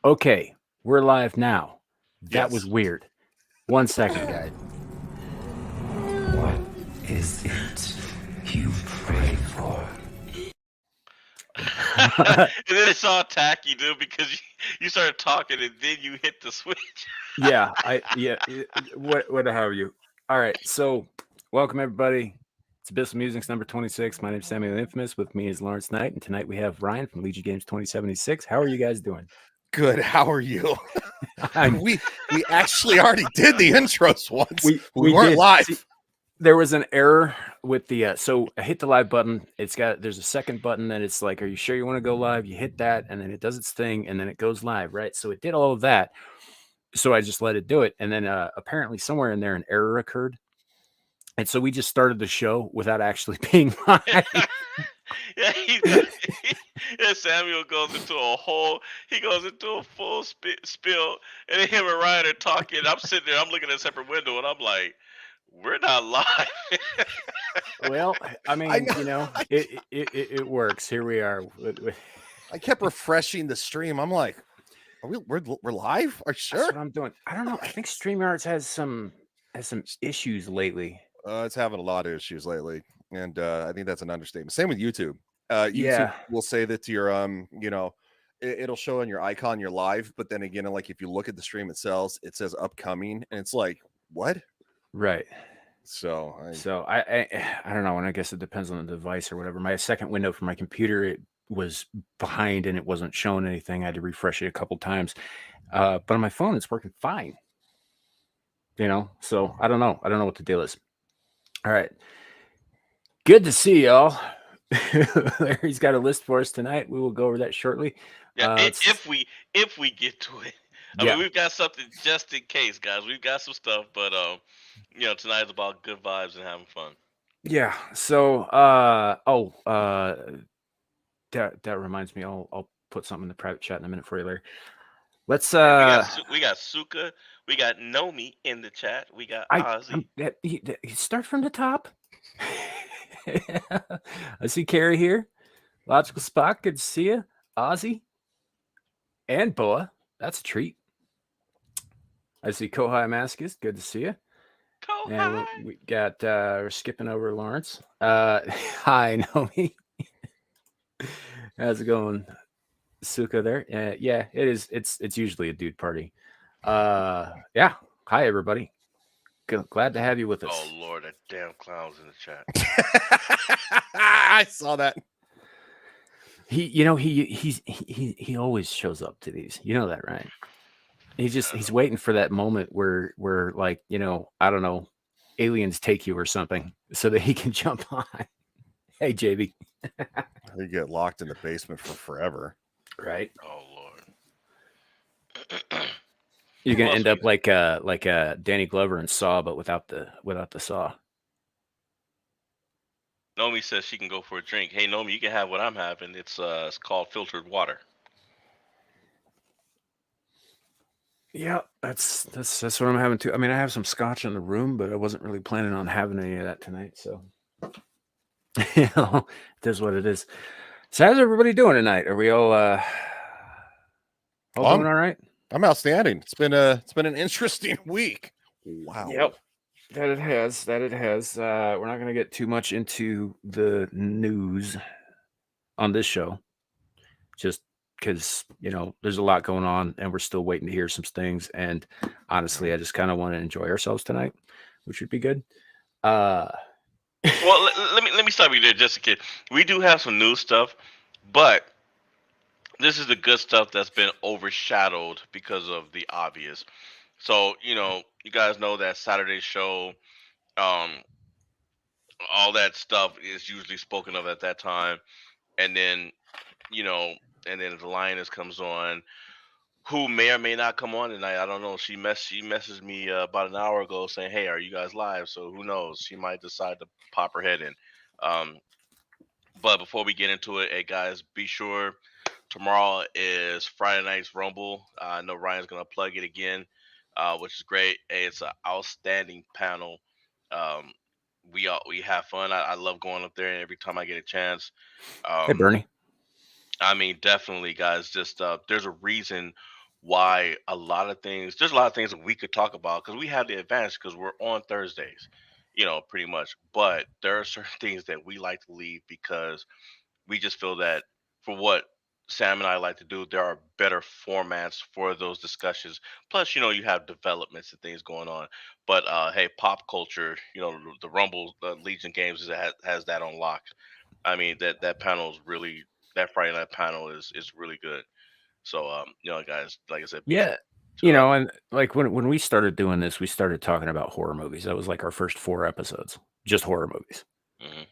Okay, we're live now. That was Yes. weird. 1 second, guys. What is it you pray for? And then it's all tacky, dude, because you started talking and then you hit the switch. What have you? All right, so welcome everybody. It's Abyssal Musings number 26. My name is Samuel Infamous. With me is Lawrence Knight, and tonight we have Ryan from Legion Games 2076. How are you guys doing? Good. How are you? I'm, we actually already did the intros once. We weren't did. live. See, there was an error with the so I hit the live button. There's a second button that it's like, are you sure you want to go live? You hit that, and then it does its thing, and then it goes live, right? So it did all of that. So I just let it do it, and then apparently somewhere in there an error occurred, and so we just started the show without actually being live. Yeah, Samuel goes into a whole, he goes into a full spill, and then him and Ryan are talking. I'm sitting there, I'm looking at a separate window, and I'm like, we're not live. Well, I mean, it works. Here we are. I kept refreshing the stream. I'm like, we're live? Are you sure? That's what I'm doing. I don't know. I think StreamYards has some issues lately. It's having a lot of issues lately, and I think that's an understatement. Same with YouTube. YouTube will say that your it'll show on your icon you're live, but then again, like if you look at the stream itself, it says upcoming, and it's like, what? Right. So I don't know, and I guess it depends on the device or whatever. My second window for my computer, it was behind and it wasn't showing anything. I had to refresh it a couple times, but on my phone it's working fine. So I don't know what the deal is. All right, good to see y'all. Larry's got a list for us tonight. We will go over that shortly. Yeah, if we get to it. I mean, we've got something just in case, guys. We've got some stuff, but tonight's about good vibes and having fun. Yeah. So, that reminds me. I'll put something in the private chat in a minute for you, Larry. Let's. We got Suka. We got Nomi in the chat. We got Ozzy. Start from the top. I see Carrie here. Logical Spock. Good to see you. Ozzy. And Boa. That's a treat. I see Kohai Maskus. Good to see you. Kohai. And we got we're skipping over Lawrence. Hi, Nomi. How's it going, Suka? There. Yeah, it is. It's usually a dude party. Yeah. Hi, everybody. Glad to have you with us. Oh Lord, that damn clown's in the chat. I saw that. He always shows up to these. You know that, right? He's waiting for that moment where like, I don't know, aliens take you or something so that he can jump on. Hey, JB. They get locked in the basement for forever. Right. Oh Lord. You're gonna end up like Danny Glover in Saw, but without the saw. Nomi says she can go for a drink. Hey Nomi, you can have what I'm having. It's called filtered water. Yeah, that's what I'm having too. I mean, I have some scotch in the room, but I wasn't really planning on having any of that tonight. So, it is what it is. So, how's everybody doing tonight? Are we all doing all right? I'm outstanding. It's been an interesting week. Wow. Yep. That it has. We're not going to get too much into the news on this show, just because there's a lot going on, and we're still waiting to hear some things. And honestly, I just kind of want to enjoy ourselves tonight, which would be good. Well, let me stop you there, just a kid. We do have some new stuff, but this is the good stuff that's been overshadowed because of the obvious. So, you guys know that Saturday show, all that stuff is usually spoken of at that time. And then, the Lioness comes on, who may or may not come on tonight. I don't know. She messaged me about an hour ago saying, "Hey, are you guys live?" So who knows? She might decide to pop her head in. But before we get into it, hey guys, be sure tomorrow is Friday night's Rumble. I know Ryan's gonna plug it again, which is great. Hey, it's an outstanding panel. We have fun. I love going up there, and every time I get a chance. Hey, Bernie. I mean, definitely, guys. Just there's a reason why there's a lot of things that we could talk about because we have the advantage because we're on Thursdays, pretty much. But there are certain things that we like to leave because we just feel that for what Sam and I like to do, there are better formats for those discussions. Plus, you have developments and things going on. But hey, pop culture, the Rumble, the Legion Games has that on lock. I mean, that panel is really that Friday night panel is really good. So, guys, like I said, be sure Yeah. to And like when we started doing this, we started talking about horror movies. That was like our first 4 episodes, just horror movies. mhm.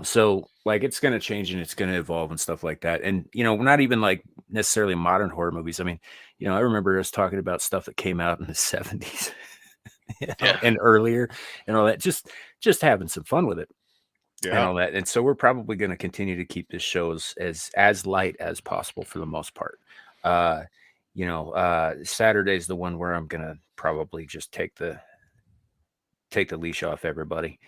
So like it's going to change and it's going to evolve and stuff like that. And not even like necessarily modern horror movies. I mean, I remember us talking about stuff that came out in the 70s Yeah. and earlier and all that, just having some fun with it and Yeah. all that. And so we're probably going to continue to keep this show as light as possible for the most part. Saturday's the one where I'm going to probably just take the leash off everybody.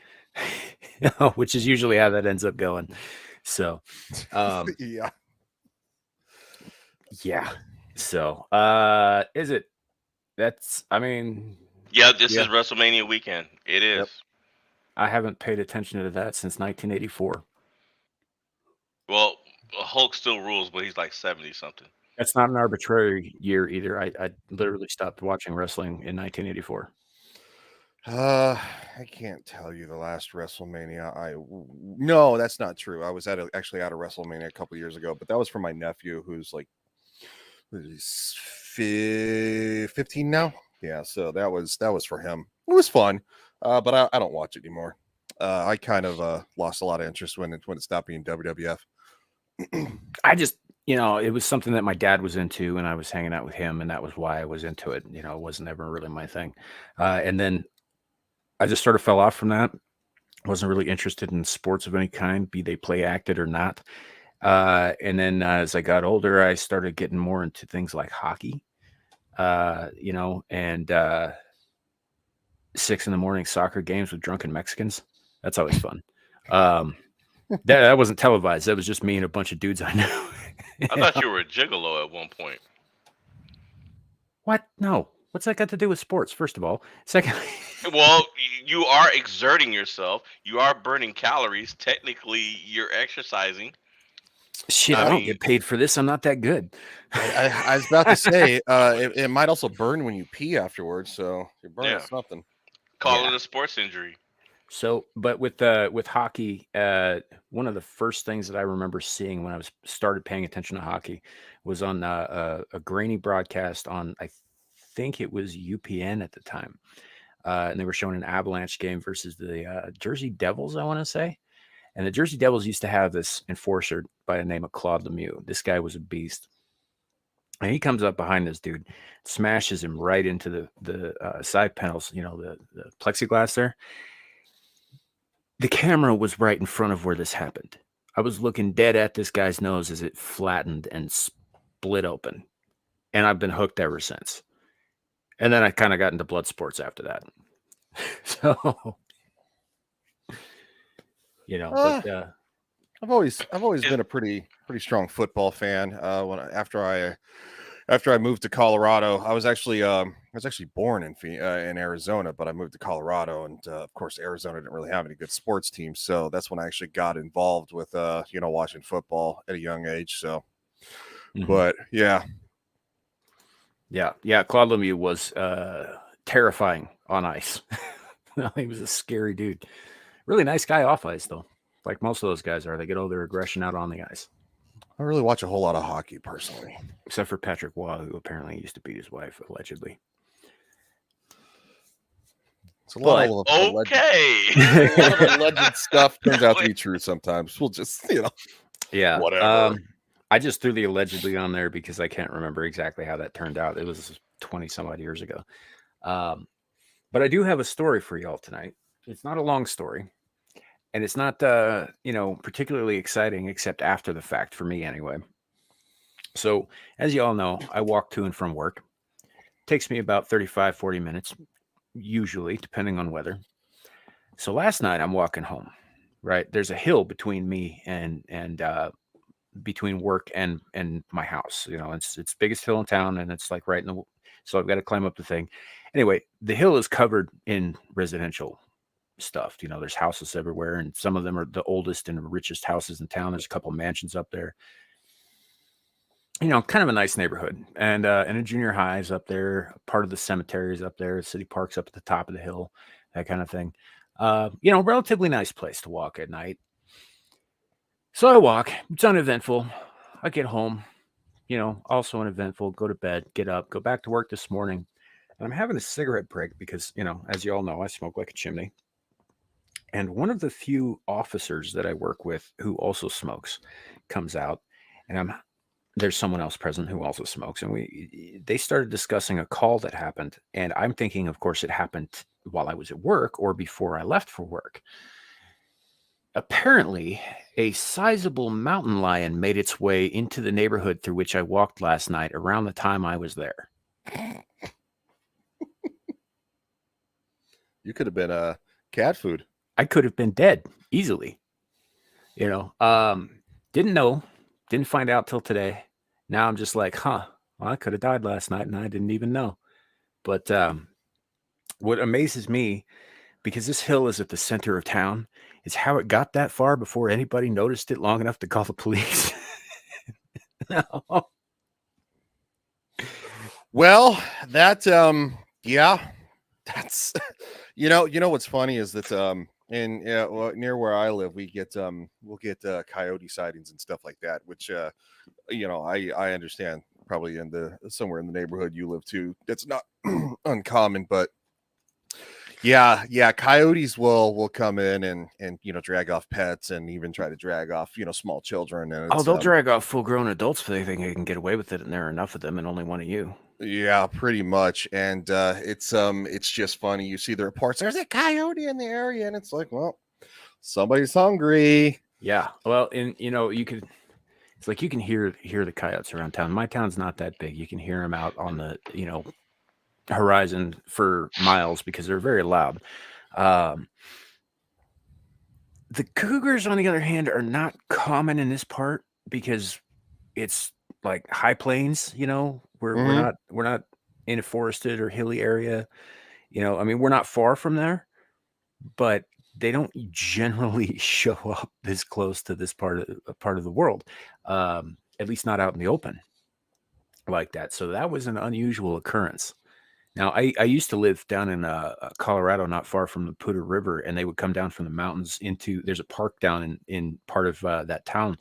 Which is usually how that ends up going. So, Yeah. yeah. So, is it? I mean, Yeah, this yeah. is WrestleMania weekend. It is. Yep. I haven't paid attention to that since 1984. Well, Hulk still rules, but he's like 70 something. That's not an arbitrary year either. I literally stopped watching wrestling in 1984. I can't tell you the last WrestleMania. No, that's not true. I was actually at a WrestleMania a couple years ago, but that was for my nephew who's like he's 15 now. Yeah, so that was for him. It was fun, but I don't watch it anymore. I kind of lost a lot of interest when it stopped being WWF. I just, it was something that my dad was into, and I was hanging out with him, and that was why I was into it. It wasn't ever really my thing. And then I just sort of fell off from that. Wasn't really interested in sports of any kind, be they play acted or not. And then as I got older, I started getting more into things like hockey, and 6 a.m. soccer games with drunken Mexicans. That's always fun. That wasn't televised. That was just me and a bunch of dudes I knew. I thought you were a gigolo at one point. What? No. What's that got to do with sports? First of all, secondly, Well, you are exerting yourself. You are burning calories. Technically, you're exercising. shit, I don't get paid for this. I'm not that good. I was about to say, it might also burn when you pee afterwards, so you're burning something. Call it a sports injury. So, but with hockey, one of the first things that I remember seeing when I started paying attention to hockey was on a grainy broadcast on, I think it was UPN at the time, and they were showing an Avalanche game versus the Jersey Devils, I want to say. And the Jersey Devils used to have this enforcer by the name of Claude Lemieux. This guy was a beast. And he comes up behind this dude, smashes him right into the side panels, the plexiglass there. The camera was right in front of where this happened. I was looking dead at this guy's nose as it flattened and split open. And I've been hooked ever since. And then I kind of got into blood sports after that. So, but I've always been a pretty strong football fan. After I moved to Colorado, I was actually born in Arizona, but I moved to Colorado, and of course Arizona didn't really have any good sports teams, so that's when I actually got involved with watching football at a young age. So, but yeah, Claude Lemieux was terrifying on ice. He was a scary dude. Really nice guy off ice, though. Like most of those guys are. They get all their aggression out on the ice. I really watch a whole lot of hockey personally. Except for Patrick Waugh, who apparently used to beat his wife, allegedly. It's a lot of alleged stuff turns out to be true sometimes. We'll just, yeah, whatever. I just threw the allegedly on there because I can't remember exactly how that turned out. It was 20 some odd years ago. But I do have a story for y'all tonight. It's not a long story, and it's not, particularly exciting, except after the fact for me anyway. So as you all know, I walk to and from work. It takes me about 35, 40 minutes, usually, depending on weather. So last night I'm walking home, right? There's a hill between me and between work and my house. It's biggest hill in town, and it's like right in the. So I've got to climb up the thing. Anyway, the hill is covered in residential stuff. There's houses everywhere, and some of them are the oldest and richest houses in town. There's a couple mansions up there. Kind of a nice neighborhood, and a junior high is up there. Part of the cemetery is up there. City Park's up at the top of the hill, that kind of thing. Relatively nice place to walk at night. So I walk. It's uneventful. I get home. Also uneventful. Go to bed. Get up. Go back to work this morning. And I'm having a cigarette break because, as you all know, I smoke like a chimney. And one of the few officers that I work with who also smokes comes out, and there's someone else present who also smokes, and they started discussing a call that happened, and I'm thinking, of course, it happened while I was at work or before I left for work. Apparently, a sizable mountain lion made its way into the neighborhood through which I walked last night around the time I was there. You could have been cat food. I could have been dead easily. Didn't know, didn't find out till today. Now I'm just like, well, I could have died last night and I didn't even know. But what amazes me, because this hill is at the center of town, is how it got that far before anybody noticed it long enough to call the police. No. Well, yeah, that's what's funny is that near where I live, we'll get coyote sightings and stuff like that, which I understand probably somewhere in the neighborhood you live too. That's not uncommon, but yeah, coyotes will come in and drag off pets and even try to drag off small children. And they'll drag off full-grown adults if they think they can get away with it, and there are enough of them and only one of you. Yeah, pretty much. And it's just funny. You see the reports, there's a coyote in the area, and it's like, well, somebody's hungry. Yeah. Well, and it's like you can hear the coyotes around town. My town's not that big. You can hear them out on the horizon for miles because they're very loud. The cougars, on the other hand, are not common in this part because it's like high plains. We're not in a forested or hilly area. We're not far from there, but they don't generally show up this close to this part of the world, at least not out in the open like that. So that was an unusual occurrence. Now, I used to live down in Colorado, not far from the Poudre River, and they would come down from the mountains there's a park down in part of that town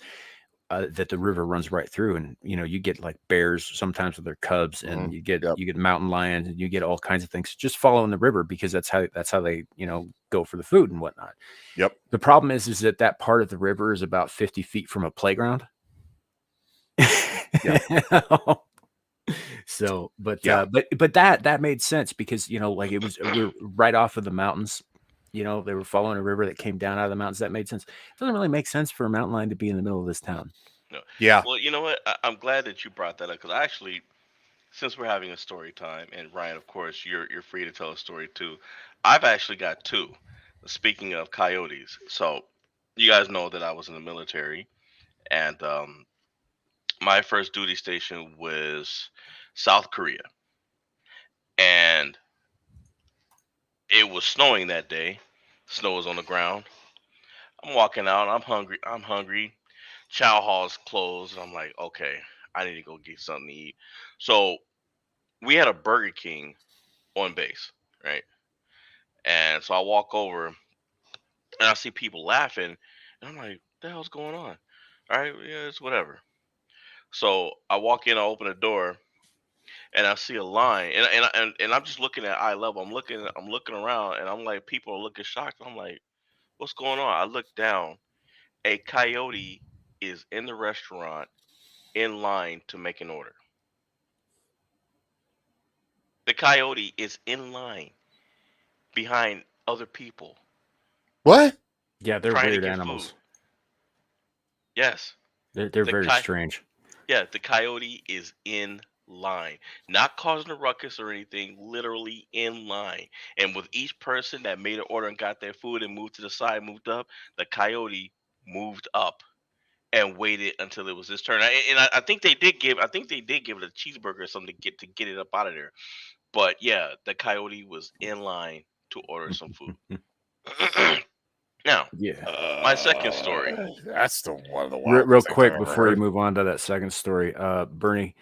that the river runs right through, and you get like bears sometimes with their cubs, and you get mountain lions, and you get all kinds of things just following the river because that's how they go for the food and whatnot. Yep. The problem is that part of the river is about 50 feet from a playground. So, but that made sense because like we're right off of the mountains. They were following a river that came down out of the mountains. That made sense. It doesn't really make sense for a mountain lion to be in the middle of this town. No. Yeah. Well, you know what? I'm glad that you brought that up because actually, since we're having a story time, and Ryan, of course, you're free to tell a story too. I've actually got two. Speaking of coyotes, so you guys know that I was in the military, and my first duty station was South Korea, and it was snowing that day. Snow was on the ground. I'm walking out. I'm hungry. Chow hall's closed. I'm like, okay, I need to go get something to eat. So we had a Burger King on base, right? And so I walk over and I see people laughing, and I'm like, the hell's going on? All right, yeah, it's whatever. So I walk in, I open the door, and I see a line, and I'm just looking at eye level. I'm looking around, and I'm like, people are looking shocked. I'm like, what's going on? I look down. A coyote is in the restaurant in line to make an order. The coyote is in line behind other people What? Yeah, they're trying to weird get animals. food. Yes. They're very strange. Yeah, the coyote is in line, not causing a ruckus or anything, literally in line. And with each person that made an order and got their food and moved to the side, moved up, the coyote moved up and waited until it was his turn. I think they did give it a cheeseburger or something to get it up out of there. But yeah, the coyote was in line to order some food. Now, Yeah. my second story. That's one of the Real wildest things I've quick ever before you heard. move on to that second story, Bernie,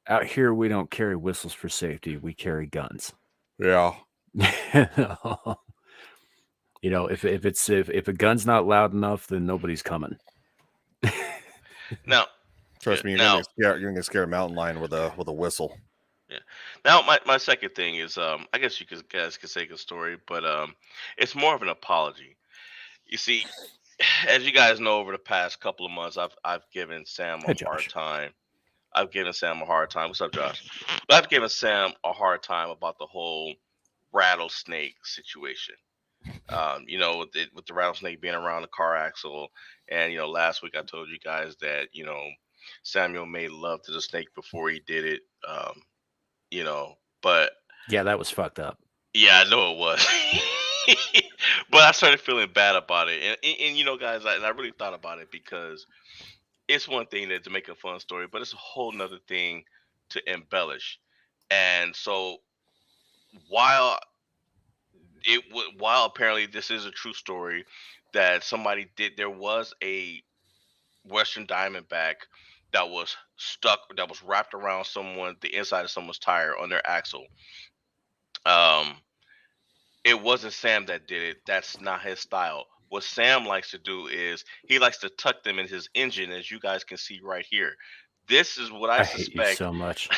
out here we don't carry whistles for safety. We carry guns. Yeah. You know, if a gun's not loud enough, then nobody's coming. Now, Trust me, you're gonna scare a mountain lion with a whistle. yeah. Now, my second thing is I guess guys could say a story, but it's more of an apology. You see, as you guys know, over the past couple of months, I've given Sam a Hey, hard Josh. time. I've given Sam a hard time. What's up, Josh? I've given Sam a hard time about the whole rattlesnake situation. You know, with the rattlesnake being around the car axle, and you know, last week I told you guys that Samuel made love to the snake before he did it. You know, but Yeah, that was fucked up. yeah, I know it was. But I started feeling bad about it, and you know, guys, I really thought about it because it's one thing to make a fun story, but it's a whole nother thing to embellish. And so while while apparently this is a true story that somebody did, there was a Western Diamondback that was wrapped around the inside of someone's tire on their axle. Um, it wasn't Sam that did it. That's not his style. What Sam likes to do is he likes to tuck them in his engine, as you guys can see right here. This is what I I hate you suspect. so much.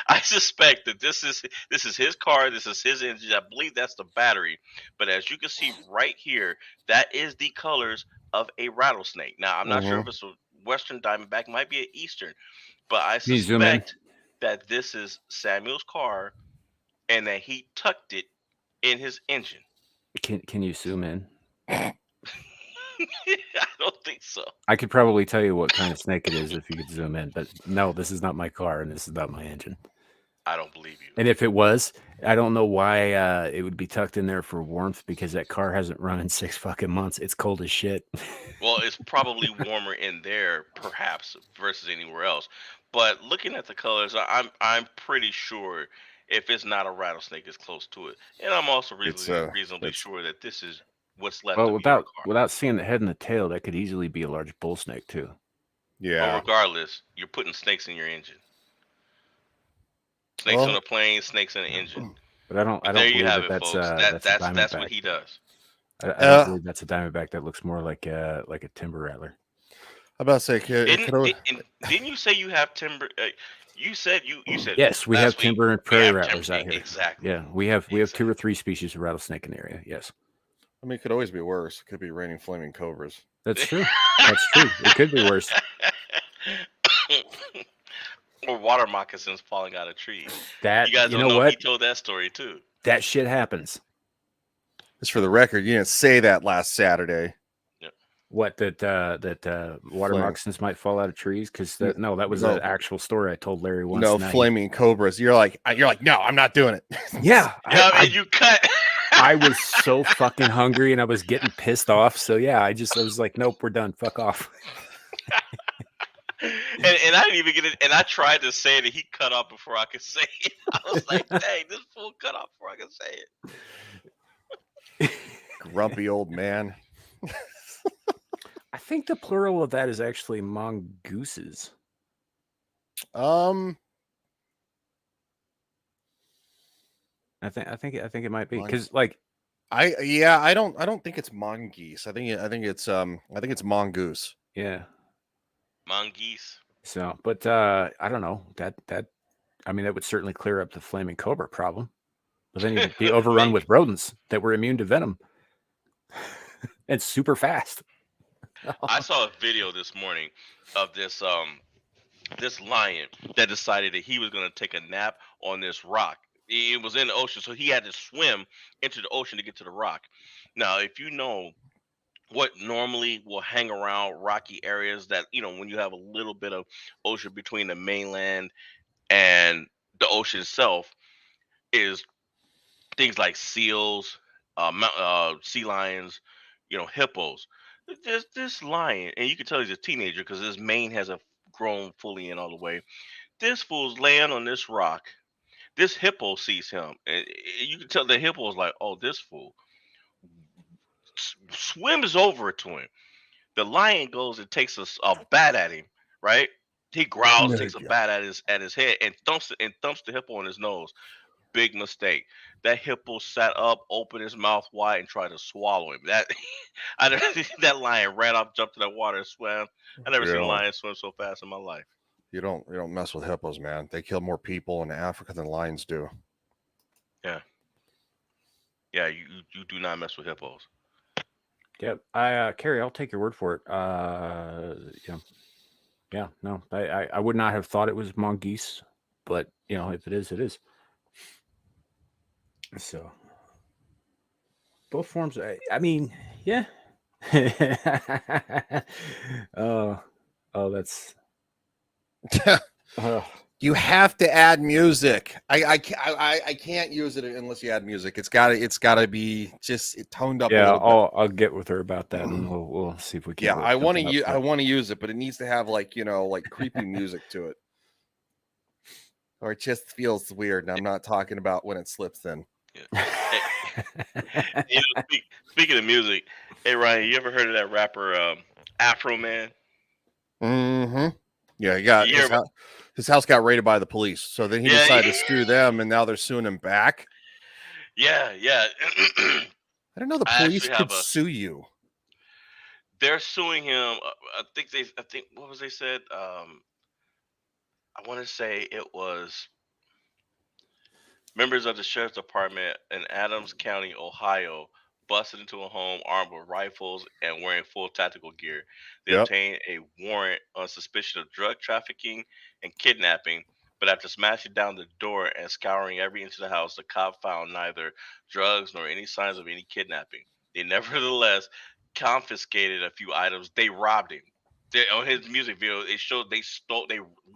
I suspect that this is his car. This is his engine. I believe that's the battery. But as you can see right here, that is the colors of a rattlesnake. Now I'm not sure if Mm-hmm. it's a Western Diamondback, might be an Eastern, but I Can you zoom in? suspect that this is Samuel's car and that he tucked it in his engine. Can you zoom in? I don't think so. I could probably tell you what kind of snake it is if you could zoom in, but no, this is not my car and this is not my engine. I don't believe you. And if it was, I don't know why it would be tucked in there for warmth because that car hasn't run in 6 fucking months. It's cold as shit. Well, it's probably warmer in there, perhaps, versus anywhere else. But looking at the colors, I'm pretty sure if it's not a rattlesnake, it's close to it. And I'm also reasonably It's sure that this is what's left Well, of your car. without seeing the head and the tail, that could easily be a large bull snake too. But yeah. regardless, you're putting snakes in your engine. Snakes on Well, a plane, snakes in an engine. But I don't But there you believe have that it, that's folks. that's a That's what diamondback. he does. I don't believe that's a diamondback. That looks more like a timber rattler. I'm about to say, Didn't you say you have timber? You said Yes, we have last week timber and we prairie have rattlers out here. exactly. Yeah, we have 2 or Exactly. 3 species of rattlesnake in the area. Yes, I mean, it could always be worse. It could be raining flaming cobras. that's true. That's true. It could be worse. Or water moccasins falling out of trees. That You guys you don't know know he what? told that story too. That shit happens. Just for the record, you didn't say that last Saturday. What that water Flame. moccasins might fall out of trees? Because that was No. an actual story I told Larry once. No, and flaming cobras. You're like, no, I'm not doing it. Yeah, I mean, you cut. I was so fucking hungry and I was getting pissed off. So yeah, I was like, nope, we're done. Fuck off. and I didn't even get it. And I tried to say it, and he cut off before I could say it. I was like, dang, this fool cut off before I could say it. Grumpy old man. I think the plural of that is actually mongooses. Um, I think it might be because like I don't think it's mongoose. I think it's mongoose. yeah, Mongoose. so but I don't know that I mean that would certainly clear up the flaming cobra problem, but then you'd be overrun with rodents that were immune to venom and super fast. I saw a video this morning of this lion that decided that he was going to take a nap on this rock. It was in the ocean, so he had to swim into the ocean to get to the rock. Now, if you know what normally will hang around rocky areas, that when you have a little bit of ocean between the mainland and the ocean itself, is things like seals, sea lions, hippos. This lion, and you can tell he's a teenager because his mane hasn't grown fully in all the way. This fool's laying on this rock. This hippo sees him, and you can tell the hippo is like, "Oh, this fool." Swims over to him. The lion goes and takes a bat at him. Right? He growls, takes a Yeah. bat at his head, and thumps the hippo on his nose. Big mistake. That hippo sat up, opened his mouth wide, and tried to swallow him. That that lion ran off, jumped in that water, and swam. I never seen a Yeah. lion swim so fast in my life. You don't mess with hippos, man. They kill more people in Africa than lions do. Yeah, yeah. You do not mess with hippos. Yep. Carrie, I'll take your word for it. Yeah, yeah. No, I would not have thought it was mongoose, but if it is, it is. So both forms. I mean, yeah. Oh, that's. You have to add music. I can't use it unless you add music. It's gotta be just toned up a Yeah, little bit. I'll get with her about that, and we'll see if we can. Yeah, work I want something to out. I want to use it, but it needs to have like creepy music to it, or it just feels weird. And I'm not talking about when it slips in. Yeah. Speaking of music, hey Ryan, you ever heard of that rapper Afro Man? Mm-hmm. Yeah, he got You hear about? his house got raided by the police, so then he Yeah, decided to sue them, and now they're suing him back. yeah. I didn't know the I police actually could have a. sue you. They're suing him. I think what was they said? I want to say it was members of the sheriff's department in Adams County, Ohio, busted into a home armed with rifles and wearing full tactical gear. They Yep. obtained a warrant on suspicion of drug trafficking and kidnapping. But after smashing down the door and scouring every inch of the house, the cop found neither drugs nor any signs of any kidnapping. They nevertheless confiscated a few items. They robbed him. On his music video, it showed they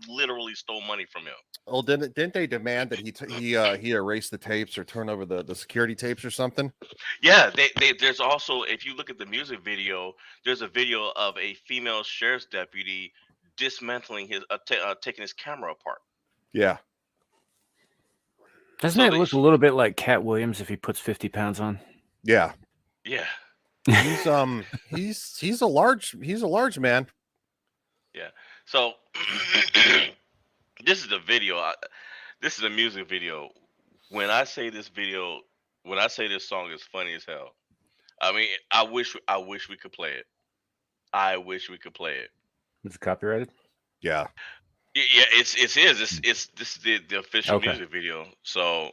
literally stole money from him. Oh, didn't they demand that he erase the tapes or turn over the security tapes or something? Yeah, there's also, if you look at the music video, there's a video of a female sheriff's deputy dismantling taking his camera apart. Yeah. Doesn't So it look a little bit like Cat Williams if he puts 50 pounds on? Yeah. yeah, He's a large man. yeah. So this is the video. This is a music video. When I say this video, when I say this song is funny as hell. I mean, I wish we could play it. I wish we could play it. Is it copyrighted? Yeah. Yeah, it's this is the official Okay. music video. So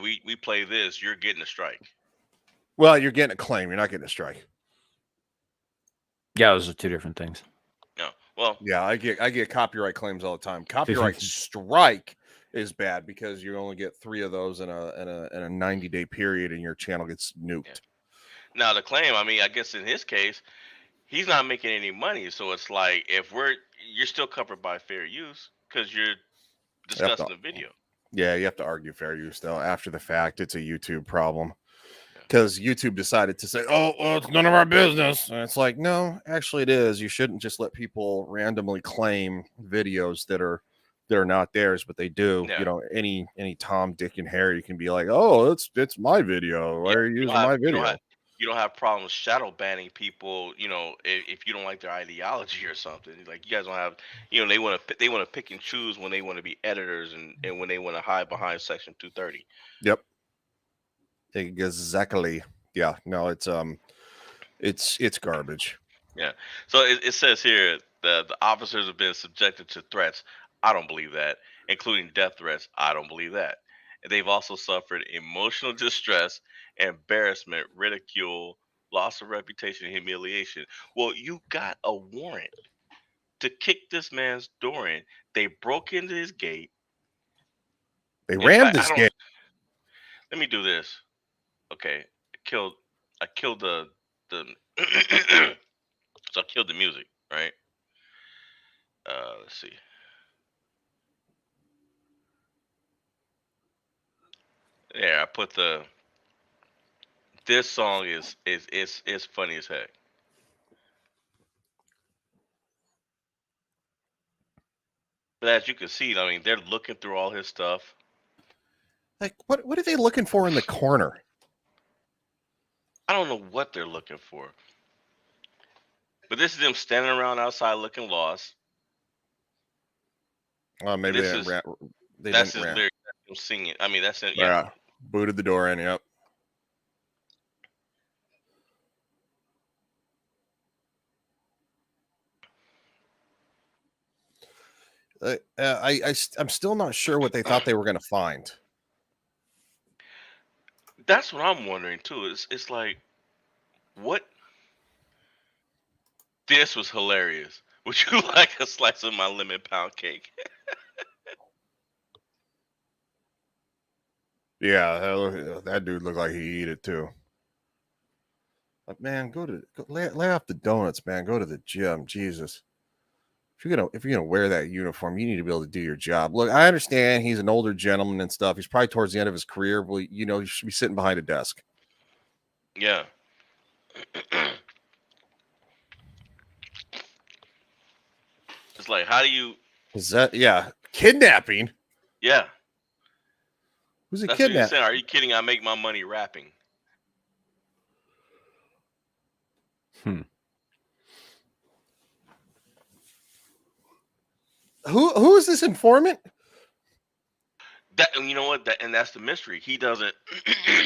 we play this, you're getting a strike. Well, you're getting a claim. You're not getting a strike. Yeah, those are two different things. No. Well, Yeah, I get copyright claims all the time. Copyright strike is bad because you only get 3 of those in a 90-day period, and your channel gets nuked. yeah. Now the claim, I mean, I guess in his case, he's not making any money, so it's like you're still covered by fair use because you're discussing the video. Yeah, you have to argue fair use though. After the fact, it's a YouTube problem. Because YouTube decided to say, "Oh, well, it's none of our business," and it's like, no, actually, it is. You shouldn't just let people randomly claim videos that are not theirs, but they do. Yeah. Any Tom, Dick, and Harry can be like, "Oh, it's my video. Why are you using my video?" You don't have problems shadow banning people, if you don't like their ideology or something. Like you guys don't have, they want to pick and choose when they want to be editors and when they want to hide behind Section 230. Yep. Exactly. Yeah. No, it's garbage. Yeah. So it says here the officers have been subjected to threats. I don't believe that, including death threats. I don't believe that. They've also suffered emotional distress, embarrassment, ridicule, loss of reputation, and humiliation. Well, you got a warrant to kick this man's door in. They broke into his gate. They rammed this gate. Let me do this. Okay. I killed the so I killed the music, right? Let's see. Yeah, I put this song is funny as heck. But as you can see, I mean, they're looking through all his stuff. Like, what are they looking for in the corner? I don't know what they're looking for. But this is them standing around outside looking lost. Maybe This they is didn't that's his rant. lyric. That's him singing. I mean, that's it. Yeah. Yeah, booted the door in. Yep. I'm still not sure what they thought they were going to find. That's what I'm wondering too. It's like, what? This was hilarious. Would you like a slice of my lemon pound cake? Yeah, that dude looked like he eat it too. But man, go lay off the donuts, man. Go to the gym. Jesus. If you're gonna wear that uniform, you need to be able to do your job. Look, I understand he's an older gentleman and stuff. He's probably towards the end of his career, but you should be sitting behind a desk. Yeah. It's like, how do you? Is that kidnapping? Yeah. Who's a That's what you're kidnap? saying. Are you kidding? I make my money rapping. Who is this informant? That, you know what? And that's the mystery. He doesn't.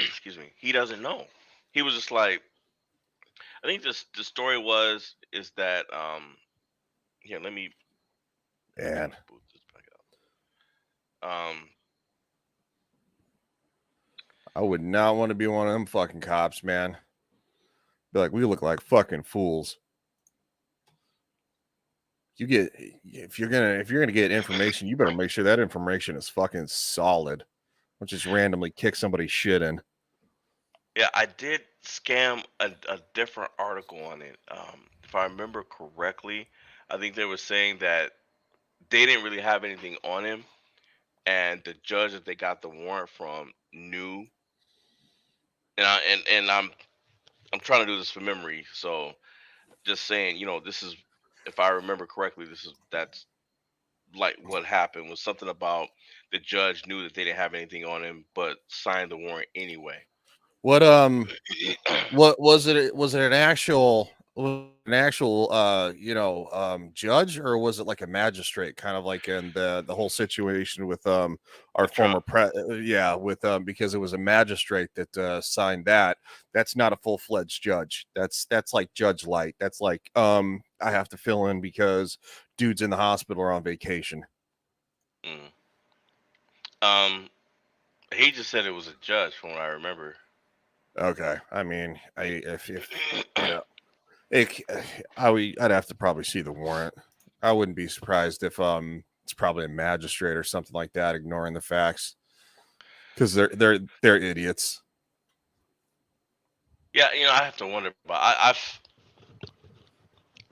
Excuse me. He doesn't know. He was just like. I think the story is that here, let me Man, boot this back up. I would not want to be one of them fucking cops, man. Be like, we look like fucking fools. If you're gonna get information, you better make sure that information is fucking solid. Don't just randomly kick somebody's shit in. Yeah, I did scam a different article on it. If I remember correctly, I think they were saying that they didn't really have anything on him, and the judge that they got the warrant from knew. And I'm trying to do this from memory, so just saying, this is, if I remember correctly, that's like what happened was something about the judge knew that they didn't have anything on him, but signed the warrant anyway. What was it? Was it an actual judge, or was it like a magistrate, kind of like in the whole situation with our former because it was a magistrate that signed that. That's not a full-fledged judge. That's like Judge Light. That's like I have to fill in because dude's in the hospital or on vacation. He just said it was a judge from what I remember. Okay, I mean, if I'd have to probably see the warrant. I wouldn't be surprised if it's probably a magistrate or something like that, ignoring the facts, because they're idiots. Yeah, I have to wonder about.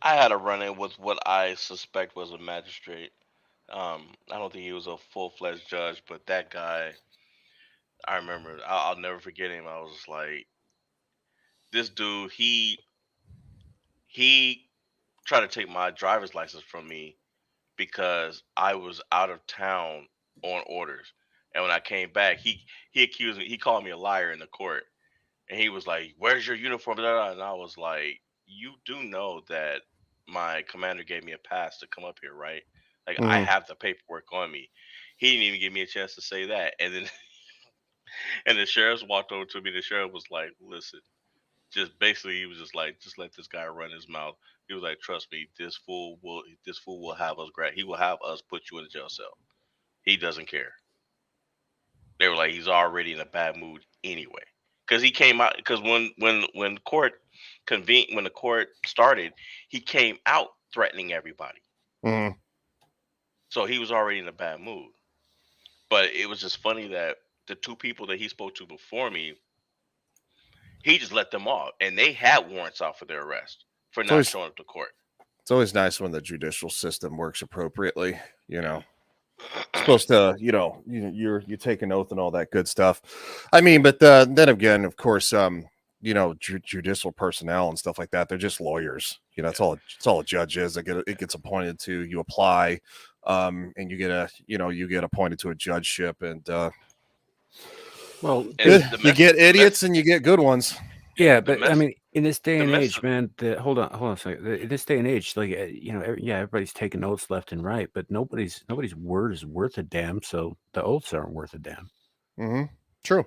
I had a run-in with what I suspect was a magistrate. I don't think he was a full-fledged judge, but that guy, I remember. I'll never forget him. I was just like, this dude, he tried to take my driver's license from me because I was out of town on orders. And when I came back, he accused me. He called me a liar in the court, and he was like, "Where's your uniform?" Blah, blah, blah. And I was like, "You do know that my commander gave me a pass to come up here, right? Like, I have the paperwork on me." He didn't even give me a chance to say that. And then and the sheriff walked over to me. The sheriff was like, "Listen." Just basically, he was just like, just let this guy run his mouth. He was like, trust me, this fool will have us he will have us put you in a jail cell. He doesn't care. They were like, he's already in a bad mood anyway, because he came out, because when court convened, when the court started, he came out threatening everybody. So he was already in a bad mood. But it was just funny that the two people that he spoke to before me, he just let them off, and they had warrants out for their arrest for not showing up to court. It's always nice when the judicial system works appropriately. Supposed to, you take an oath and all that good stuff. I mean, but then again, of course, judicial personnel and stuff like that, they're just lawyers. It's all a judge is. It gets appointed to. You apply, and you get appointed to a judgeship, and well, you get idiots and you get good ones. Yeah, but I mean, in this day the and mess age, of- man, hold on a second. In this day and age, like yeah, everybody's taking oaths left and right, but nobody's word is worth a damn. So the oaths aren't worth a damn. Mm-hmm. True.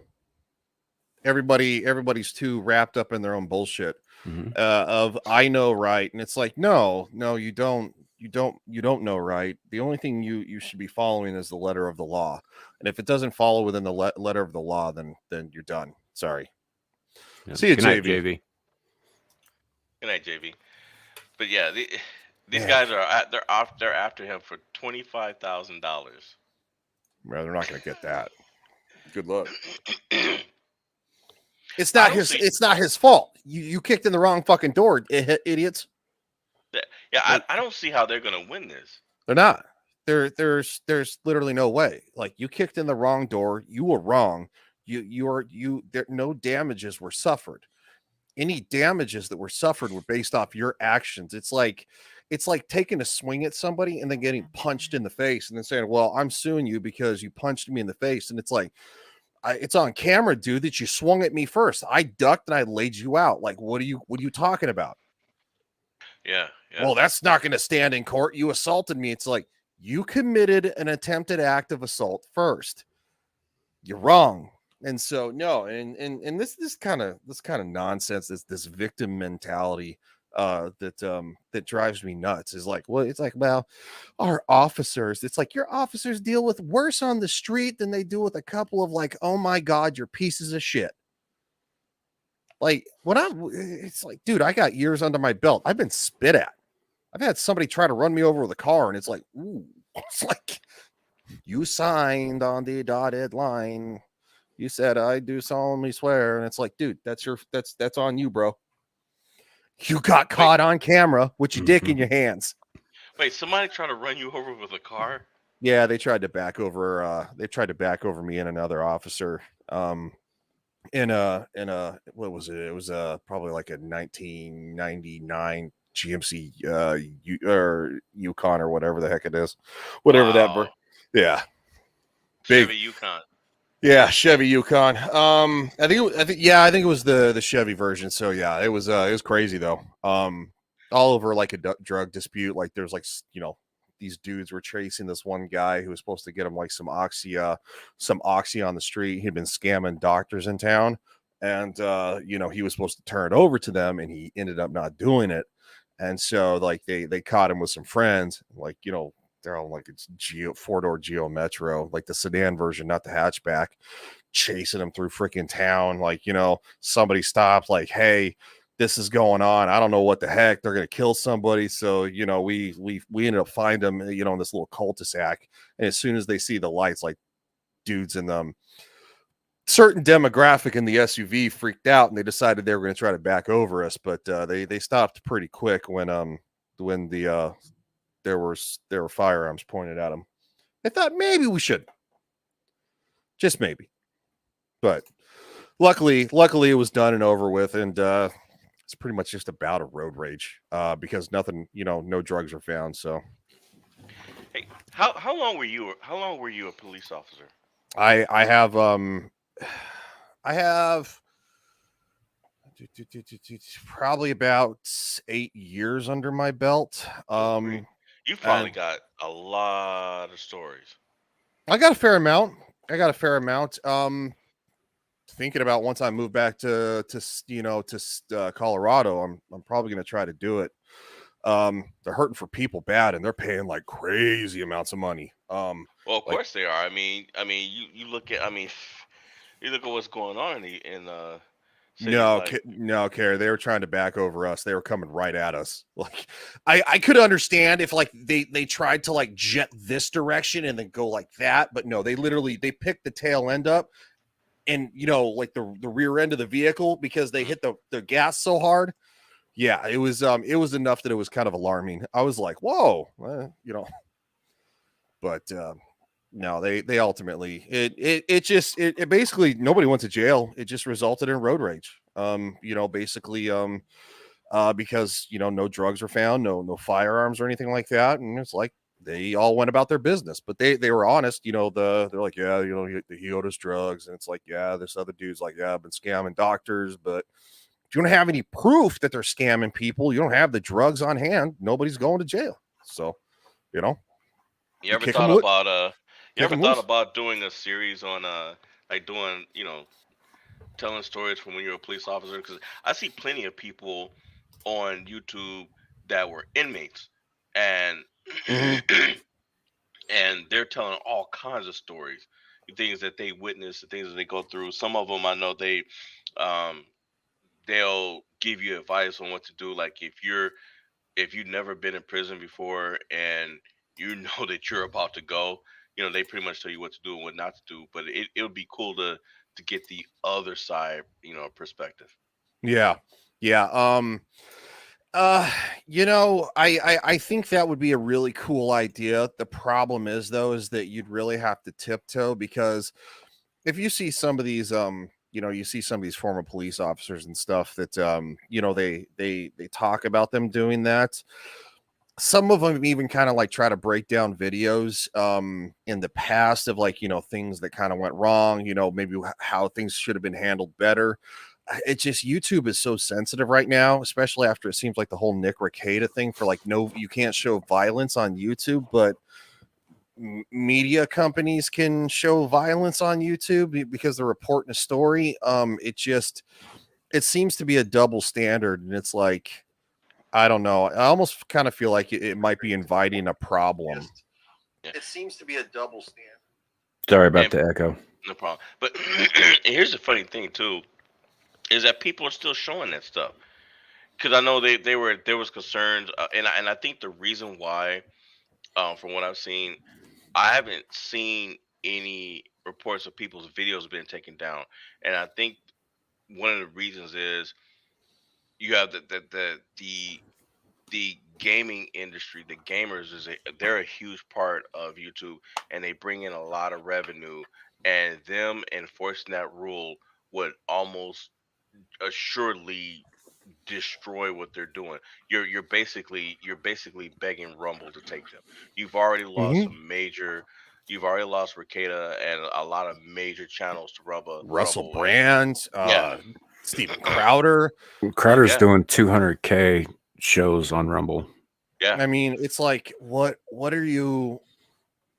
Everybody's too wrapped up in their own bullshit Mhm. of I know right, and it's like no, you don't know right. The only thing you should be following is the letter of the law, and if it doesn't follow within the letter of the law, then you're done. Sorry. Yeah. See you, Good night, JV. JV. Good night, JV. But yeah, these guys they're after him for $25,000. Well, they're not going to get that. Good luck. It's not his fault. You kicked in the wrong fucking door, idiots. Yeah, I don't see how they're gonna win this. They're not. There's literally no way. Like, you kicked in the wrong door. You were wrong. No damages were suffered. Any damages that were suffered were based off your actions. It's like taking a swing at somebody and then getting punched in the face and then saying, well, I'm suing you because you punched me in the face. And it's like, it's on camera, dude, that you swung at me first. I ducked and I laid you out. Like, what are you talking about? Yeah. Well, that's not going to stand in court. You assaulted me. It's like, you committed an attempted act of assault first. You're wrong. And so no, and this kind of nonsense, this victim mentality that drives me nuts is like, well, it's like, well, our officers, it's like your officers deal with worse on the street than they do with a couple of like, oh my God, you're pieces of shit. Like, it's like, dude, I got years under my belt. I've been spit at. I've had somebody try to run me over with a car, and it's like, ooh, it's like, you signed on the dotted line. You said, I do solemnly swear. And it's like, dude, that's on you, bro. You got caught on camera with your dick in your hands. Wait, somebody tried to run you over with a car? Yeah, they tried to back over me and another officer. In a what was it? It was probably like a 1999 GMC or Yukon or whatever the heck it is. Whatever that. Yeah. Big Chevy Yukon. Yeah, Chevy Yukon. I think it was the Chevy version. So yeah, it was crazy though. All over like a drug dispute. Like there's like, these dudes were chasing this one guy who was supposed to get him like some oxy on the street. He'd been scamming doctors in town, and he was supposed to turn it over to them, and he ended up not doing it. And so like they caught him with some friends, like, they're all like it's 4-door Geo Metro, like the sedan version, not the hatchback, chasing him through freaking town. Like, somebody stopped, like, hey, this is going on. I don't know what the heck. They're gonna kill somebody. So, we ended up finding them, in this little cul-de-sac. And as soon as they see the lights, like dudes in them certain demographic in the SUV freaked out, and they decided they were going to try to back over us. But they stopped pretty quick when there were firearms pointed at them. I thought maybe we should, just maybe, but luckily it was done and over with, and it's pretty much just about a road rage because nothing, no drugs were found. So, hey, how long were you a police officer? I have probably about 8 years under my belt. You probably got a lot of stories. I got a fair amount. Thinking about once I move back to Colorado, I'm probably going to try to do it. They're hurting for people bad, and they're paying like crazy amounts of money. Well, of course they are. I mean, you look at what's going on in no, Carrie, they were trying to back over us. They were coming right at us. Like, I could understand if like they tried to like jet this direction and then go like that, but no, they picked the tail end up and like the rear end of the vehicle because they hit the gas so hard. Yeah, it was enough that it was kind of alarming. I was like, whoa, but no, they ultimately it basically nobody went to jail. It just resulted in road rage. Basically because no drugs were found, no firearms or anything like that, and it's like, they all went about their business, but they were honest. You know, they're like, yeah, you know, he owed us drugs, and it's like, yeah, this other dude's like, yeah, I've been scamming doctors, but if you don't have any proof that they're scamming people, you don't have the drugs on hand, nobody's going to jail. So, you know, You you ever kick them thought loose. about you Kick ever them thought loose. about doing a series on like doing, telling stories from when you're a police officer? Because I see plenty of people on YouTube that were inmates, and Mm-hmm. and they're telling all kinds of stories, the things that they witnessed, the things that they go through. Some of them I know um, they'll give you advice on what to do. Like if you've never been in prison before and you know that you're about to go, they pretty much tell you what to do and what not to do. But it would be cool to get the other side, perspective. Yeah. Yeah. Uh, I think that would be a really cool idea. The problem is though, is that you'd really have to tiptoe, because if you see some of these, you see some of these former police officers and stuff that, they talk about them doing that. Some of them even kind of like try to break down videos, in the past of like, things that kind of went wrong, maybe how things should have been handled better. It's just YouTube is so sensitive right now, especially after it seems like the whole Nick Rekieta thing for like, no, you can't show violence on YouTube, but media companies can show violence on YouTube because they're reporting a story. It seems to be a double standard, and it's like, I don't know. I almost kind of feel like it might be inviting a problem. Yeah. It seems to be a double standard. Sorry about And the echo. no problem. But here's the funny thing too, is that people are still showing that stuff. Because I know there was concerns, and I think the reason why, from what I've seen, I haven't seen any reports of people's videos being taken down, and I think one of the reasons is you have the gaming industry. The gamers they're a huge part of YouTube, and they bring in a lot of revenue, and them enforcing that rule would almost assuredly destroy what they're doing. You're basically begging Rumble to take them. You've already lost Mm-hmm. some major. You've already lost Ricada and a lot of major channels to Russell Rumble. And Brand, yeah, Steven Crowder. Crowder's yeah, doing 200K shows on Rumble. yeah. I mean, it's like, what are you,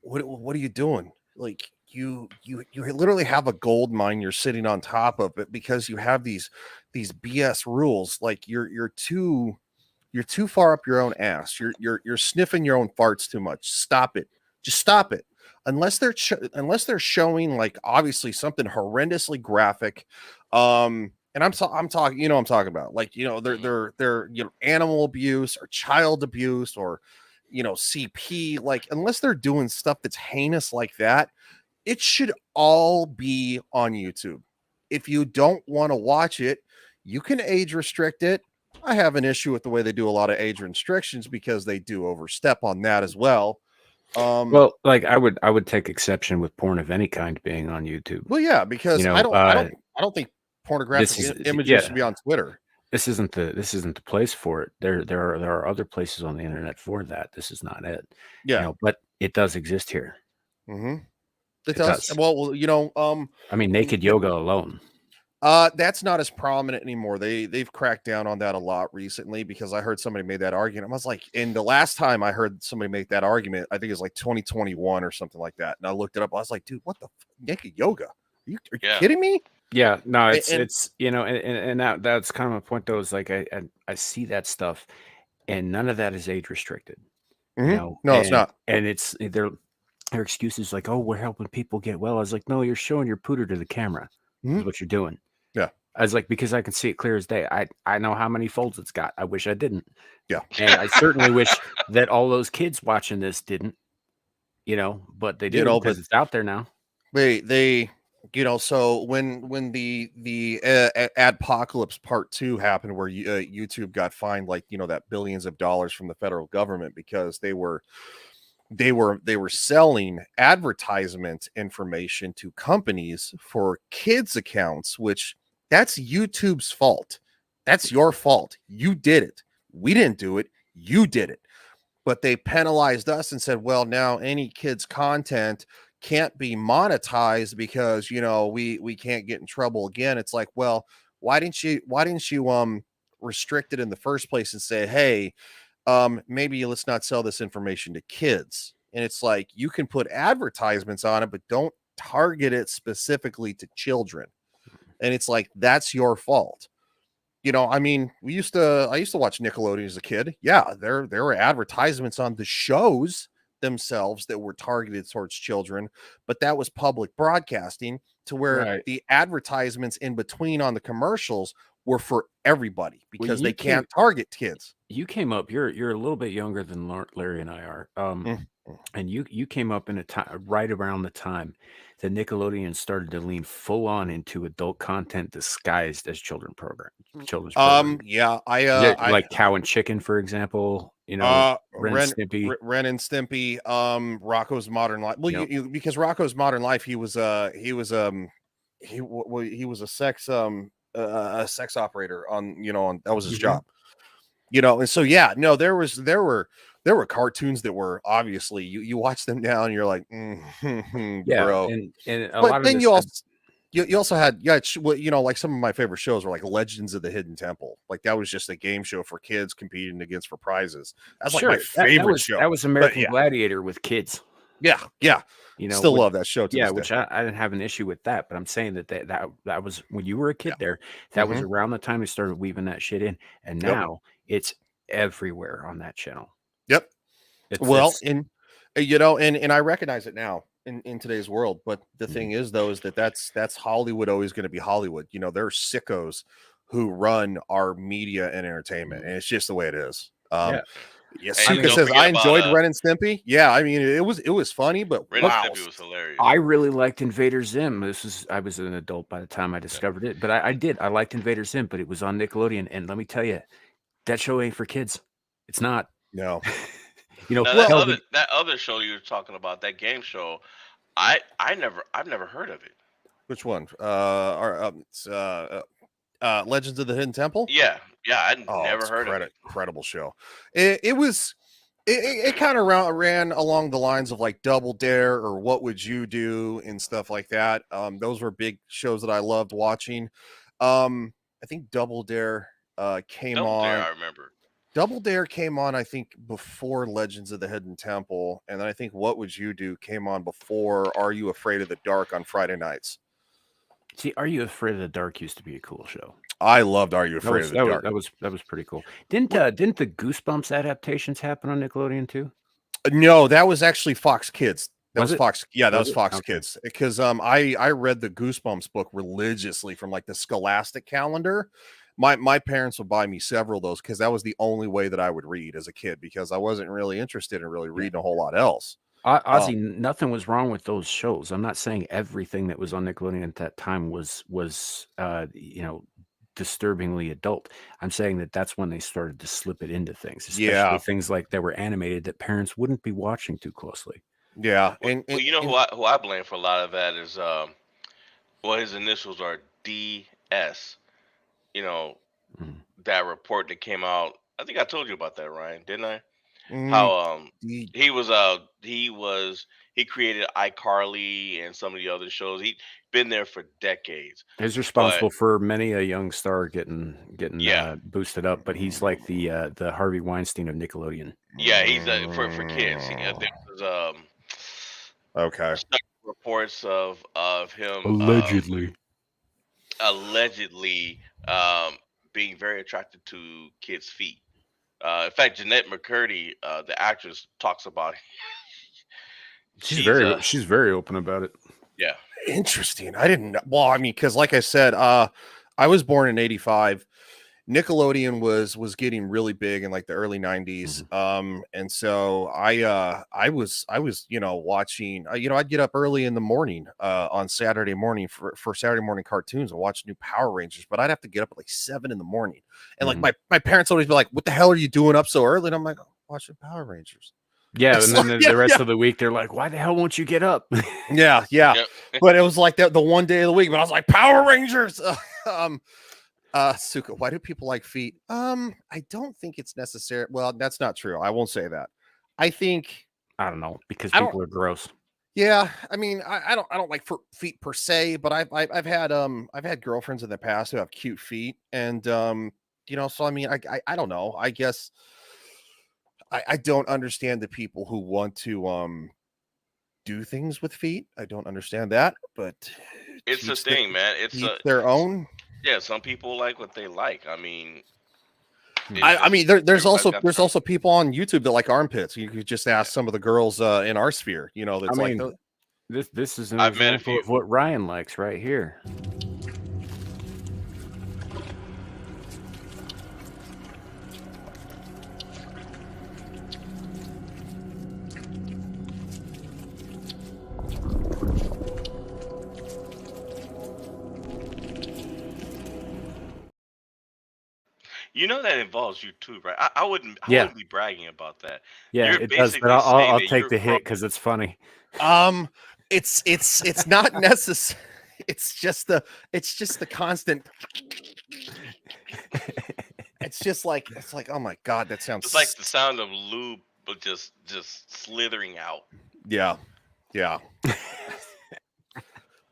what are you doing? Like, you literally have a gold mine you're sitting on top of it, because you have these BS rules. Like, you're too far up your own ass. You're sniffing your own farts too much. Stop it. Just stop it. Unless they're showing like obviously something horrendously graphic, and I'm talking, I'm talking about like, Mhm. they're animal abuse or child abuse or CP. Like, unless they're doing stuff that's heinous like that, it should all be on YouTube. If you don't want to watch it, you can age restrict it. I have an issue with the way they do a lot of age restrictions, because they do overstep on that as well. Well, like I would take exception with porn of any kind being on YouTube. Well, yeah, because You know, I don't think pornographic this is images should yeah. be on Twitter. This isn't the place for it. There are other places on the internet for that. This is not it. Yeah. But it does exist here. Mm-hmm. It It does. does. Well, I mean, naked yoga alone. that's not as prominent anymore. They've cracked down on that a lot recently, because I heard somebody made that argument. I was like, and the last time I heard somebody make that argument, I think it was like 2021 or something like that. And I looked it up. I was like, dude, what the naked yoga? Are you Yeah. kidding me? Yeah, no, And, it's and that's kind of my point though. Is like I see that stuff, and none of that is age restricted. no, And it's not. and it's their excuses like, oh, we're helping people get well. I was like, no, you're showing your pooter to the camera. Mhm. Is what you're doing. Yeah. I was like, because I can see it clear as day. I know how many folds it's got. I wish I didn't. Yeah. And I certainly wish that all those kids watching this didn't, but they do, because it's out there now. They so when the Adpocalypse Part 2 happened, where YouTube got fined like that billions of dollars from the federal government, because they were selling advertisement information to companies for kids accounts, which that's YouTube's fault. That's your fault. You did it. We didn't do it. You did it. but they penalized us and said, well, now any kids content can't be monetized because, you know, we can't get in trouble again. It's like, well, why didn't you restrict it in the first place and say, hey, maybe let's not sell this information to kids? And it's like, you can put advertisements on it, but don't target it specifically to children. And it's like, that's your fault. You know, I mean, I used to watch Nickelodeon as a kid. Yeah, there were advertisements on the shows themselves that were targeted towards children, but that was public broadcasting, to where the advertisements in between on the commercials were for everybody, because they can't target kids. You came up, you're a little bit younger than Larry and I are. And you came up in a time right around the time that Nickelodeon started to lean full on into adult content disguised as children's program. Yeah, I like Cow and Chicken, for example. You know, Ren and Stimpy, Rocko's Modern Life. Well, because Rocko's Modern Life, he was a sex operator on, that was his job. And so there were cartoons that were obviously you watch them now and you're like, bro. And but then you also had like some of my favorite shows were like Legends of the Hidden Temple. Like that was just a game show for kids competing against for prizes. That's like my favorite show. That was American Gladiator with kids. Yeah. Still love that show. Which I didn't have an issue with that, but I'm saying that was when you were a kid there. That was around the time they started weaving that shit in, and now it's everywhere on that channel. Yep. And I recognize it now in today's world. But the thing is, though, is that's Hollywood always going to be Hollywood. There are sickos who run our media and entertainment, and it's just the way it is. Suka says I enjoyed Ren and Stimpy. Yeah, I mean it was funny, but Ren and Stimpy was hilarious. I really liked Invader Zim. I was an adult by the time I discovered it, but I liked Invader Zim, but it was on Nickelodeon, and let me tell you, that show ain't for kids. It's not. No. That other show you were talking about, that game show, I've never heard of it. Which one? Legends of the Hidden Temple? Yeah, I'd never heard of it. Incredible show. It kind of ran along the lines of like Double Dare or What Would You Do and stuff like that. Those were big shows that I loved watching. I think Double Dare came on. I remember. Double Dare came on, I think, before Legends of the Hidden Temple, and then I think What Would You Do came on before Are You Afraid of the Dark on Friday nights. See, Are You Afraid of the Dark used to be a cool show. I loved Are You Afraid of the Dark. That was pretty cool. Didn't the Goosebumps adaptations happen on Nickelodeon too? No, that was actually Fox Kids. That was Fox. Yeah, that was Fox Okay. Kids. Because I read the Goosebumps book religiously from like the Scholastic calendar. My parents would buy me several of those because that was the only way that I would read as a kid, because I wasn't really interested in really reading a whole lot else. Ozzy, nothing was wrong with those shows. I'm not saying everything that was on Nickelodeon at that time was disturbingly adult. I'm saying that's when they started to slip it into things, especially things like that were animated that parents wouldn't be watching too closely. Yeah, who I blame for a lot of that is his initials are DS. That report that came out. I think I told you about that, Ryan, didn't I? How he created iCarly and some of the other shows. He'd been there for decades. He's responsible for many a young star getting boosted up, but he's like the Harvey Weinstein of Nickelodeon. Yeah, he's for kids. There was okay reports of him allegedly being very attracted to kids' feet. In fact, Jeanette McCurdy, the actress, talks about it. She's very open about it. Yeah. Interesting. I didn't know. Well, I mean, because like I said, I was born in '85. Nickelodeon was getting really big in like the early '90s. And so I was watching, I'd get up early in the morning on Saturday morning for Saturday morning cartoons and watch new Power Rangers, but I'd have to get up at like 7 in the morning. And like my parents always be like, what the hell are you doing up so early? And I'm like, watching Power Rangers. Yeah, and then the rest of the week they're like, why the hell won't you get up? Yeah. But it was like that the one day of the week, but I was like, Power Rangers. Suka, why do people like feet? I don't think it's necessary. Well, that's not true. I won't say that. I think I don't know, because I don't. people are gross. Yeah, I mean, I don't like feet per se, but I've had girlfriends in the past who have cute feet, and so I mean, I don't know. I guess I don't understand the people who want to do things with feet. I don't understand that, but It's a teach the thing, man. each their own. Yeah. Some people like what they like. I mean, it I just mean, there's everybody's got there's their own. also people on YouTube that like armpits. You could just ask Yeah. some of the girls in our sphere. I That's like mean, this is an I've met a example few. of what Ryan likes right here. You know that involves you too, right? I wouldn't. I Yeah. wouldn't be bragging about that. Yeah, You're it does, but basically saying I'll that take you're the from. hit because it's funny. It's not necessary. It's just the constant. It's like, oh my god, that sounds. It's like the sound of lube, but just slithering out. Yeah.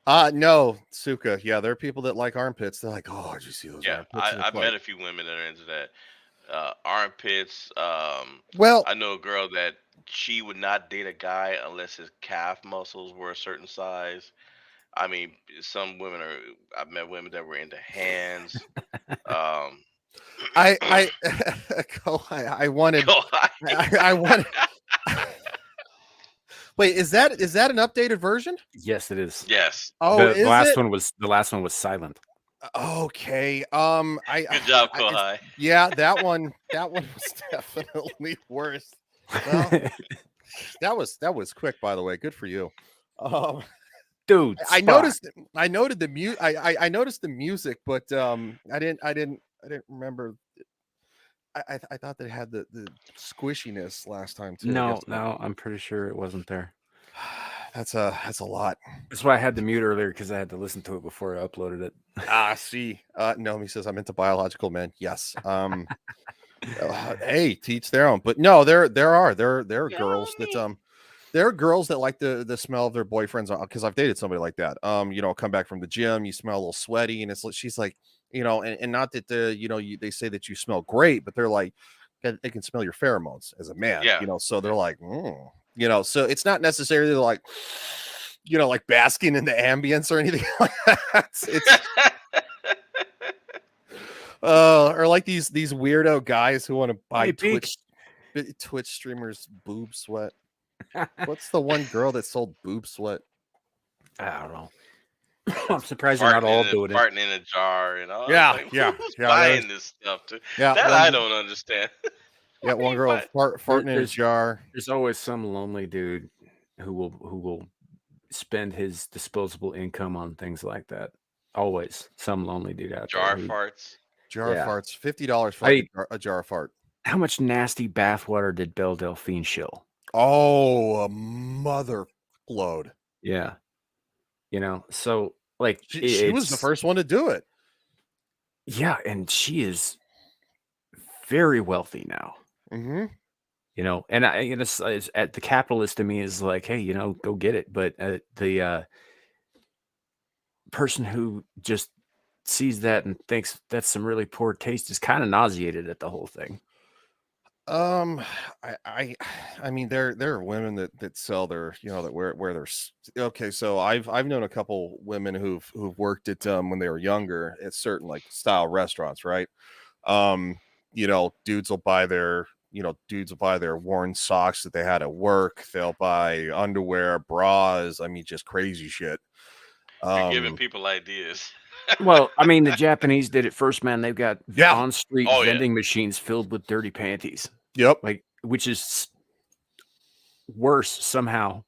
No, Suka. Yeah, there are people that like armpits. They're like, oh, did you see those Yeah, armpits? And it's I've like, met a few women that are into that. Armpits. well, I know a girl that she would not date a guy unless his calf muscles were a certain size. I mean, some women are. I've met women that were into hands. Um, I I wanted go I wanted. Wait, is that an updated version? Yes, it is. Yes. Oh, The is last it? one was silent. Okay. Good job, Kohai. Yeah, that one was definitely worse. Well, that was quick, by the way. Good for you. Dude, I Spot. noted the I noticed the music, but I didn't remember. I thought they had the squishiness last time too. I guess No, I'm pretty sure it wasn't there. that's a lot. That's why I had to mute earlier because I had to listen to it before I uploaded it. See. Nomi says I'm into biological men. Yes. Hey, teach their own. But no, there are girls that there are girls that like the smell of their boyfriends because I've dated somebody like that. Come back from the gym, you smell a little sweaty, and she's like, and not that they say that you smell great, but they're like they can smell your pheromones as a man, Yeah. so they're like, so it's not necessarily like like basking in the ambience or anything like that. It's or like these weirdo guys who want to buy Twitch streamers boob sweat. What's the one girl that sold boob sweat? I don't know. I'm surprised they're not all doing it. Farting in a jar and all. Yeah, Like, yeah, who's yeah, buying this stuff? That I don't understand. Yeah, one girl farting in a jar. There's always some lonely dude who will spend his disposable income on things like that. Always some lonely dude out Jar there. farts. Jar farts. $50 for a jar fart. How much nasty bathwater did Belle Delphine shill? Oh, a mother load. Yeah. So like she was the first one to do it. Yeah, and she is very wealthy now. Mm-hmm. And it's at the capitalist in me is like, hey, go get it. But the person who just sees that and thinks that's some really poor taste is kind of nauseated at the whole thing. I mean, there are women that sell their, that wear their. Okay, so I've known a couple women who've worked at when they were younger at certain like style restaurants, right? Dudes will buy their worn socks that they had at work. They'll buy underwear, bras. I mean, just crazy shit. You're giving people ideas. Well, I mean, the Japanese did it first, man. They've got on-street vending machines filled with dirty panties. Yep. Which is worse somehow.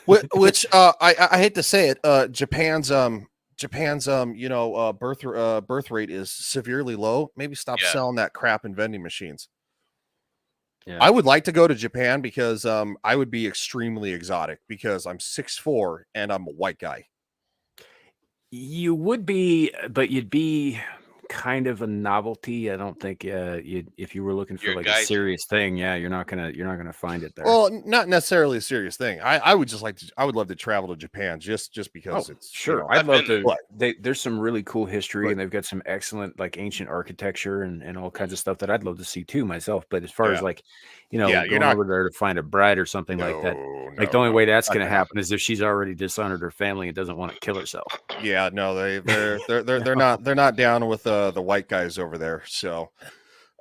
Which I hate to say it, Japan's birth rate is severely low. Maybe stop selling that crap in vending machines. Yeah. I would like to go to Japan because I would be extremely exotic because I'm 6'4" and I'm a white guy. You would be, but you'd be kind of a novelty. I don't think if you were looking for Your like a guys, serious thing, you're not gonna find it there. Well, not necessarily a serious thing. I would just I would love to travel to Japan just because it's sure. I'd love to. But, There's some really cool history, but, and they've got some excellent like ancient architecture and all kinds of stuff that I'd love to see too myself. But as far as like, you're going not over there to find a bride or something like that, like the only way that's going to happen is if she's already dishonored her family and doesn't want to kill herself. Yeah, no, they're not down with the white guys over there. So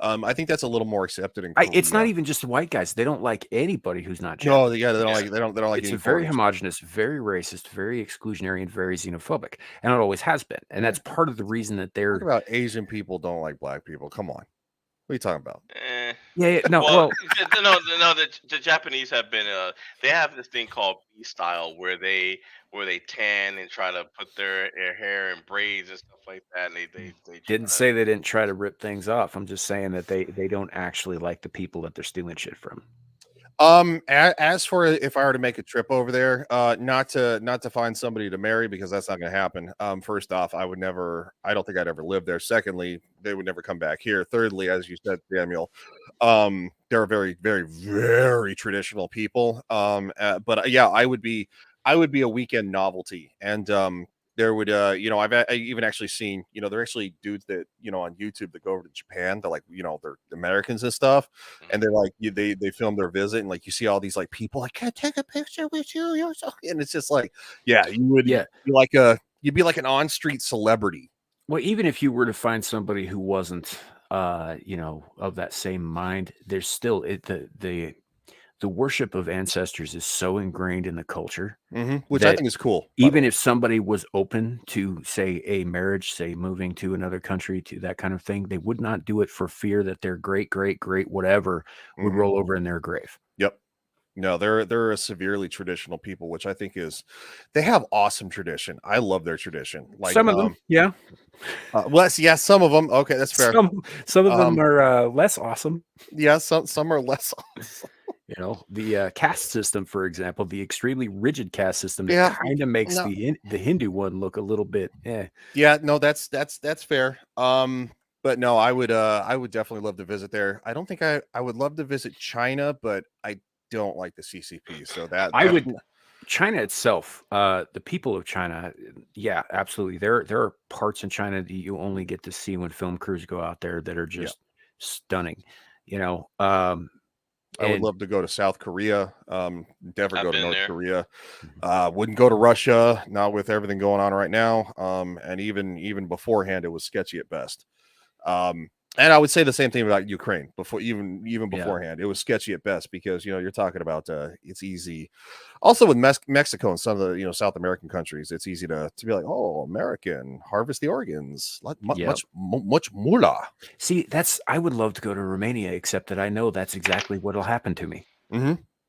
I think that's a little more accepted in Korea. It's not even just the white guys. They don't like anybody who's not No, Japanese. yeah, they don't like It's any a very foreigners. homogenous, very racist, very exclusionary, and very xenophobic, and it always has been. And that's part of the reason that they're Talk about Asian people don't like black people. Come on, what are you talking about? no. Well, no. The Japanese have been. They have this thing called B style, where they tan and try to put their hair in braids and stuff like that. And they didn't say they didn't try to rip things off. I'm just saying that they don't actually like the people that they're stealing shit from. As for if I were to make a trip over there, not to find somebody to marry, because that's not going to happen. First off, I don't think I'd ever live there. Secondly, they would never come back here. Thirdly, as you said, Samuel, they're very, very, very traditional people. But yeah, I would be a weekend novelty, and there would I even actually seen, there are actually dudes that, on YouTube that go over to Japan. They're like, they're Americans and stuff, and they're like, they film their visit, and like you see all these like people like, can I take a picture with you? And it's just like, yeah, you would be like you'd be like an on-street celebrity. Well, even if you were to find somebody who wasn't of that same mind, there's still the worship of ancestors is so ingrained in the culture, which I think is cool. Even if somebody was open to, say, a marriage, say moving to another country, to that kind of thing, they would not do it for fear that their great whatever would roll over in their grave. Yep. No, they're a severely traditional people, which I think they have awesome tradition. I love their tradition. Like some of them, yeah. Some of them. Okay, that's fair. Some of them are less awesome. Yeah, some are less awesome. The caste system, for example, the extremely rigid caste system that kind of makes the Hindu one look a little bit. Yeah, no, that's fair. But no, I would definitely love to visit there. I don't think I would love to visit China, but I don't like the CCP. So I would. China itself, the people of China, yeah, absolutely. There are parts in China that you only get to see when film crews go out there that are just stunning. I would love to go to South Korea. Never go to North Korea. Wouldn't go to Russia, not with everything going on right now. And even beforehand, it was sketchy at best. And I would say the same thing about Ukraine. Even beforehand, it was sketchy at best, because you're talking about it's easy. Also with Mexico and some of the South American countries, it's easy to be like, oh, American, harvest the organs, much moolah. See, I would love to go to Romania, except that I know that's exactly what'll happen to me.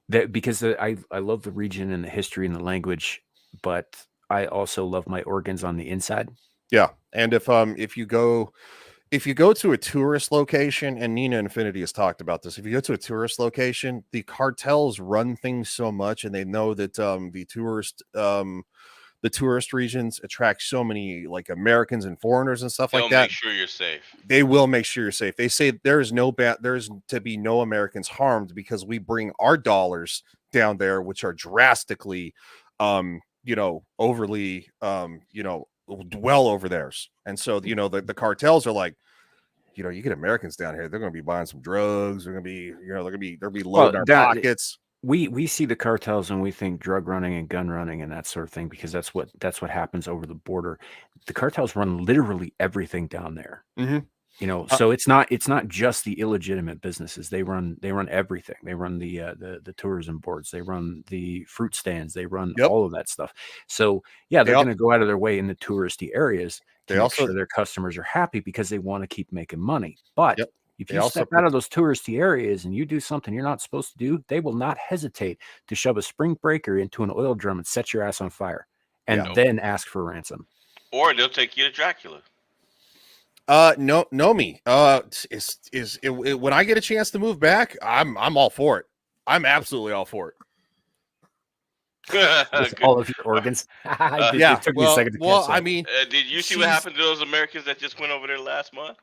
Because I love the region and the history and the language, but I also love my organs on the inside. Yeah, and if you go to a tourist location, and Nina Infinity has talked about this, if you go to a tourist location, the cartels run things so much, and they know that the tourist regions attract so many like Americans and foreigners and stuff like that. They'll make sure you're safe. They will make sure you're safe. They say there's to be no Americans harmed, because we bring our dollars down there, which are drastically, overly, well over theirs. And so the cartels are like, you get Americans down here, they're going to be buying some drugs, they're going to be they'll be loading our pockets. We see the cartels and we think drug running and gun running and that sort of thing, because that's what happens over the border. The cartels run literally everything down there. So it's not just the illegitimate businesses. They run everything. They run the tourism boards. They run the fruit stands. They run all of that stuff. So yeah, they're going to go out of their way in the touristy areas to make sure their customers are happy, because they want to keep making money. But if you step out of those touristy areas and you do something you're not supposed to do, they will not hesitate to shove a spring breaker into an oil drum and set your ass on fire, and then ask for ransom. Or they'll take you to Dracula. No me. When I get a chance to move back, I'm all for it. I'm absolutely all for it. with all of your organs. Yeah, It took me a second to catch that. I mean, did you see what happened to those Americans that just went over there last month?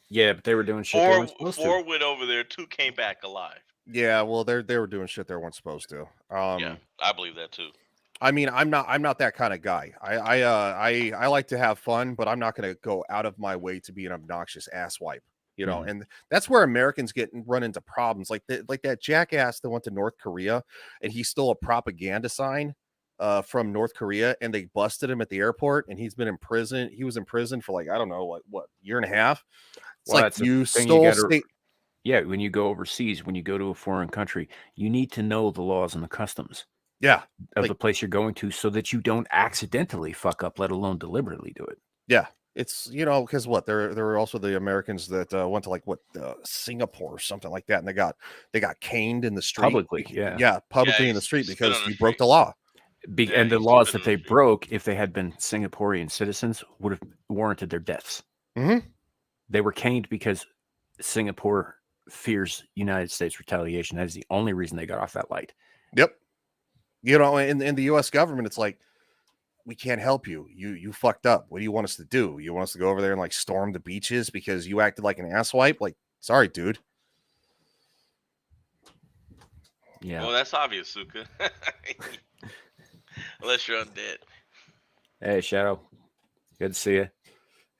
Yeah, but they were doing shit they weren't supposed Four to. went over there. 2 came back alive. yeah, well, they were doing shit they weren't supposed to. Yeah, I believe that too. I mean, I'm not that kind of guy. I like to have fun, but I'm not going to go out of my way to be an obnoxious asswipe. You know, and that's where Americans run into problems, like that jackass that went to North Korea and he stole a propaganda sign from North Korea, and they busted him at the airport, and he's been in prison. He was in prison for like, I don't know, like what, year and a half. It's Well, like that's the you thing stole state. Yeah, when you go overseas, when you go to a foreign country, you need to know the laws and the customs Yeah, of like, the place you're going to so that you don't accidentally fuck up, let alone deliberately do it. yeah. It's, you know, because what, there were also the Americans that went to like what, Singapore or something like that, and they got caned in the street Publicly, yeah. yeah, publicly Yeah, in the street spit on because the you broke street. the law. Yeah, And the he laws spit that on they the street. broke, if they had been Singaporean citizens, would have warranted their deaths. Mm-hmm. They were caned because Singapore fears United States retaliation. That is the only reason they got off that light. Yep. You know, in the U.S. government, it's like, we can't help you. You fucked up. What do you want us to do? You want us to go over there and like storm the beaches because you acted like an asswipe? Like, sorry, dude. Yeah. Well, that's obvious, Suka. Unless you're undead. Hey, Shadow. Good to see you.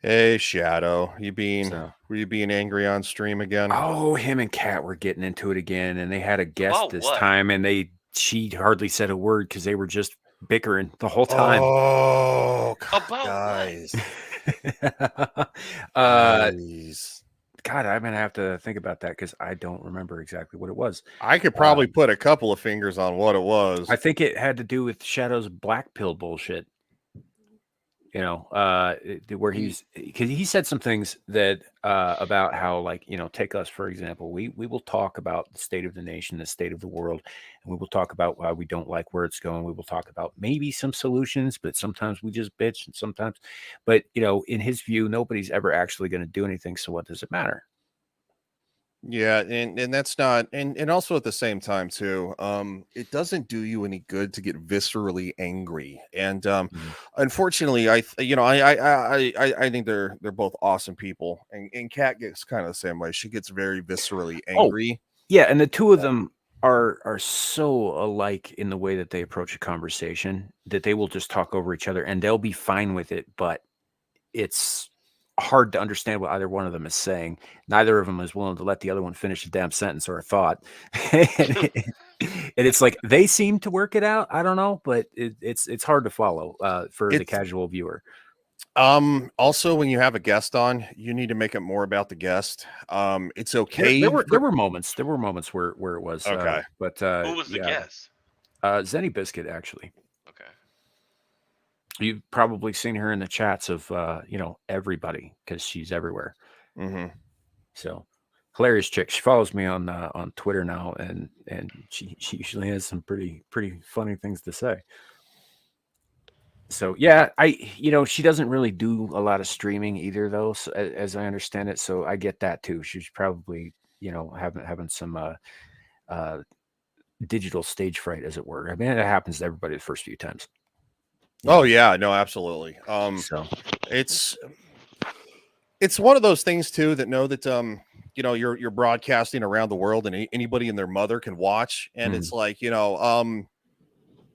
Hey, Shadow. Were you being angry on stream again? Oh, him and Kat were getting into it again, and they had a guest About this what? time, and she hardly said a word because they were just bickering the whole time. Oh, About guys. Guys. God, I'm gonna have to think about that because I don't remember exactly what it was. I could probably put a couple of fingers on what it was. I think it had to do with Shadow's black pill bullshit. You know, where because he said some things that about how, like, you know, take us for example. We will talk about the state of the nation, the state of the world, and we will talk about why we don't like where it's going. We will talk about maybe some solutions, but sometimes we just bitch, and sometimes, but you know, in his view, nobody's ever actually going to do anything. So what does it matter? Yeah, and that's not, and also at the same time too, it doesn't do you any good to get viscerally angry. And unfortunately, I think they're both awesome people, and Kat gets kind of the same way. She gets very viscerally angry. Yeah, and the two of them are so alike in the way that they approach a conversation that they will just talk over each other and they'll be fine with it, but it's hard to understand what either one of them is saying. Neither of them is willing to let the other one finish a damn sentence or a thought. And it's like they seem to work it out. I don't know, but it's hard to follow for the casual viewer. Also, when you have a guest on, you need to make it more about the guest. It's okay. There were moments where it was okay, but who was the guest? Zenny Biscuit, actually. Okay. You've probably seen her in the chats of you know, everybody because she's everywhere. Mm-hmm. So hilarious chick. She follows me on Twitter now, and she usually has some pretty funny things to say. So yeah, she doesn't really do a lot of streaming either, though, so, as I understand it. So I get that too. She's probably, you know, having some digital stage fright, as it were. I mean, it happens to everybody the first few times. Oh yeah, no, absolutely. So it's one of those things too that know that you know, you're broadcasting around the world, and anybody and their mother can watch, and it's like, you know,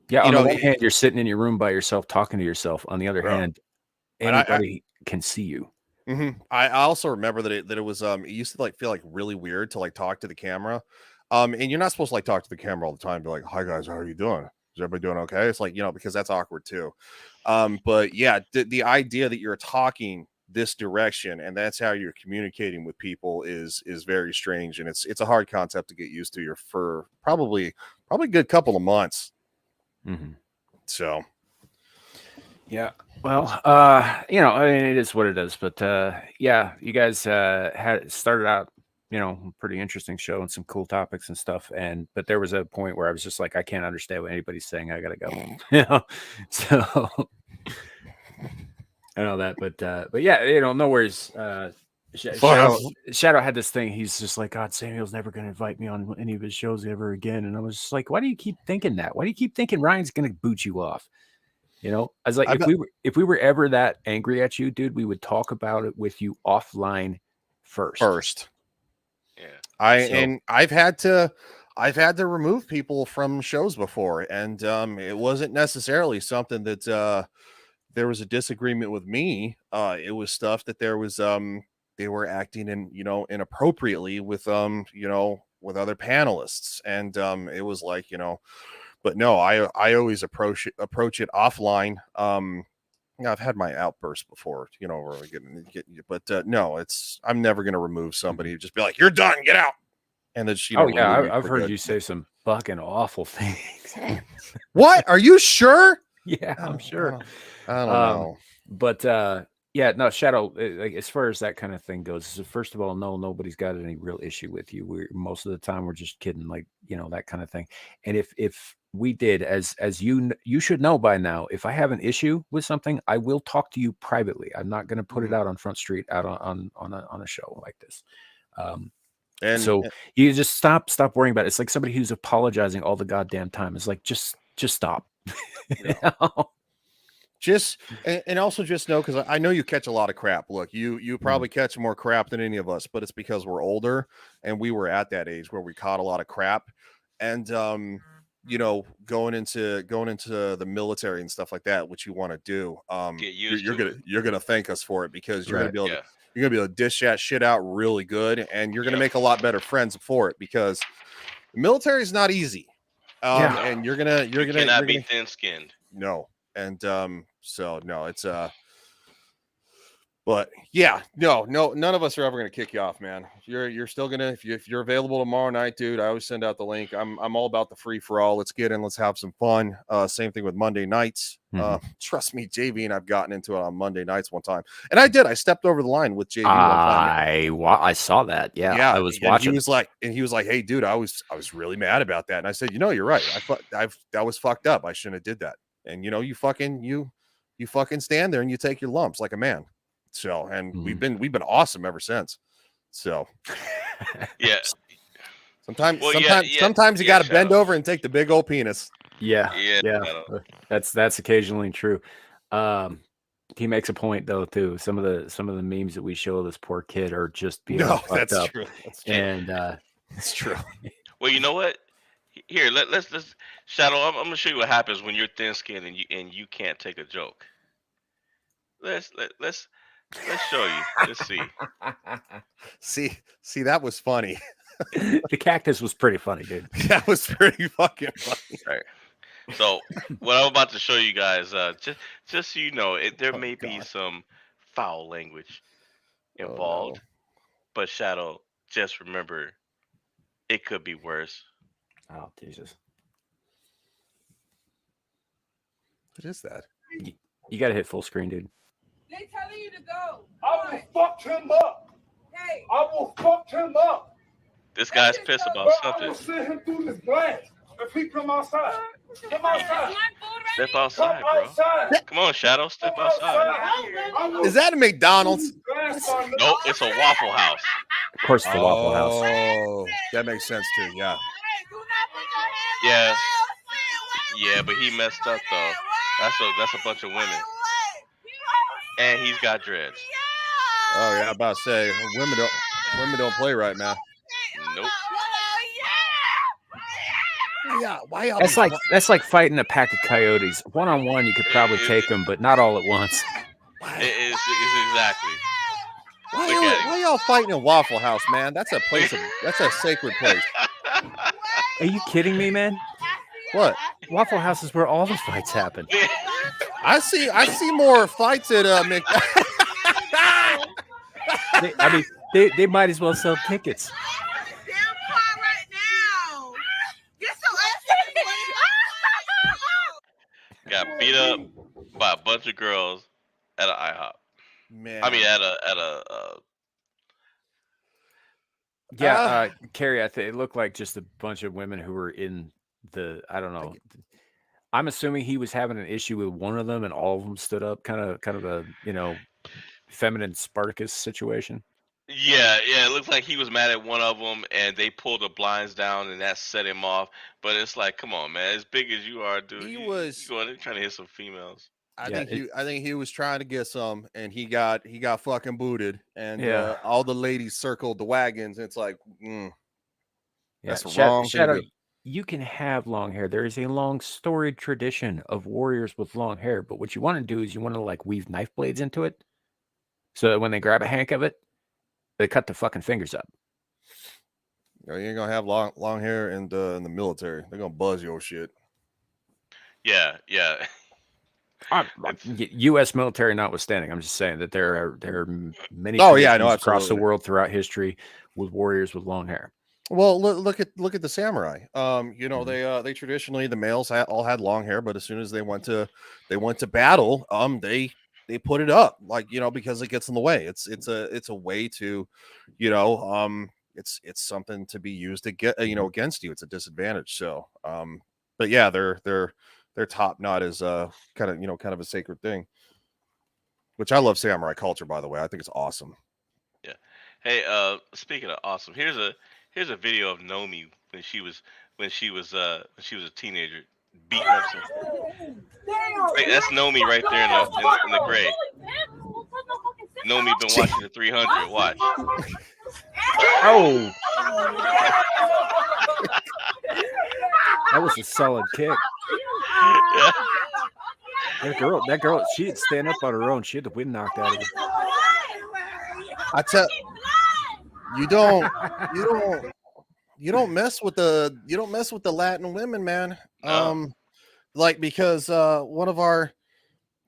yeah, on the one hand, you're sitting in your room by yourself talking to yourself. On the other hand, anybody can see you. Mm-hmm. I also remember that it was it used to like feel like really weird to like talk to the camera. And you're not supposed to like talk to the camera all the time, be like, "Hi guys, how are you doing? Is everybody doing okay?" It's like, you know, because that's awkward too. But yeah, the idea that you're talking this direction and that's how you're communicating with people is very strange, and it's a hard concept to get used to. For probably a good couple of months. Mm-hmm. So yeah, well, you know, I mean, it is what it is, but yeah, you guys had started out, you know, pretty interesting show and some cool topics and stuff, but there was a point where I was just like, I can't understand what anybody's saying. I gotta go. You know, so I know that, but yeah, you know, no worries. Shadow had this thing. He's just like, God, Samuel's never going to invite me on any of his shows ever again. And I was just like, why do you keep thinking that? Why do you keep thinking Ryan's going to boot you off? You know, I was like, if we were ever that angry at you, dude, we would talk about it with you offline first. Yeah. I've had to remove people from shows before, and it wasn't necessarily something that there was a disagreement with me. It was stuff that there was they were acting inappropriately with with other panelists, and it was like, but no, I always approach it offline. I've had my outbursts before, where I get but no, I'm never going to remove somebody. Just be like, you're done, get out. And then I've heard you say some fucking awful things. What? Are you sure? Yeah, I'm sure. I don't know. But yeah, no, Shadow, like, as far as that kind of thing goes, so first of all, no, nobody's got any real issue with you. Most of the time we're just kidding, like, that kind of thing. And if we did, as you should know by now, if I have an issue with something, I will talk to you privately. I'm not going to put it out on Front Street, out on a show like this. And so you just stop worrying about it. It's like somebody who's apologizing all the goddamn time. It's like, just stop. And also just know, because I know you catch a lot of crap. Look, you probably catch more crap than any of us, but it's because we're older and we were at that age where we caught a lot of crap. And going into the military and stuff like that, what you want to do, you're gonna thank us for it, because you're gonna be able to you're gonna be able to dish that shit out really good, and you're gonna make a lot better friends for it, because the military is not easy. And you're gonna be thin-skinned. No. And so no, it's but yeah, no, none of us are ever gonna kick you off, man. You're still gonna, if you're available tomorrow night, dude, I always send out the link. I'm all about the free for all. Let's get in, let's have some fun. Same thing with Monday nights. Trust me, JV and I've gotten into it on Monday nights one time, and I stepped over the line with JV one time. I saw that. Yeah, I was watching. He was like, hey, dude, I was really mad about that, and I said, you're right. That was fucked up. I shouldn't have did that. And you fucking stand there and you take your lumps like a man. So, and we've been awesome ever since. So yeah. Sometimes you got to bend over and take the big old penis. Yeah. That's occasionally true. He makes a point though too. Some of the memes that we show this poor kid are just being fucked up. True. That's true. And it's true. Well, you know what? Here, let's Shadow. I'm gonna show you what happens when you're thin-skinned and you can't take a joke. Let's show you. Let's see. See, that was funny. The cactus was pretty funny, dude. That was pretty fucking funny. All right. So what I'm about to show you guys, just so you know, there may be some foul language involved, but Shadow, just remember, it could be worse. Oh, Jesus. What is that? You got to hit full screen, dude. They telling you to go. I will fuck him up. Hey. I will fuck him up. This guy's pissed about something. I will send him through this glass if he come outside. Come outside. Step outside, bro. Come on, Shadow. Step outside. Is that a McDonald's? Nope, it's a Waffle House. Of course, it's a Waffle House. Oh, that makes sense too. Yeah. Yeah, but he messed up though. That's a bunch of women. And he's got dreads. Oh yeah, I'm about to say women don't play right, man. Nope. Yeah, why? That's like fighting a pack of coyotes. One-on-one, you could probably take them, but not all at once. It's exactly. Why y'all fighting in Waffle House, man? That's a place. That's a sacred place. Are you kidding me, man? What? Waffle House is where all the fights happen. I see more fights at they might as well sell tickets. Got beat up by a bunch of girls at an IHOP. Man, I mean at a Carrie, it looked like just a bunch of women who were in the, I don't know. I'm assuming he was having an issue with one of them and all of them stood up, kind of a, feminine Spartacus situation. Yeah, yeah, it looks like he was mad at one of them, and they pulled the blinds down, and that set him off. But it's like, come on, man, as big as you are, dude, He you was. going there trying to hit some females. Yeah, I think he was trying to get some, and he got fucking booted, and yeah, all the ladies circled the wagons. And it's like, yeah. that's the wrong thing to Shadow, do. you can have long hair. There is a long storied tradition of warriors with long hair, but what you want to do is you want to like weave knife blades into it, so that when they grab a hank of it, they cut the fucking fingers up. You ain't gonna have long hair in the military. They're gonna buzz your shit. Yeah, yeah. It's U.S. military notwithstanding, I'm just saying that there are many Oh yeah, I know, traditions across the absolutely. world throughout history with warriors with long hair. Well, look at the samurai. Mhm. They traditionally, the males all had long hair, but as soon as they went to battle, they put it up, like, because it gets in the way. It's a way to, it's something to be used to get against you. It's a disadvantage. So but yeah, their top knot is kind of a sacred thing, which I love samurai culture, by the way. I think it's awesome. yeah. Hey, speaking of awesome, here's a video of Nomi when she was a teenager beating up some. Right, that's Nomi right there in the gray. Nomi been watching the 300. Watch. Oh, that was a solid kick. Yeah. That girl, she had stand up on her own. She had the wind knocked out of her. I tell you, you don't mess with the Latin women, man. No. Like, because one of our,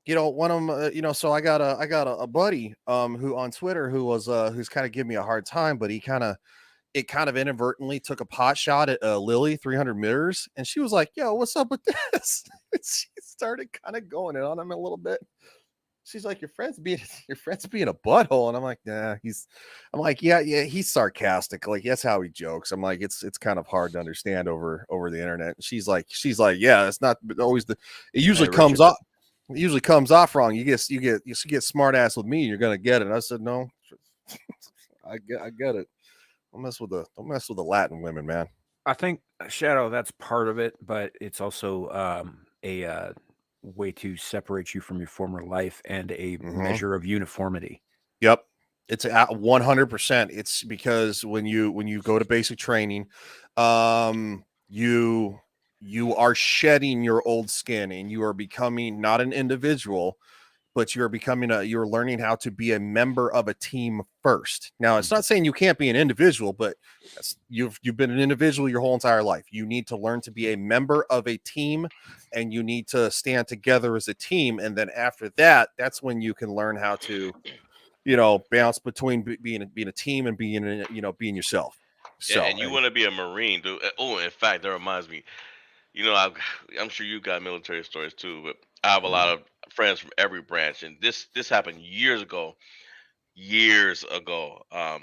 one of them, so I got a buddy who on Twitter who was who's kind of giving me a hard time, but it kind of inadvertently took a pot shot at Lily 300 mirrors, and she was like, "Yo, what's up with this?" And she started kind of going in on him a little bit. She's like, your friend's being a butthole. And I'm like, nah, I'm like, yeah, he's sarcastic. Like, that's how he jokes. I'm like, it's kind of hard to understand over the internet. And she's like, yeah, it's not always it usually Hey, comes Richard. off wrong. You get smart ass with me, you're gonna get it. And I said, no, I get it. Don't mess with the Latin women, man. I think Shadow, that's part of it, but it's also a way to separate you from your former life and a measure of uniformity. Yep. It's at 100%. It's because when you go to basic training, you are shedding your old skin, and you are becoming not an individual, but you're learning how to be a member of a team first. Now, it's not saying you can't be an individual, but you've been an individual your whole entire life. You need to learn to be a member of a team, and you need to stand together as a team. And then after that, that's when you can learn how to, bounce between being a team and being yourself. Yeah, So, and you want to be a Marine, dude. Oh, in fact, that reminds me. I'm sure you got military stories too, but I have a lot of friends from every branch, and this happened years ago. Years ago, while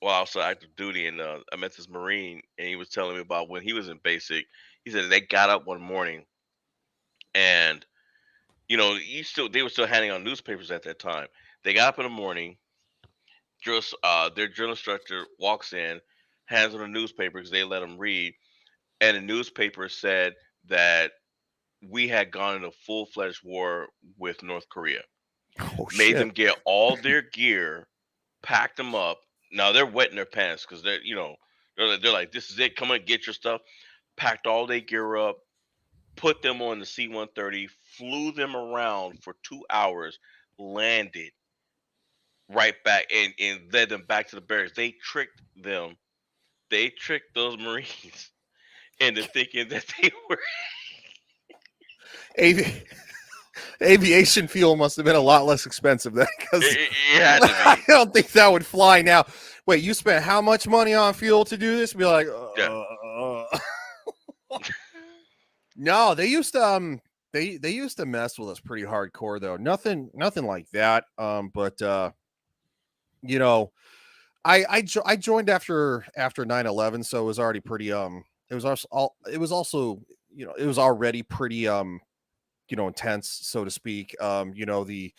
I was still active duty, and I met this Marine, and he was telling me about when he was in basic. He said they got up one morning, and they were still handing out newspapers at that time. They got up in the morning. Their drill instructor walks in, hands them a newspaper because they let them read, and the newspaper said that we had gone into full-fledged war with North Korea. oh Made shit. them get all their gear, packed them up. Now they're wetting their pants because they're like, this is it. Come on, get your stuff. Packed all their gear up, put them on the C-130, flew them around for 2 hours, landed right back, and led them back to the barracks. They tricked them. They tricked those Marines into thinking that they were. Aviation fuel must have been a lot less expensive then, because It had to I be. don't think that would fly now. Wait, you spent how much money on fuel to do this? Be like, Yeah. No, they used to they used to mess with us pretty hardcore though. Nothing like that. But you know, I joined after 9/11, so it was already pretty it was also it was already pretty intense, so to speak. The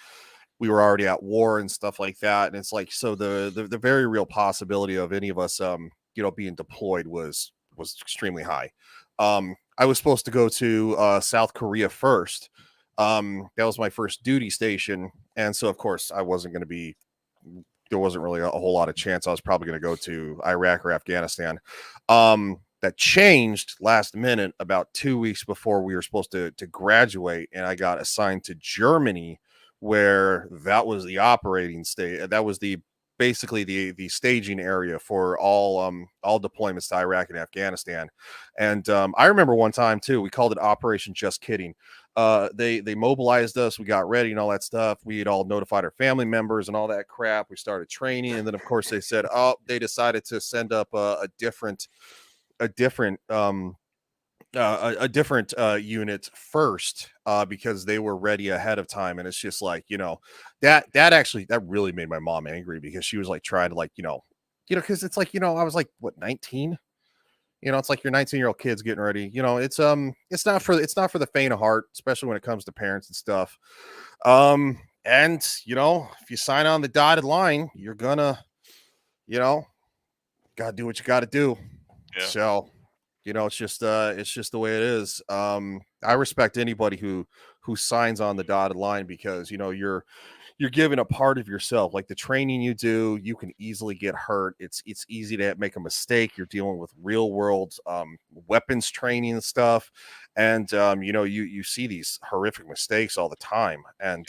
we were already at war and stuff like that. And it's like, so the very real possibility of any of us, being deployed was extremely high. I was supposed to go to South Korea first. That was my first duty station. And so, of course, I wasn't going to be, there wasn't really a whole lot of chance I was probably going to go to Iraq or Afghanistan. That changed last minute about 2 weeks before we were supposed to graduate, and I got assigned to Germany, where that was the operating state. That was basically the staging area for all deployments to Iraq and Afghanistan. And I remember one time too, we called it Operation Just Kidding. They mobilized us, we got ready and all that stuff. We had all notified our family members and all that crap. We started training, and then of course they said, oh, they decided to send up a different unit first, because they were ready ahead of time. And it's just like, that really made my mom angry, because she was like trying to, like, because it's like, I was like, what, 19? It's like your 19-year-old kid's getting ready. It's not for the faint of heart, especially when it comes to parents and stuff. And if you sign on the dotted line, you're gonna, gotta do what you gotta do. Yeah. So, it's just the way it is. I respect anybody who signs on the dotted line, because you're giving a part of yourself. Like the training you do, you can easily get hurt. It's easy to make a mistake. You're dealing with real world weapons training and stuff, and you see these horrific mistakes all the time. And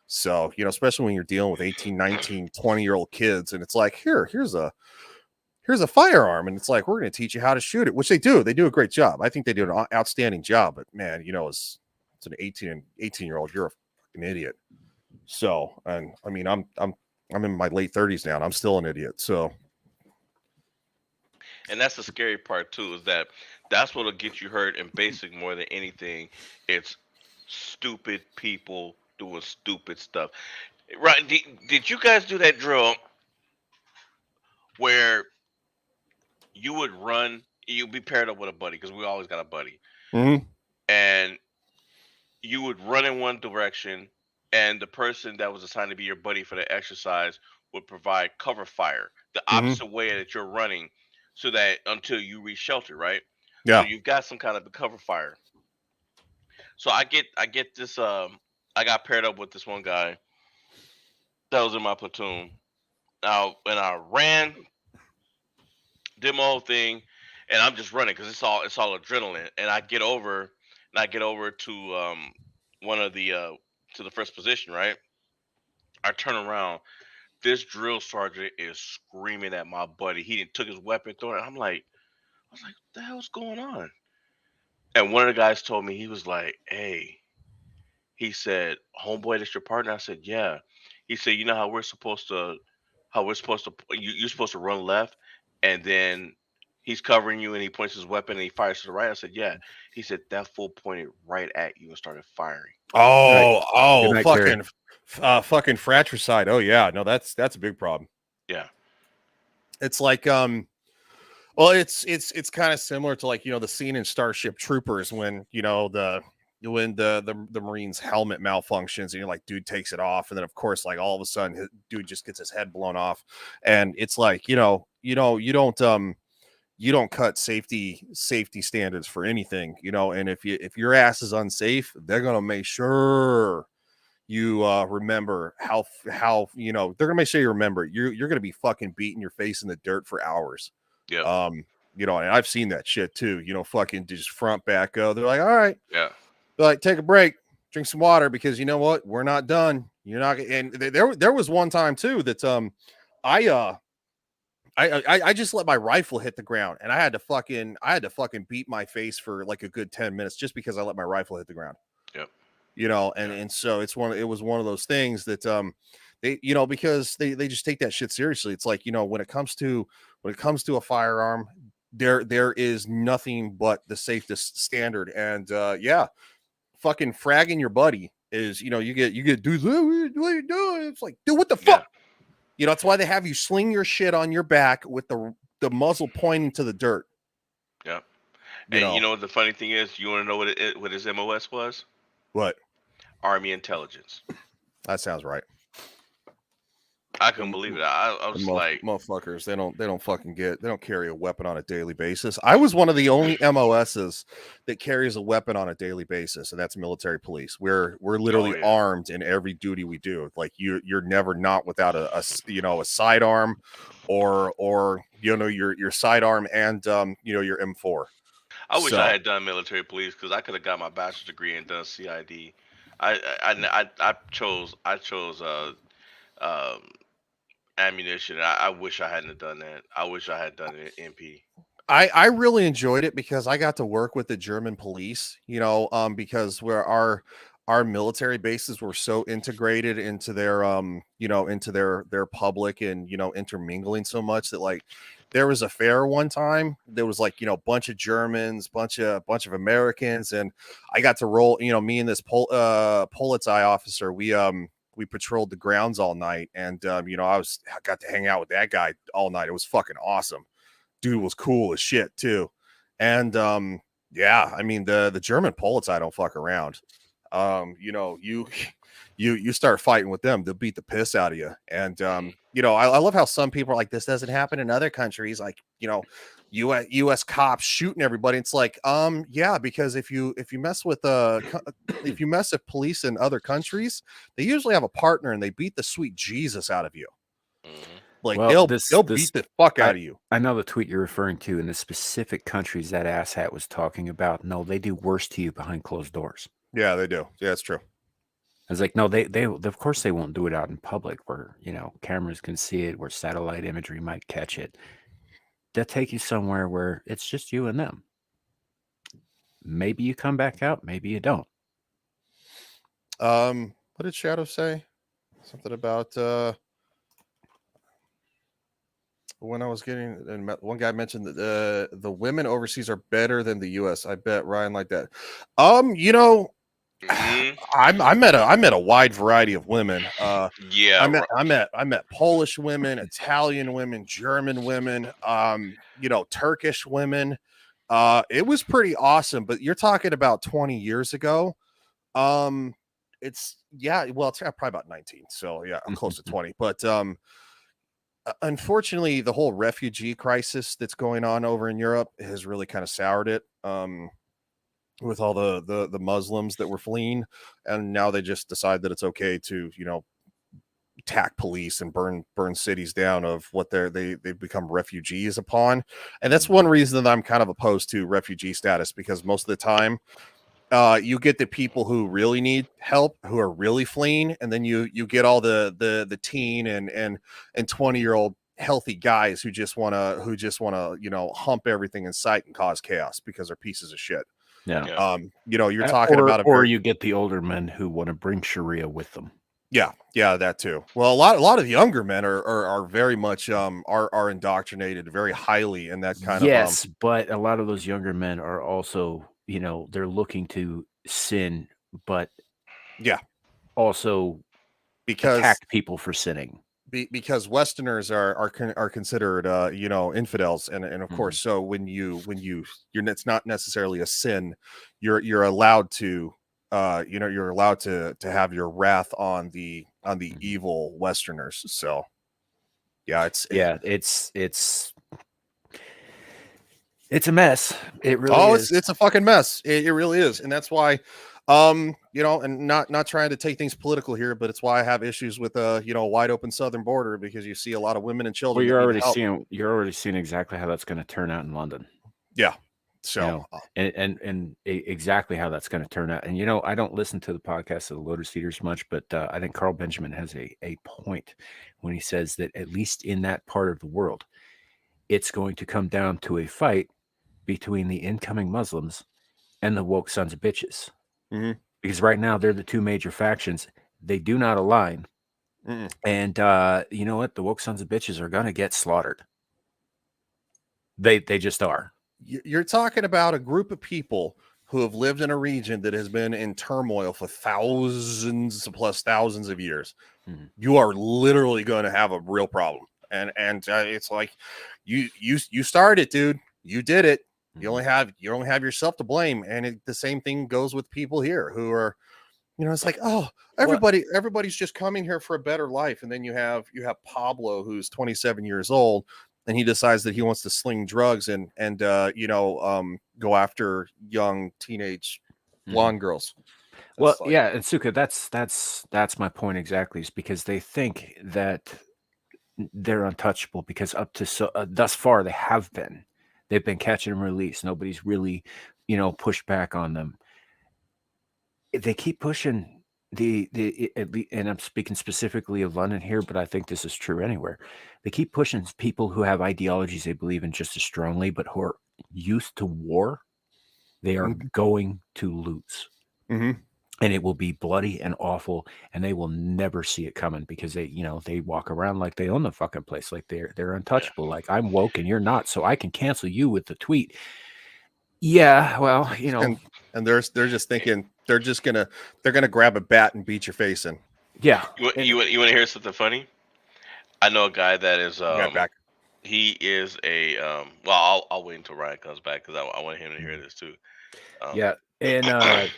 so especially when you're dealing with 18, 19, 20-year-old kids, and it's like, here's a firearm, and it's like, we're going to teach you how to shoot it, which they do a great job. I think they do an outstanding job. But man, it's an 18-year-old, you're a fucking idiot. So, and I mean, I'm in my late 30s now, and I'm still an idiot. So, and that's the scary part too, is that's what'll get you hurt in basic more than anything. It's stupid people doing stupid stuff. Right? Did you guys do that drill where you would run, you'd be paired up with a buddy, because we always got a buddy, and you would run in one direction, and the person that was assigned to be your buddy for the exercise would provide cover fire the opposite way that you're running, so that until you reach shelter, right? Yeah. So you've got some kind of cover fire. So I get this. I got paired up with this one guy that was in my platoon. Now, when I ran, did my whole thing, and I'm just running because it's all adrenaline. And I get over to one of the to the first position, right? I turn around. This drill sergeant is screaming at my buddy. He took his weapon, thrown it. I was like, what the hell's going on? And one of the guys told me, he was like, hey, he said, homeboy, that's your partner? I said, yeah. He said, you know how you're supposed to you're supposed to run left, and then he's covering you, and he points his weapon and he fires to the right. I said, yeah. He said, that fool pointed right at you and started firing. Night, fucking fratricide. Oh yeah, no, that's a big problem. Yeah. It's like well, it's kind of similar to, like, the scene in Starship Troopers when the Marine's helmet malfunctions, and you're like, dude takes it off, and then of course, like, all of a sudden dude just gets his head blown off. And it's like, you don't cut safety standards for anything, and if your ass is unsafe, they're gonna make sure you remember how they're gonna make sure you remember you're gonna be fucking beating your face in the dirt for hours. Yeah. And I've seen that shit too, fucking just front back go. They're like, all right, yeah, they're like, take a break, drink some water, because you know what, we're not done. You're not. And there was one time too that I just let my rifle hit the ground, and I had to fucking beat my face for like a good 10 minutes just because I let my rifle hit the ground. Yep. And so it was one of those things that they, because they just take that shit seriously. It's like, when it comes to a firearm, there is nothing but the safest standard. And fucking fragging your buddy is, you get dudes, what are you doing? It's like, dude, what the fuck? That's why they have you sling your shit on your back with the muzzle pointing to the dirt. Yeah. And the funny thing is, you want to know what his MOS was? What? Army intelligence. That sounds right. I couldn't believe it. I was like, motherfuckers, they don't carry a weapon on a daily basis. I was one of the only MOSs that carries a weapon on a daily basis, and that's military police. We're literally armed in every duty we do. Like you're never not without a sidearm or your sidearm and your M4. I wish I had done military police because I could have got my bachelor's degree and done CID. I chose um, ammunition. I wish I hadn't done that. I wish I had done it in MP. I really enjoyed it because I got to work with the German police, because our military bases were so integrated into their into their public and intermingling so much that like there was a fair one time. There was like a bunch of Germans, bunch of Americans, and I got to roll. Me and this Polizei officer, we patrolled the grounds all night, and I got to hang out with that guy all night. It was fucking awesome. Dude was cool as shit too. And yeah, I mean the German Polizei don't fuck around. You start fighting with them, they'll beat the piss out of you. And I love how some people are like, this doesn't happen in other countries, like US cops shooting everybody. It's like, yeah, because if you mess with if you mess with police in other countries, they usually have a partner and they beat the sweet Jesus out of you. Like they'll beat the fuck out of you. I know the tweet you're referring to, and the specific countries that asshat was talking about. No, they do worse to you behind closed doors. Yeah, they do. Yeah, it's true. I was like, no, they of course they won't do it out in public where cameras can see it, where satellite imagery might catch it. They'll take you somewhere where it's just you and them. Maybe you come back out, maybe you don't. What did Shadow say? Something about when I was getting, and one guy mentioned that the women overseas are better than the US. I bet Ryan like that. I met a wide variety of women. Yeah, I met Polish women, Italian women, German women, Turkish women. It was pretty awesome. But you're talking about 20 years ago. It's probably about 19. So yeah, I'm close to 20. But unfortunately, the whole refugee crisis that's going on over in Europe has really kind of soured it. With all the Muslims that were fleeing, and now they just decide that it's okay to attack police and burn cities down of what they've become refugees upon. And that's one reason that I'm kind of opposed to refugee status, because most of the time you get the people who really need help, who are really fleeing, and then you get all the teen and 20-year-old healthy guys who just want to hump everything in sight and cause chaos because they're pieces of shit. Yeah. You're talking about or you get the older men who want to bring Sharia with them. Yeah, that too. Well, a lot of younger men are very much are indoctrinated very highly in that kind of. Yes, but a lot of those younger men are also, they're looking to sin, but also attack people for sinning. Because Westerners are considered infidels, and of course, so when you're it's not necessarily a sin, you're allowed to you're allowed to have your wrath on the evil Westerners. So yeah, it's a mess. It really is. It's a fucking mess. It really is, and that's why. And not trying to take things political here, but it's why I have issues with a wide open southern border, because you see a lot of women and children. Well, you're already seeing exactly how that's going to turn out in London. Yeah. So and exactly how that's going to turn out. And I don't listen to the podcast of the Lotus Eaters much, but I think Carl Benjamin has a point when he says that at least in that part of the world, it's going to come down to a fight between the incoming Muslims and the woke sons of bitches. Mm-hmm. Because right now they're the two major factions. They do not align. Mm-mm. And you know what? The woke sons of bitches are going to get slaughtered. They just are. You're talking about a group of people who have lived in a region that has been in turmoil for thousands of years. Mm-hmm. You are literally going to have a real problem. And it's like you started, dude. You did it. You only have yourself to blame. And the same thing goes with people here who are You know, it's like, oh, everybody's just coming here for a better life. And then you have Pablo, who's 27 years old, and he decides that he wants to sling drugs and go after young teenage blonde girls. Well, It's like, yeah, and Suka, that's my point exactly. Is because they think that they're untouchable because up to thus far they have been. They've been catch and release. Nobody's really, pushed back on them. They keep pushing and I'm speaking specifically of London here, but I think this is true anywhere. They keep pushing people who have ideologies they believe in just as strongly, but who are used to war. They are going to lose. mm-hmm. And it will be bloody and awful, and they will never see it coming because they walk around like they own the fucking place, like they're untouchable. Yeah. Like, I'm woke and you're not, so I can cancel you with the tweet. Yeah, well, and they're just thinking they're gonna grab a bat and beat your face in. Yeah. You want to hear something funny? I know a guy that is Back. he is a well, I'll wait until Ryan comes back because I want him to hear this too. Yeah, and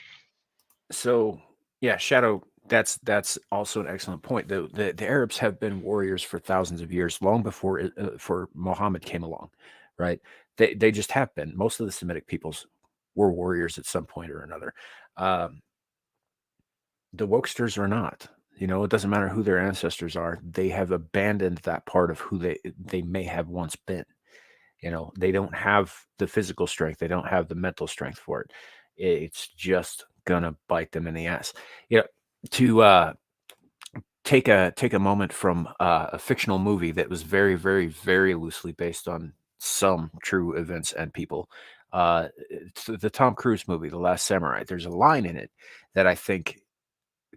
so yeah, Shadow. That's also an excellent point. The Arabs have been warriors for thousands of years, long before for Muhammad came along, right? They just have been. Most of the Semitic peoples were warriors at some point or another. The wokesters are not. It doesn't matter who their ancestors are. They have abandoned that part of who they may have once been. They don't have the physical strength. They don't have the mental strength for it. It's just gonna bite them in the ass. To take a moment from a fictional movie that was very, very, very loosely based on some true events and people. The Tom Cruise movie, The Last Samurai. There's a line in it that I think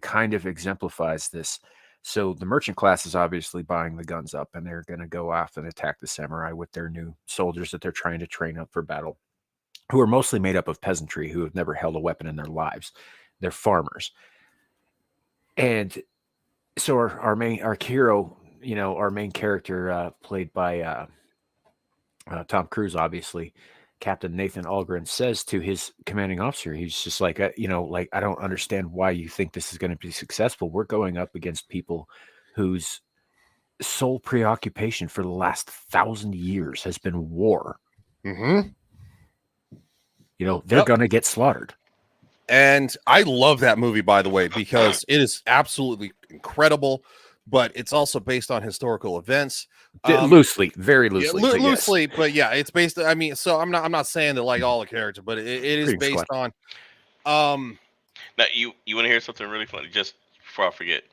kind of exemplifies this. So the merchant class is obviously buying the guns up, and they're going to go off and attack the samurai with their new soldiers that they're trying to train up for battle, who are mostly made up of peasantry who have never held a weapon in their lives. They're farmers. And so our hero, our main character, played by Tom Cruise, obviously, Captain Nathan Algren, says to his commanding officer, he's just like, like, I don't understand why you think this is going to be successful. We're going up against people whose sole preoccupation for the last 1,000 years has been war. Mm-hmm. They're going to get slaughtered. And I love that movie, by the way, because it is absolutely incredible, but it's also based on historical events. Loosely, very loosely. Yeah, loosely, yes. But yeah, it's based. I mean, so I'm not saying that like all the characters, but it is based on. Now you want to hear something really funny? Just before I forget,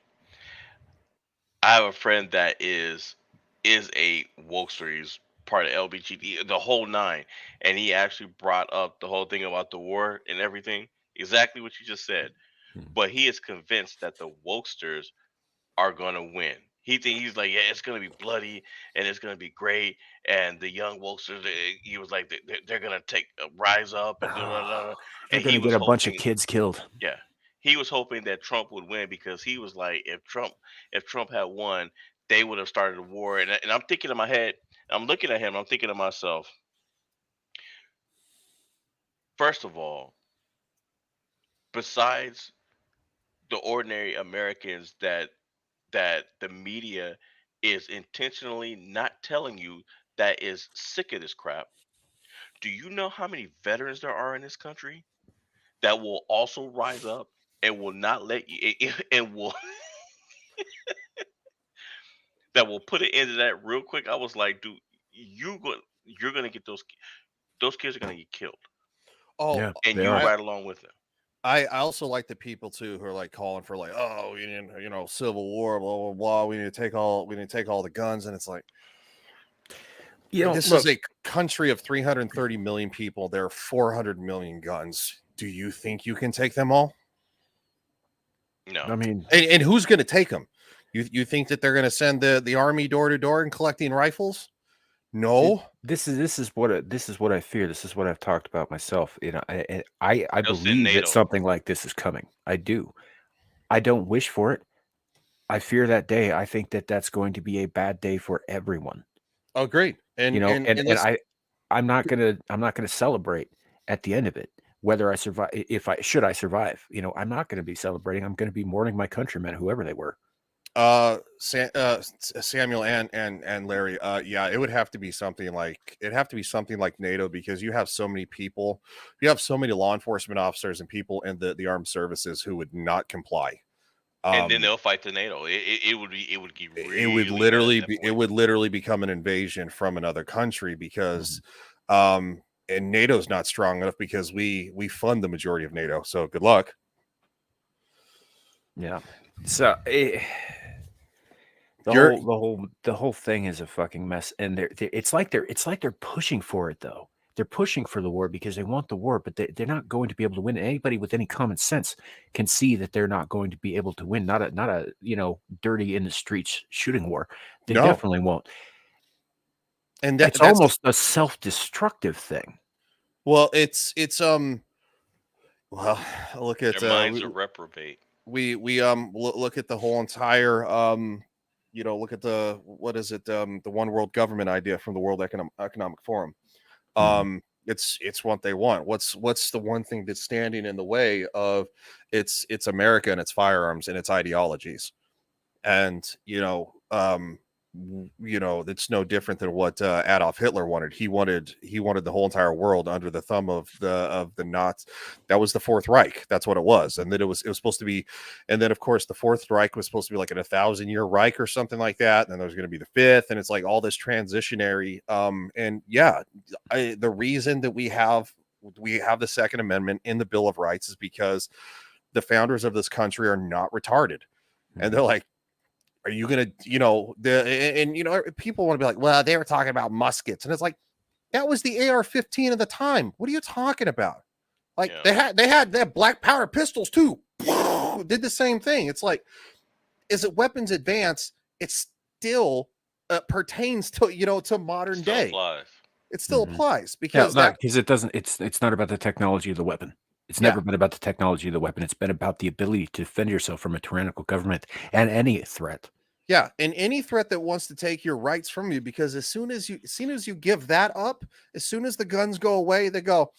I have a friend that is a wokester. He's part of LBGT, the whole nine, and he actually brought up the whole thing about the war and everything. Exactly what you just said, but he is convinced that the wokesters are gonna win. He's like, yeah, it's gonna be bloody and it's gonna be great. And the young wokesters, he was like, they're gonna rise up and they're gonna get a bunch of kids killed. Yeah, he was hoping that Trump would win because he was like, if Trump had won, they would have started a war. And I'm thinking in my head, I'm looking at him, I'm thinking to myself, first of all, besides the ordinary Americans that the media is intentionally not telling you that is sick of this crap. Do you know how many veterans there are in this country that will also rise up and will not let you and will that will put it into that real quick? I was like, dude, you're gonna get those kids are gonna get killed. Oh, yeah, and you ride along with them. I also like the people too who are like calling for like, oh, we need, civil war, blah blah blah. We need to take all the guns, and it's like, this is a country of 330 million people. There are 400 million guns. Do you think you can take them all? No. I mean, and who's going to take them? You think that they're going to send the army door to door and collecting rifles? No. This is what I fear. This is what I've talked about myself. I believe that something like this is coming. I do. I don't wish for it. I fear that day. I think that that's going to be a bad day for everyone. Oh, great. And I'm not gonna celebrate at the end of it. whether I survive, if I should I survive. You know, I'm not going to be celebrating. I'm going to be mourning my countrymen, whoever they were. Samuel and Larry, yeah, it would have to be something like NATO, because you have so many people, you have so many law enforcement officers and people in the armed services who would not comply. And then they'll fight the NATO. It would be really it would literally become an invasion from another country, because and NATO's not strong enough, because we fund the majority of NATO. So good luck. Yeah. So the whole thing is a fucking mess, and it's like they're pushing for it though. They're pushing for the war because they want the war, but they're not going to be able to win. Anybody with any common sense can see that they're not going to be able to win. Not a dirty in the streets shooting war. They definitely won't. And that's almost a self-destructive thing. Well, it's well, look at their minds are reprobate. We look at the whole entire look at the one world government idea from the World Economic Forum. It's what they want. What's the one thing that's standing in the way of it's America and its firearms and its ideologies? And it's no different than what Adolf Hitler wanted. He wanted the whole entire world under the thumb of the Nazis. That was the Fourth Reich. That's what it was. And then it was supposed to be, and then of course the Fourth Reich was supposed to be like 1,000-year Reich or something like that. And then there was going to be the fifth, and it's like all this transitionary. The reason that we have the Second Amendment in the Bill of Rights is because the founders of this country are not retarded, and they're like, are you gonna, people want to be like, well, they were talking about muskets, and it's like, that was the AR-15 at the time. What are you talking about? Like, they had black powder pistols too. Did the same thing. It's like, is it weapons advance? It still pertains to to modern day. Applies. It still applies, because it doesn't. It's not about the technology of the weapon. It's never been about the technology of the weapon. It's been about the ability to defend yourself from a tyrannical government and any threat. Yeah, and any threat that wants to take your rights from you, because as soon as you give that up, as soon as the guns go away, they go,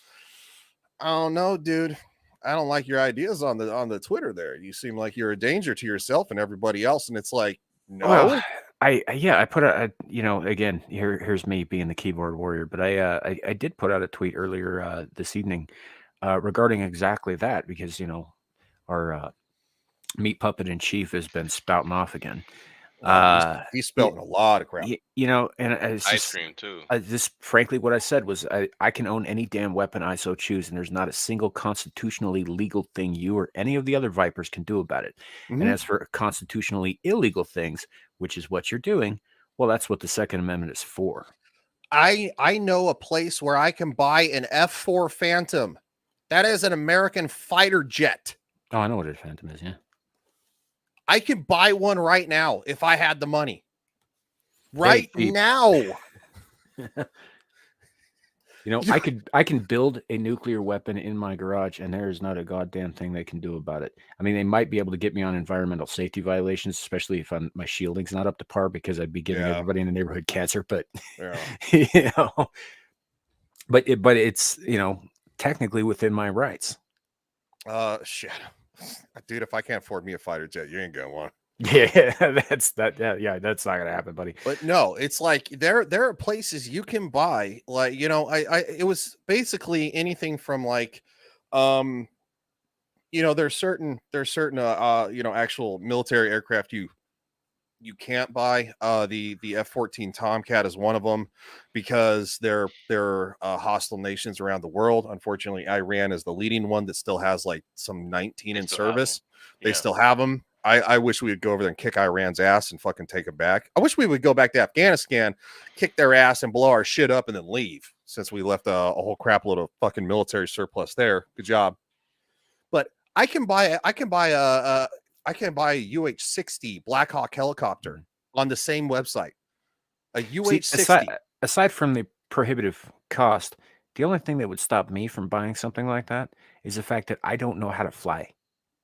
"Oh no, dude, I don't like your ideas on the Twitter there. You seem like you're a danger to yourself and everybody else." And it's like, no. Well, I put a again, here's me being the keyboard warrior, but I did put out a tweet earlier this evening regarding exactly that, because our meat puppet in chief has been spouting off again. He's spouting a lot of crap. And it's ice cream too. This, frankly, what I said was, I can own any damn weapon I so choose, and there's not a single constitutionally legal thing you or any of the other Vipers can do about it. And as for constitutionally illegal things, which is what you're doing, well, that's what the Second Amendment is for. I know a place where I can buy an F-4 Phantom. That is an American fighter jet. Oh, I know what a Phantom is, yeah. I could buy one right now if I had the money. Right now. I can build a nuclear weapon in my garage, and there is not a goddamn thing they can do about it. I mean, they might be able to get me on environmental safety violations, especially if my shielding's not up to par, because I'd be giving everybody in the neighborhood cancer. But but it's technically within my rights. Shit. Dude, if I can't afford me a fighter jet, you ain't gonna want. Yeah, that's not gonna happen, buddy. But no, it's like there are places you can buy, like, it was basically anything from like there's certain actual military aircraft you can't buy. The F-14 Tomcat is one of them, because they're hostile nations around the world. Unfortunately, Iran is the leading one that still has like some 19 in service. They still have them. I wish we would go over there and kick Iran's ass and fucking take it back. I wish we would go back to Afghanistan, kick their ass and blow our shit up and then leave, since we left a whole crap load of fucking military surplus there. Good job. But I can buy a UH-60 Black Hawk helicopter on the same website. A UH-60. Aside from the prohibitive cost, the only thing that would stop me from buying something like that is the fact that I don't know how to fly.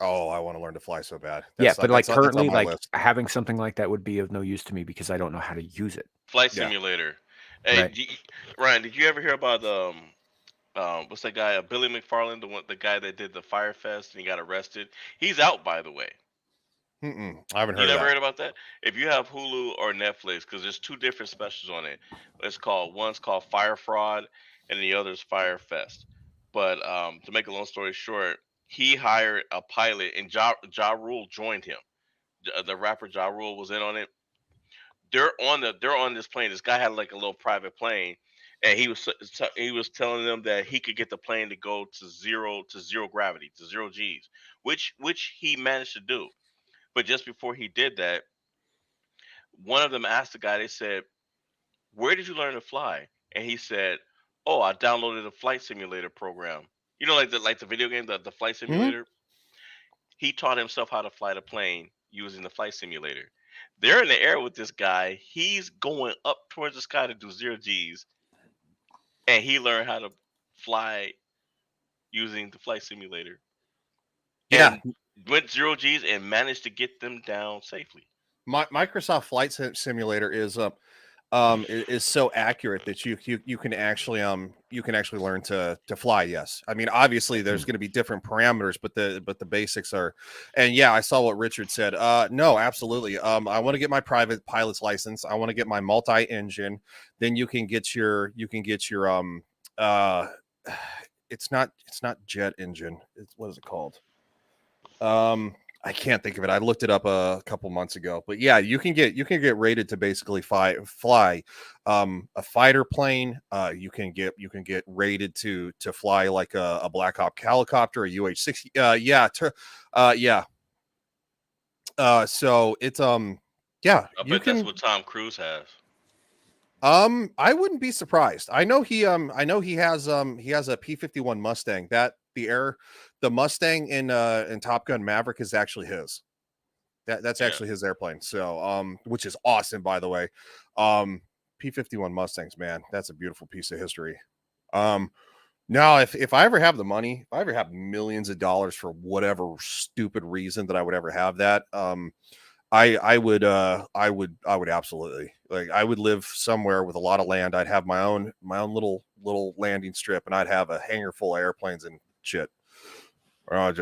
Oh, I want to learn to fly so bad. But like currently, like having something like that would be of no use to me, because I don't know how to use it. Flight simulator. Hey, Right. Ryan, did you ever hear about what's that guy? Billy McFarland, the guy that did the Fire Fest and he got arrested. He's out, by the way. I haven't You heard of never that. heard about that? If you have Hulu or Netflix, because there's two different specials on it. One's called Fire Fraud, and the other's Fire Fest. But to make a long story short, he hired a pilot, and Ja Rule joined him. The rapper Ja Rule was in on it. They're on this plane. This guy had like a little private plane, and he was telling them that he could get the plane to go to zero gravity, to zero G's, which he managed to do. But just before he did that, one of them asked the guy, they said, "Where did you learn to fly?" And he said, "Oh, I downloaded a flight simulator program. You know, like the video game, the flight Mhm. simulator." He taught himself how to fly the plane using the flight simulator. They're in the air with this guy. He's going up towards the sky to do zero G's, and he learned how to fly using the flight simulator Yeah, and went zero G's and managed to get them down safely. Microsoft Flight Simulator is so accurate that you can actually learn to fly. Yes, I mean obviously there's going to be different parameters, but the basics are. And yeah, I saw what Richard said. No, absolutely. I want to get my private pilot's license. I want to get my multi-engine. Then you can get your uh it's not jet engine. What is it called? I can't think of it. I looked it up a couple months ago, but yeah, you can get rated to basically fly a fighter plane. You can get rated to fly like a Black Hawk helicopter, a UH-60. Yeah. So it's yeah, I you bet that's can. what Tom Cruise has. I wouldn't be surprised. I know he has a P-51 Mustang. The Mustang in Top Gun Maverick is actually his. That's Yeah. actually his airplane. So which is awesome, by the way. P-51 Mustangs, man, that's a beautiful piece of history. Now if I ever have the money, if I ever have millions of dollars for whatever stupid reason that I would ever have that, I would absolutely, like, I would live somewhere with a lot of land. I'd have my own little landing strip, and I'd have a hangar full of airplanes and shit. Or I'd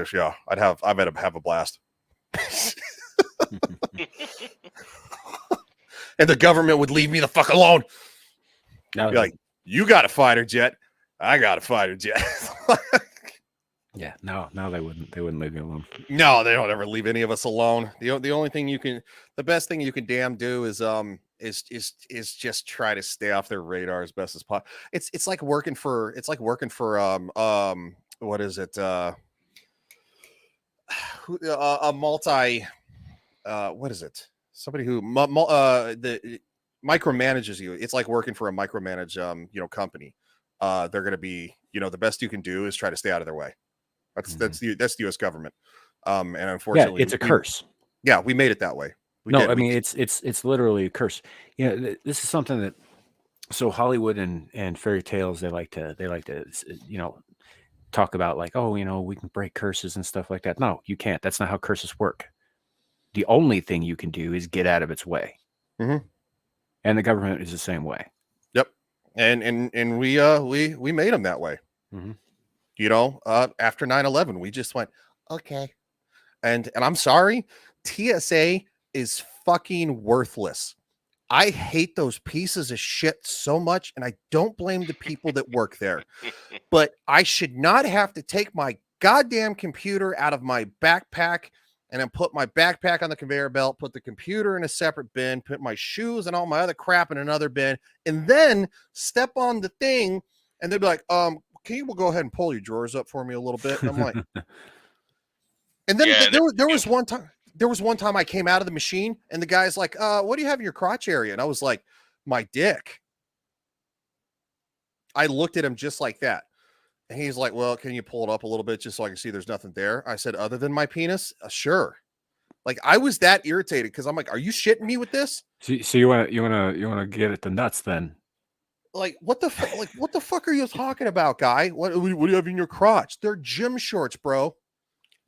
have a blast. And the government would leave me the fuck alone. No, Be like, you got a fighter jet, I got a fighter jet. yeah, no, they wouldn't leave you alone. No, they don't ever leave any of us alone. The only thing the best thing you can damn do is just try to stay off their radar as best as possible. It's like working for what is it? A multi what is it? Somebody who the micromanages you. It's like working for a micromanage company. They're going to be, the best you can do is try to stay out of their way. That's the US government. And unfortunately, it's a curse. We made it that way. It's literally a curse. This is something that, so Hollywood and fairy tales, they like to talk about, like, oh, we can break curses and stuff like that. No, you can't. That's not how curses work. The only thing you can do is get out of its way. Mm-hmm. And the government is the same way. Yep. And we made them that way. Mm-hmm. After 9/11, we just went, okay. And I'm sorry, TSA is fucking worthless. I hate those pieces of shit so much, and I don't blame the people that work there. But I should not have to take my goddamn computer out of my backpack and then put my backpack on the conveyor belt, put the computer in a separate bin, put my shoes and all my other crap in another bin, and then step on the thing, and they'd be like, can you go ahead and pull your drawers up for me a little bit? And I'm like, and then there was one time I came out of the machine, and the guy's like, what do you have in your crotch area? And I was like, my dick. I looked at him just like that. And he's like, well, can you pull it up a little bit just so I can see there's nothing there? I said, other than my penis? Sure. Like, I was that irritated because I'm like, are you shitting me with this? So you want to get at the nuts then? Like, what the fuck are you talking about, guy? What do you have in your crotch? They're gym shorts, bro.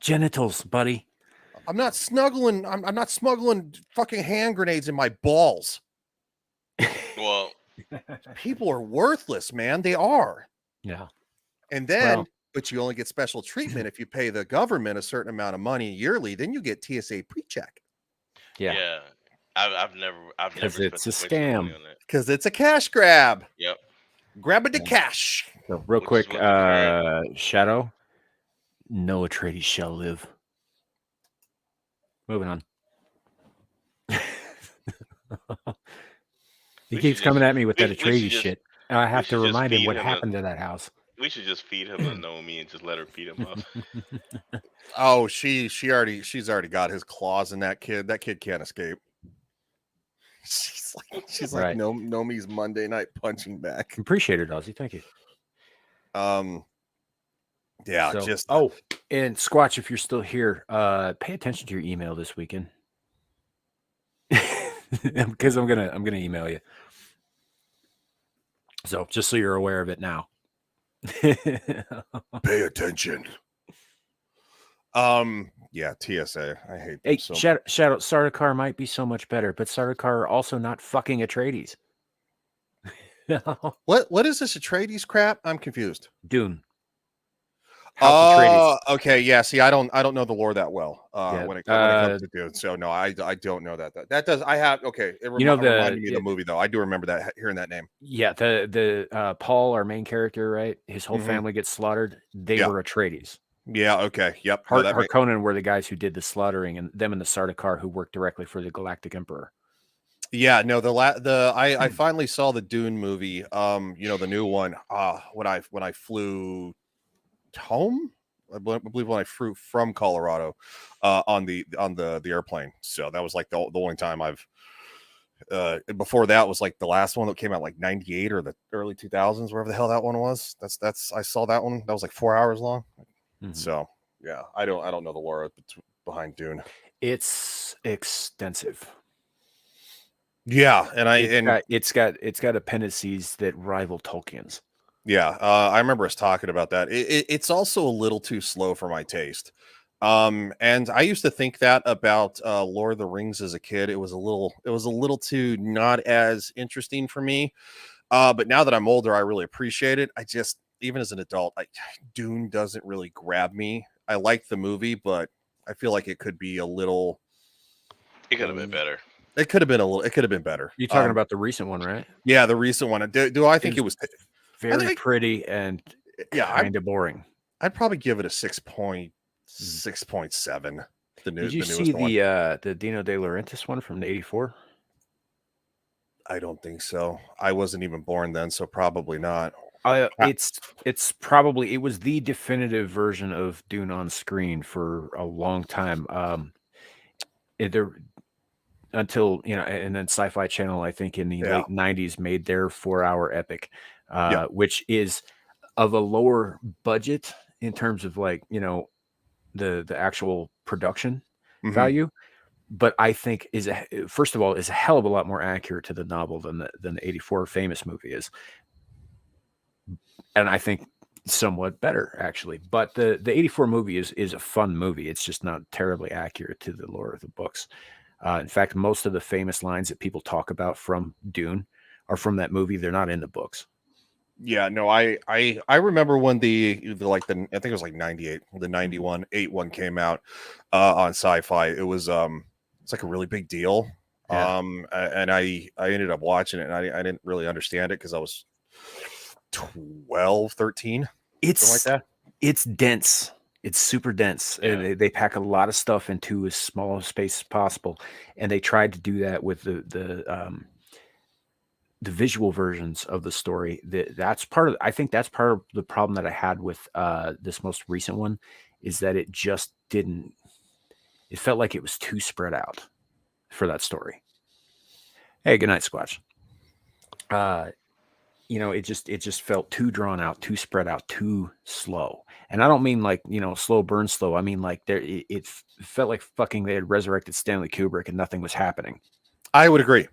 Genitals, buddy. I'm not snuggling. I'm not smuggling fucking hand grenades in my balls. Well, people are worthless, man. They are. Yeah. And then, but you only get special treatment if you pay the government a certain amount of money yearly. Then you get TSA pre-check. Yeah. I've never Because spent it's a too much money scam. on that. Because it's a cash grab. Yep. Grabbing the cash. So real Which is quick, what the current- Shadow, no Atreides shall live. Moving on. He We keeps should coming just- at me with we- that we should Atreides just- shit. And I have to should just remind him feed what him happened to that house. We should just feed him to Naomi and just let her feed him up. Oh, she's already got his claws in that kid. That kid can't escape. She's like Right. Nomi's Monday night punching bag. Appreciate it, Ozzy. Thank you. Yeah, So, and Squatch, if you're still here, pay attention to your email this weekend. Because I'm gonna email you. So just so you're aware of it now. pay attention. Yeah, TSA. I hate Hey, them so Shadow Sardaukar might be so much better, but Sardaukar also not fucking Atreides. What is this Atreides crap? I'm confused. Dune. House Atreides. Okay, yeah. See, I don't know the lore that well. Yeah, When it comes to Dune, so no, I don't know that. That does. I have. Okay, it reminded me of the movie though. I do remember that, hearing that name. Yeah, the Paul, our main character, right? His whole family gets slaughtered. They were Atreides. Yeah. Okay. Yep. Harkonnen were the guys who did the slaughtering, and them and the Sardaukar who worked directly for the Galactic Emperor. Yeah. No. I finally saw the Dune movie. The new one. When I flew home, I believe when I flew from Colorado, on the airplane. So that was like the only time I've. Before that was like the last one that came out like 98 or the early 2000s, wherever the hell that one was. That's I saw that one. That was like 4 hours long. Mm-hmm. So yeah, I don't know the lore behind Dune. It's extensive. Yeah, it's got appendices that rival Tolkien's. Yeah, I remember us talking about that. It's also a little too slow for my taste. And I used to think that about Lord of the Rings as a kid. It was a little too not as interesting for me. But now that I'm older, I really appreciate it. Even as an adult, Dune doesn't really grab me. I like the movie, but I feel like it could be a little. It could have been better. It could have been It could have been better. You're talking about the recent one, right? Yeah, the recent one. Do I think it was very pretty and kind of boring? I'd probably give it a 6.7. Did you see the Dino De Laurentiis one from '84? I don't think so. I wasn't even born then, so probably not. It's probably, it was the definitive version of Dune on screen for a long time. Until and then Sci-Fi Channel, I think in the late '90s, made their 4-hour epic, which is of a lower budget in terms of the actual production value, but I think first of all is a hell of a lot more accurate to the novel than the '84 famous movie is. And I think somewhat better, actually. But the '84 movie is a fun movie. It's just not terribly accurate to the lore of the books. In fact, most of the famous lines that people talk about from Dune are from that movie. They're not in the books. Yeah, no, I remember when I think it was like 98, the 91 8 came out on Sci-Fi. It was it's like a really big deal. Yeah. And I ended up watching it, and I didn't really understand it because I was 12, 13. It's like that. It's dense. It's super dense. Yeah. They pack a lot of stuff into as small a space as possible, and they tried to do that with the visual versions of the story. That's part of. I think that's part of the problem that I had with this most recent one, is that it just didn't. It felt like it was too spread out for that story. Hey, good night, Squatch. It just felt too drawn out, too spread out, too slow. And I don't mean slow burn slow. I mean it felt like fucking they had resurrected Stanley Kubrick and nothing was happening. I would agree.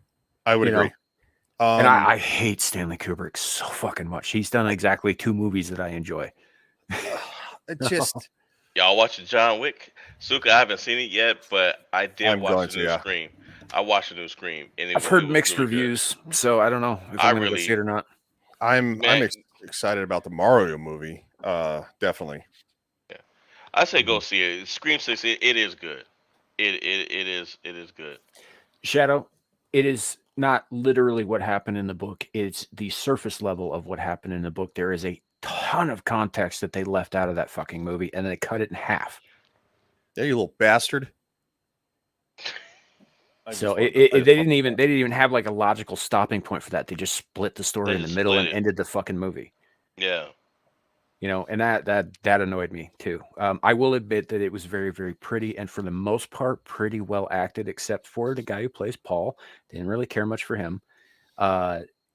And I hate Stanley Kubrick so fucking much. He's done exactly 2 movies that I enjoy. Y'all watching John Wick? Suka, I haven't seen it yet, but I did watch the new Scream. I watched the new Scream, and I've heard mixed reviews, so I don't know if I'm going to go see it or not. I'm excited about the Mario movie. Definitely. Yeah, I say go see it. Scream 6. It is good. It is good. Shadow, it is not literally what happened in the book. It's the surface level of what happened in the book. There is a ton of context that they left out of that fucking movie, and they cut it in half. Yeah, you little bastard. So they didn't even have like a logical stopping point for that. They just split the story in the middle and ended the fucking movie. Yeah. You know, and that annoyed me too. I will admit that it was very, very pretty, and for the most part, pretty well acted, except for the guy who plays Paul. Didn't really care much for him.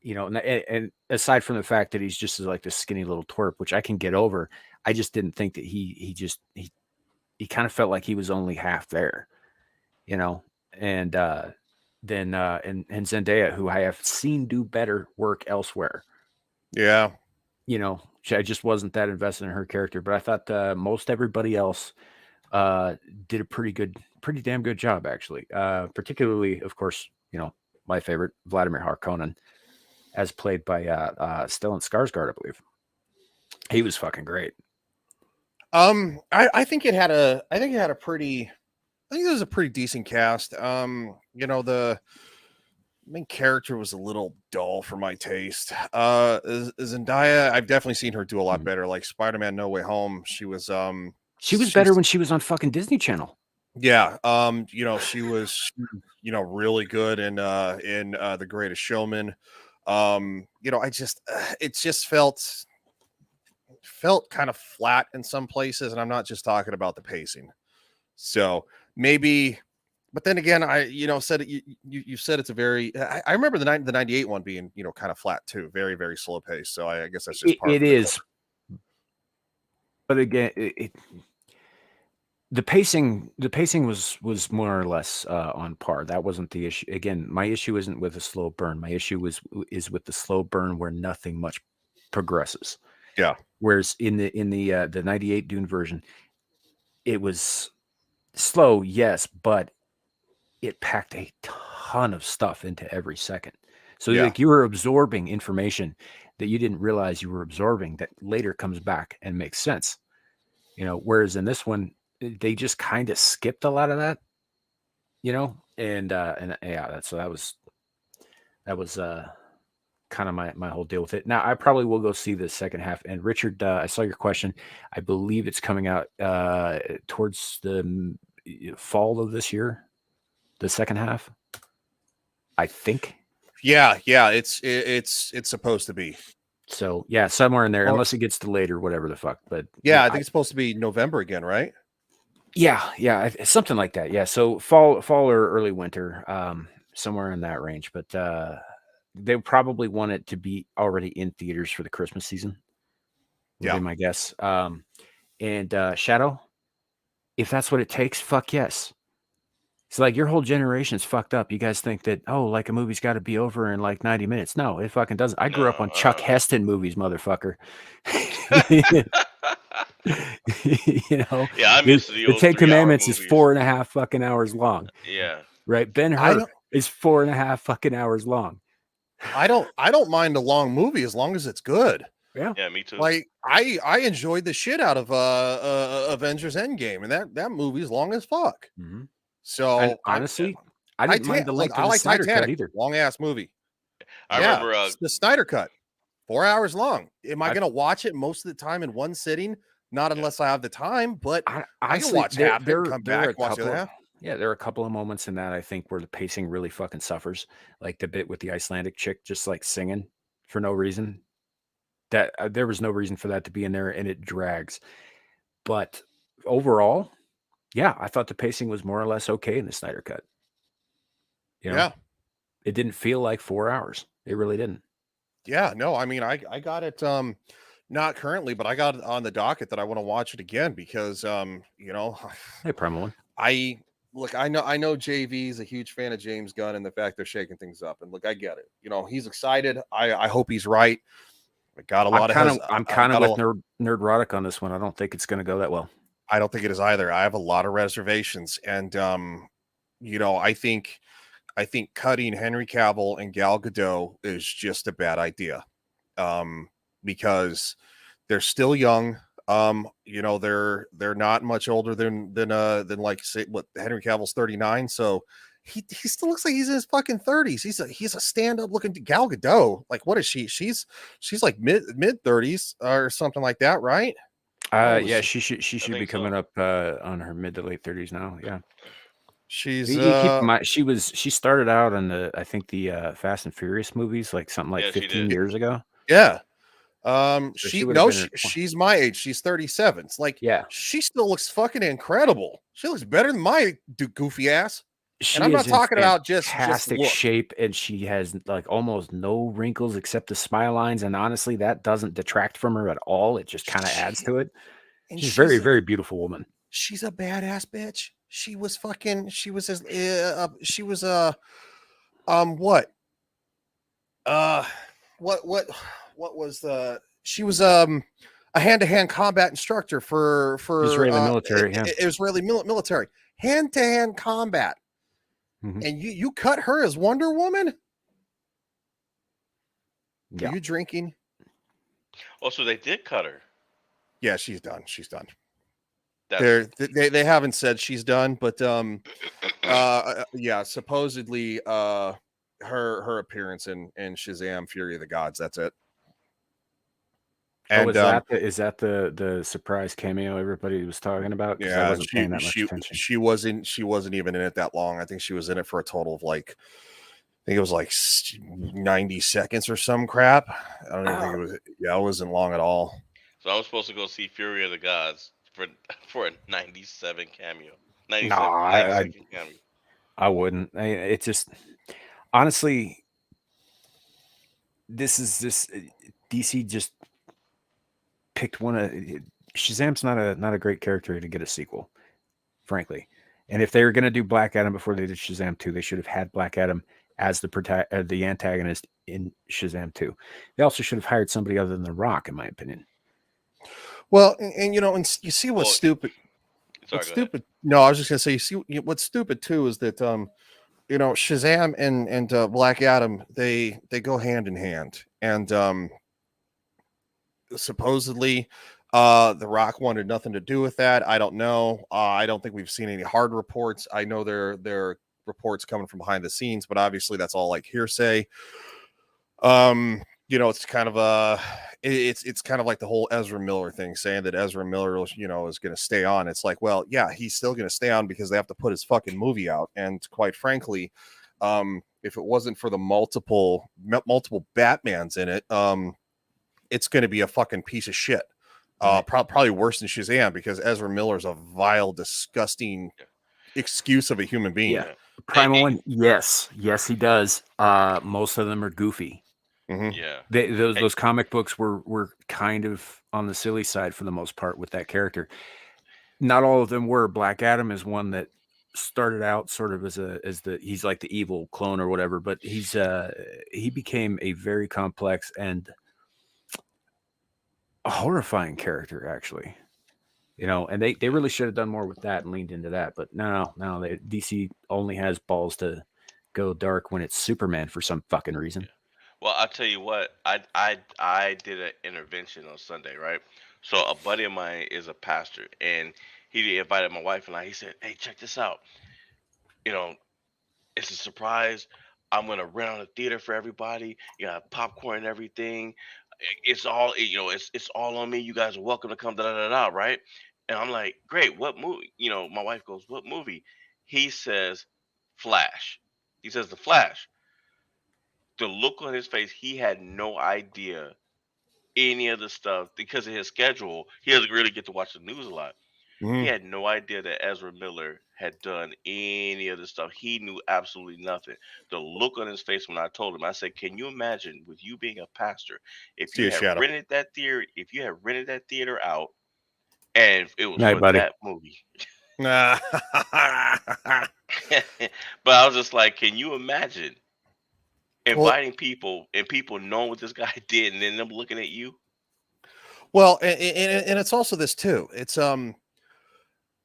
You know, and aside from the fact that he's just like this skinny little twerp, which I can get over, I just didn't think that he kind of felt like he was only half there. You know, and then and Zendaya, who I have seen do better work elsewhere. Yeah. You know, I just wasn't that invested in her character, but I thought most everybody else did a pretty damn good job, actually. Particularly, of course, you know, my favorite, Vladimir Harkonnen, as played by Stellan Skarsgård, I believe. He was fucking great. I think it had a pretty, I think it was a pretty decent cast. You know, the main character was a little dull for my taste. Zendaya, I've definitely seen her do a lot better. Like Spider-Man No Way Home, she was better when she was on fucking Disney Channel. Yeah, you know, she was, you know, really good in The Greatest Showman. You know, it just felt kind of flat in some places, and I'm not just talking about the pacing. So maybe, but then again, said it, you said it's a very, I remember the 98 one being, you know, kind of flat too, very, very slow pace. So I guess that's just part of it. But again, the pacing was more or less on par. That wasn't the issue. Again, my issue isn't with a slow burn. My issue is with the slow burn where nothing much progresses. Yeah. Whereas in the 98 Dune version, it was slow, yes, but it packed a ton of stuff into every second. So like you were absorbing information that you didn't realize you were absorbing that later comes back and makes sense. You know, whereas in this one, they just kind of skipped a lot of that, you know, and yeah, that was kind of my whole deal with it. Now I probably will go see the second half. And Richard, I saw your question. I believe it's coming out towards the fall of this year, the second half, I think. Yeah, it's supposed to be. So yeah, somewhere in there, unless it gets delayed or whatever the fuck. But yeah, I think it's supposed to be November again, right? Yeah, something like that. Yeah, so fall or early winter, somewhere in that range. But they probably want it to be already in theaters for the Christmas season. Would be my guess. And Shadow, if that's what it takes, fuck yes. It's like your whole generation is fucked up. You guys think that, like a movie's got to be over in like 90 minutes. No, it fucking doesn't. I grew up on Chuck Heston movies, motherfucker. You know, yeah, I miss the Ten Commandments is 4.5 fucking hours long. Yeah, right. Ben-Hur is 4.5 fucking hours long. I don't mind a long movie as long as it's good. Yeah, me too. Like I enjoyed the shit out of Avengers Endgame, and that movie's long as fuck. Mm-hmm. So and honestly, I didn't mind the length of the Snyder cut either. Long ass movie. I remember the Snyder cut, 4 hours long. Am I going to watch it most of the time in one sitting? Not unless I have the time, but I can watch half and come back, watch the other half. Yeah, there are a couple of moments in that I think where the pacing really fucking suffers, like the bit with the Icelandic chick just like singing for no reason. That there was no reason for that to be in there, and it drags. But overall, yeah, I thought the pacing was more or less okay in the Snyder cut. You know? Yeah, it didn't feel like 4 hours. It really didn't. Yeah, no, I mean, I got it. Not currently, but I got it on the docket that I want to watch it again because, you know, hey, Primal One. I know JV is a huge fan of James Gunn and the fact they're shaking things up. And look, I get it. You know, he's excited. I hope he's right. I got a lot I'm kind of with Nerdrotic on this one. I don't think it's going to go that well. I don't think it is either. I have a lot of reservations, and you know, I think cutting Henry Cavill and Gal Gadot is just a bad idea, because They're still young. You know, they're not much older than like say what Henry Cavill's 39, so he still looks like he's in his fucking 30s. He's a stand-up looking Gal Gadot. Like, what is she? She's like mid 30s or something like that, right? Holy Yeah, shit. she should be think coming so. up on her mid to late 30s now. Yeah. She's You keep in mind, she started out on I think the Fast and Furious movies, like something like Yeah, she 15 did. years ago. yeah. So she would have been She's my age. She's 37. It's like, yeah. she still looks fucking incredible. She looks better than my goofy ass. And I'm She not is in talking about just fantastic look. shape, and she has like almost no wrinkles except the smile lines. And honestly, that doesn't detract from her at all. It just kind of adds to it. And She's a very, very beautiful woman. she's a badass bitch. She was what? What was the she was a hand-to-hand combat instructor for Israeli military, yeah. Israeli military. Hand-to-hand combat. Mhm. And you cut her as Wonder Woman? Yeah. Are you drinking? Oh, so they did cut her. Yeah, she's done. She's done. That's, They haven't said she's done, but yeah, supposedly her appearance in Shazam Fury of the Gods, that's it. Oh, And is that the surprise cameo everybody was talking about? Because I yeah, wasn't paying that much attention. she wasn't even in it that long. I think she was in it for a total of like, I think it was like 90 seconds or some crap. I don't even think it was. Yeah, it wasn't long at all. so I was supposed to go see Fury of the Gods for a 97 cameo. No, 90-second cameo. I wouldn't. It's just honestly, this DC just picked one of Shazam's not a great character to get a sequel, frankly. And if they were going to do Black Adam before they did Shazam 2, they should have had Black Adam as the antagonist in Shazam 2. They also should have hired somebody other than The Rock, in my opinion. Well, and you know, and you see what's stupid. Sorry, What's stupid? No, I was just gonna say. You see, what's stupid too is that you know, Shazam and Black Adam, they go hand in hand, and supposedly The Rock wanted nothing to do with that. I don't know. I don't think we've seen any hard reports. I know there are reports coming from behind the scenes, but obviously that's all like hearsay. You know, it's kind of it's kind of like the whole Ezra Miller thing, saying that Ezra Miller, you know, is going to stay on. It's like, well, yeah, he's still going to stay on because they have to put his fucking movie out. And quite frankly, if it wasn't for the multiple Batmans in it, it's going to be a fucking piece of shit. Probably worse than Shazam, because Ezra Miller's a vile, disgusting excuse of a human being. Yeah. Primal one, yes, he does. Most of them are goofy. Mm-hmm. Yeah. Those comic books were kind of on the silly side for the most part with that character. Not all of them were. Black Adam is one that started out sort of he's like the evil clone or whatever, but he became a very complex and a horrifying character, actually. You know, and they really should have done more with that and leaned into that. But no, DC only has balls to go dark when it's Superman for some fucking reason. Well, I'll tell you what. I did an intervention on Sunday, right? So a buddy of mine is a pastor, and he invited my wife and I. He said, "Hey, check this out. You know, it's a surprise. I'm gonna rent out a theater for everybody. You got popcorn and everything. It's all you know. It's all on me. You guys are welcome to come. Da da da da. Right?" And I'm like, "Great. What movie?" You know, my wife goes, "What movie?" He says, "Flash." He says, "The Flash." The look on his face, he had no idea any of the stuff because of his schedule. He doesn't really get to watch the news a lot. Mm-hmm. He had no idea that Ezra Miller had done any of the stuff. He knew absolutely nothing. The look on his face when I told him, I said, "Can you imagine with you being a pastor, if See you a had shadow. rented that theater, out, and it was Night, for buddy. that movie?" Nah. But I was just like, can you imagine inviting people and people knowing what this guy did, and then them looking at you? Well, and it's also this too. It's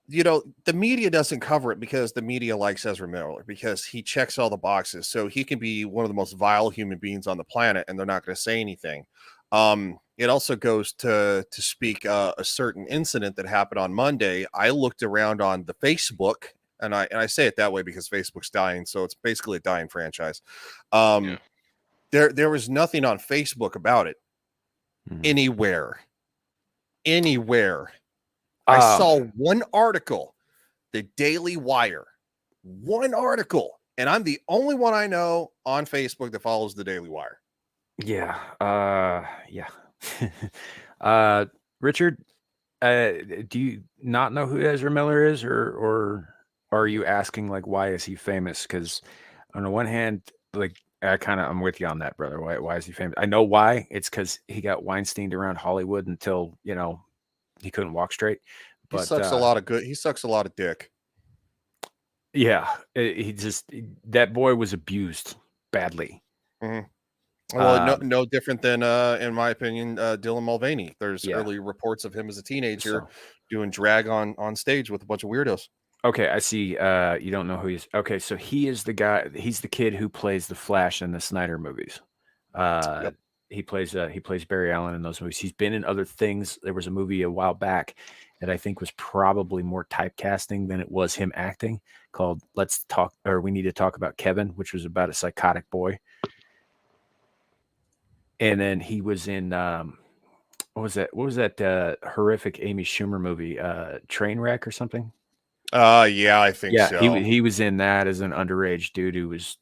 you know, the media doesn't cover it because the media likes Ezra Miller because he checks all the boxes. So he can be one of the most vile human beings on the planet and they're not going to say anything. It also goes to speak a certain incident that happened on Monday. I looked around on the Facebook, and I say it that way because Facebook's dying, so it's basically a dying franchise. Yeah. There was nothing on Facebook about it anywhere. I saw one article, the Daily Wire, one article, and I'm the only one I know on Facebook that follows the Daily Wire. Yeah. Yeah. Richard, do you not know who Ezra Miller is, or are you asking like why is he famous? Because on the one hand, like I'm with you on that, brother. Why is he famous? I know why. It's because he got Weinsteined around Hollywood until he couldn't walk straight. But He sucks a lot of dick. Yeah, that boy was abused badly. Mm-hmm. Well, no different than, in my opinion, Dylan Mulvaney. There's early reports of him as a teenager doing drag on stage with a bunch of weirdos. Okay, I see. You don't know who he is. Okay, so he is the guy. He's the kid who plays the Flash in the Snyder movies. Yep. He plays Barry Allen in those movies. He's been in other things. There was a movie a while back that I think was probably more typecasting than it was him acting, called We Need to Talk About Kevin, which was about a psychotic boy. And then he was in what was that horrific Amy Schumer movie, Trainwreck or something? Yeah, I think so. He was in that as an underage dude who was,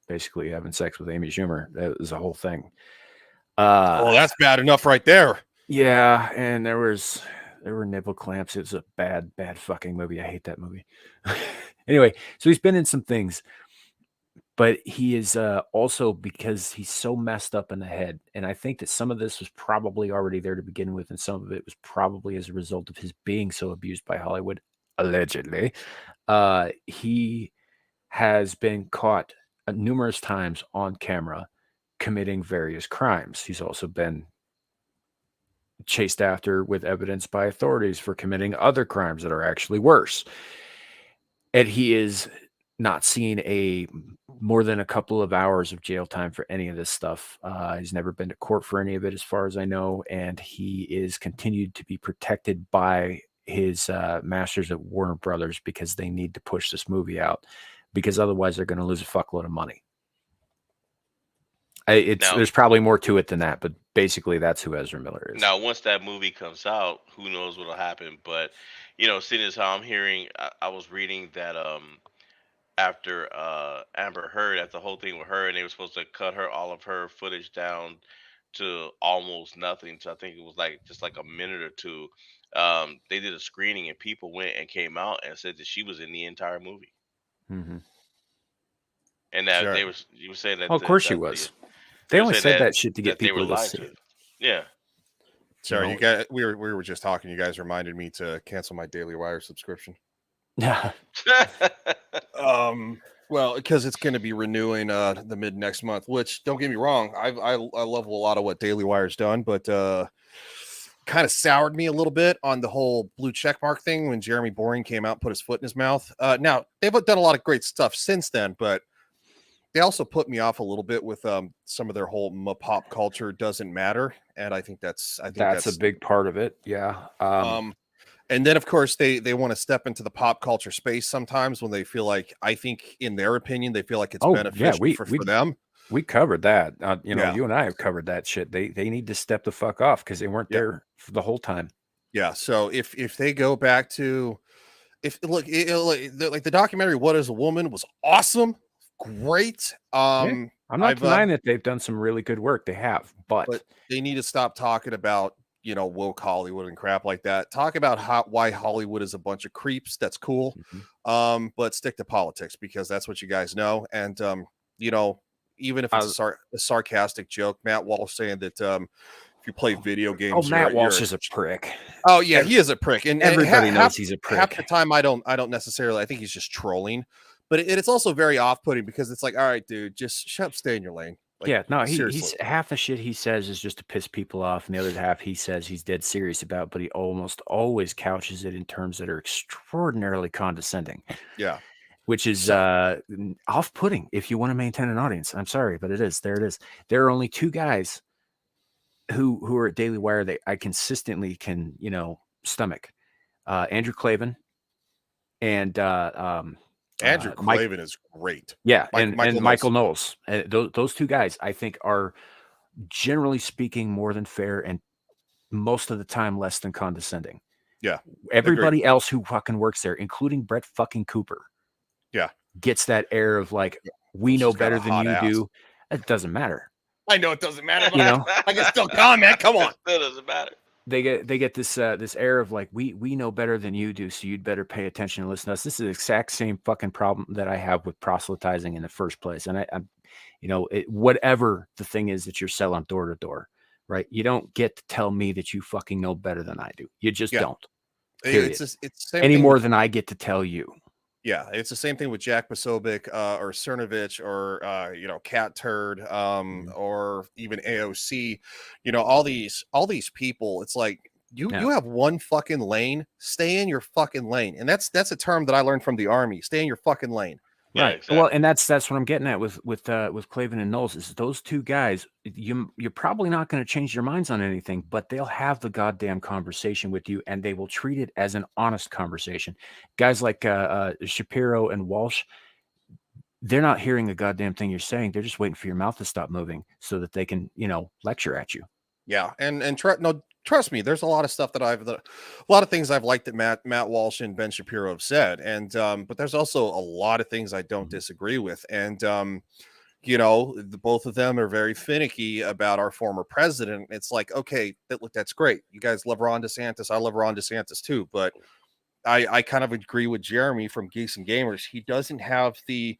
basically having sex with Amy Schumer. That was the whole thing. That's bad enough right there. Yeah, and there were nipple clamps. It was a bad fucking movie. I hate that movie. Anyway, so he's been in some things. But he is also, because he's so messed up in the head. And I think that some of this was probably already there to begin with. And some of it was probably as a result of his being so abused by Hollywood, allegedly. He has been caught numerous times on camera committing various crimes. He's also been chased after with evidence by authorities for committing other crimes that are actually worse. And he is not seen more than a couple of hours of jail time for any of this stuff. He's never been to court for any of it, as far as I know, and he is continued to be protected by his masters at Warner Brothers because they need to push this movie out, because otherwise they're going to lose a fuckload of money. There's probably more to it than that, but basically that's who Ezra Miller is. Now, once that movie comes out, who knows what'll happen? But seeing as how I'm hearing, I was reading that after Amber Heard, after the whole thing with her, and they were supposed to cut all of her footage down to almost nothing. So I think it was just like a minute or two. They did a screening, and people went and came out and said that she was in the entire movie. Mm-hmm. And that you were saying that. Oh, of course she was. They only said that shit to get people to see it. Yeah. Sorry, you guys. We were just talking. You guys reminded me to cancel my Daily Wire subscription. Yeah. Well, because it's going to be renewing the mid next month. Which, don't get me wrong, I love a lot of what Daily Wire's done, but kind of soured me a little bit on the whole blue checkmark thing when Jeremy Boring came out and put his foot in his mouth. Now they've done a lot of great stuff since then, but they also put me off a little bit with some of their whole pop culture doesn't matter, and I think that's a big part of it. Yeah. And then of course they want to step into the pop culture space sometimes when they feel like, I think in their opinion, they feel like it's beneficial for them. We covered that. You and I have covered that shit. They need to step the fuck off because they weren't there for the whole time. Yeah. So if they go back to like the documentary "What Is a Woman" was awesome. Great. I'm not denying that they've done some really good work. They have, but they need to stop talking about woke Hollywood and crap like that. Talk about why Hollywood is a bunch of creeps. That's cool. Mm-hmm. But stick to politics because that's what you guys know. And even if it's a sarcastic joke, Matt Walsh saying that if you play video games, Matt Walsh is a prick. Oh yeah, he is a prick, and everybody knows he's a prick. Half the time, I don't necessarily. I think he's just trolling. But it's also very off-putting because it's like, all right, dude, just shut up, stay in your lane. Like, he's half the shit he says is just to piss people off, and the other half he says he's dead serious about, but he almost always couches it in terms that are extraordinarily condescending. Yeah. Which is off-putting if you want to maintain an audience. I'm sorry, but it is. There it is. There are only two guys who are at Daily Wire that I consistently can, stomach. Andrew Klavan and Andrew Mike. Klavan is great. Yeah, Michael and Michael Knowles. Knowles. Those two guys, I think, are generally speaking more than fair and most of the time less than condescending. Yeah, everybody else who fucking works there, including Brett fucking Cooper, gets that air of like, we know better than you do. It doesn't matter. I know it doesn't matter, but I can still comment. Come on. It still doesn't matter. They get this air of like, we know better than you do, so you'd better pay attention and listen to us. This is the exact same fucking problem that I have with proselytizing in the first place. And I'm whatever the thing is that you're selling door to door, right? You don't get to tell me that you fucking know better than I do. You just don't. Period. It's the same any thing more than I get to tell you. Yeah, it's the same thing with Jack Posobiec or Cernovich or Cat Turd or even AOC. All these people. It's like you have one fucking lane. Stay in your fucking lane, and that's a term that I learned from the Army. Stay in your fucking lane. Yeah, right. Exactly. Well, and that's what I'm getting at with Klavan and Knowles is those two guys. You're probably not going to change your minds on anything, but they'll have the goddamn conversation with you, and they will treat it as an honest conversation. Guys like Shapiro and Walsh, they're not hearing a goddamn thing you're saying. They're just waiting for your mouth to stop moving so that they can, lecture at you. Yeah, and trust me, there's a lot of stuff that a lot of things I've liked that Matt Walsh and Ben Shapiro have said, and but there's also a lot of things I don't disagree with, and both of them are very finicky about our former president. It's like, okay, that's great. You guys love Ron DeSantis. I love Ron DeSantis too, but I kind of agree with Jeremy from Geeks and Gamers. He doesn't have the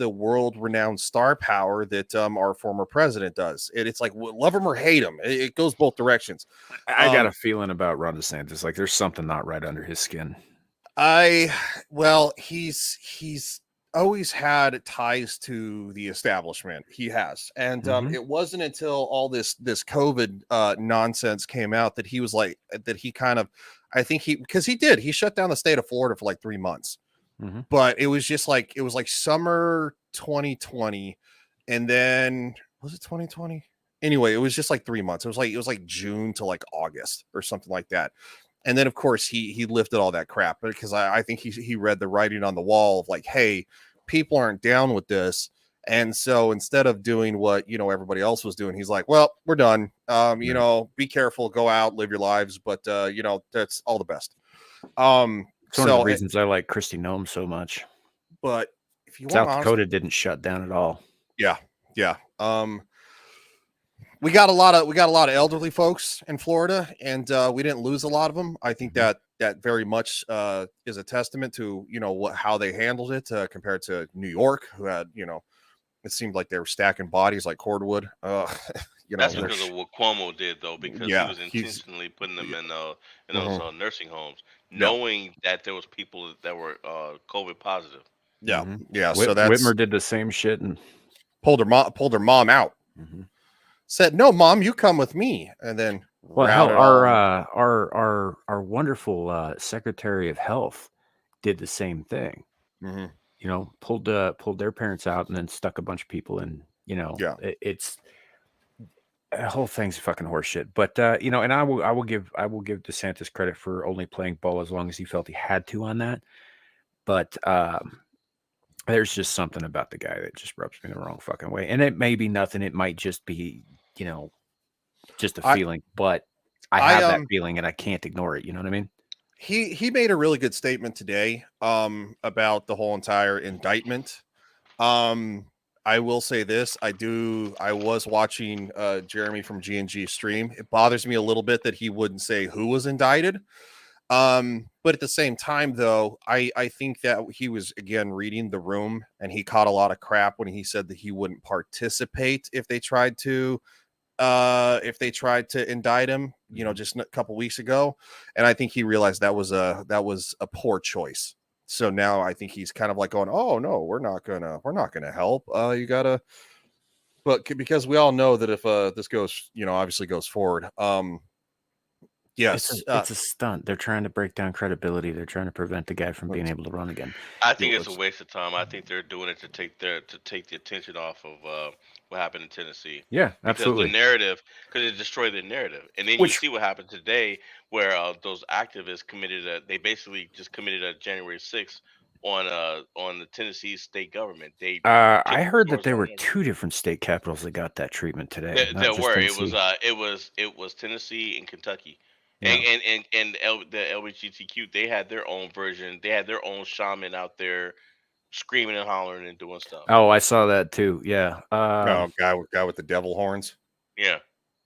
world-renowned star power that our former president does. It's like, love him or hate him. It goes both directions. I got a feeling about Ron DeSantis. Like there's something not right under his skin. He's always had ties to the establishment. He has, and it wasn't until all this COVID nonsense came out that he was like that. He kind of, I think he shut down the state of Florida for like 3 months, but it was like summer 2020, and then was it 2020? Anyway, it was just like 3 months. It was like June to like August or something like that. And then, of course, he lifted all that crap because I think he read the writing on the wall of like, hey, people aren't down with this. And so instead of doing what, everybody else was doing, he's like, well, we're done. Be careful, go out, live your lives. But, that's all the best. It's one of the reasons I like Kristi Noem so much. But if you South Dakota didn't shut down at all. Yeah. Yeah. We got a lot of elderly folks in Florida, and we didn't lose a lot of them. I think that very much is a testament to how they handled it compared to New York, who had it seemed like they were stacking bodies like cordwood. That's because of what Cuomo did, though, because he was intentionally putting them in those nursing homes, knowing that there was people that were COVID positive. Yeah, yeah. So Whitmer did the same shit and pulled her mom out. Said, "No, Mom, you come with me." And then, our wonderful Secretary of Health did the same thing. Pulled their parents out and then stuck a bunch of people in. It's the whole thing's fucking horseshit. But and I will give DeSantis credit for only playing ball as long as he felt he had to on that. But there's just something about the guy that just rubs me the wrong fucking way. And it may be nothing. It might just be, just a feeling. But I have that feeling and I can't ignore it. You know what I mean? He made a really good statement today about the whole entire indictment. I will say this. I was watching Jeremy from G&G stream. It bothers me a little bit that he wouldn't say who was indicted. But at the same time, though, I think that he was, again, reading the room, and he caught a lot of crap when he said that he wouldn't participate if they tried to indict him, just a couple weeks ago. And I think he realized that was a poor choice. So now I think he's kind of like going, oh no, we're not gonna help. You gotta, but because we all know that if this goes, obviously goes forward, Yes, It's a stunt. They're trying to break down credibility. They're trying to prevent the guy from being able to run again. I think it's a waste of time. I think they're doing it to take the attention off of what happened in Tennessee. Yeah, Because the absolutely. narrative, because it destroyed the narrative, and then you Which see what happened today, where those activists they basically just committed a January 6th on the Tennessee state government. They I kicked the heard that doors there down were there. 2 different state capitals that got that treatment today, not There just were Tennessee. it was Tennessee and Kentucky, Yeah. the LGBTQ, they had their own version. They had their own shaman out there screaming and hollering and doing stuff. Oh, I saw that too. Yeah. no guy with the devil horns. Yeah,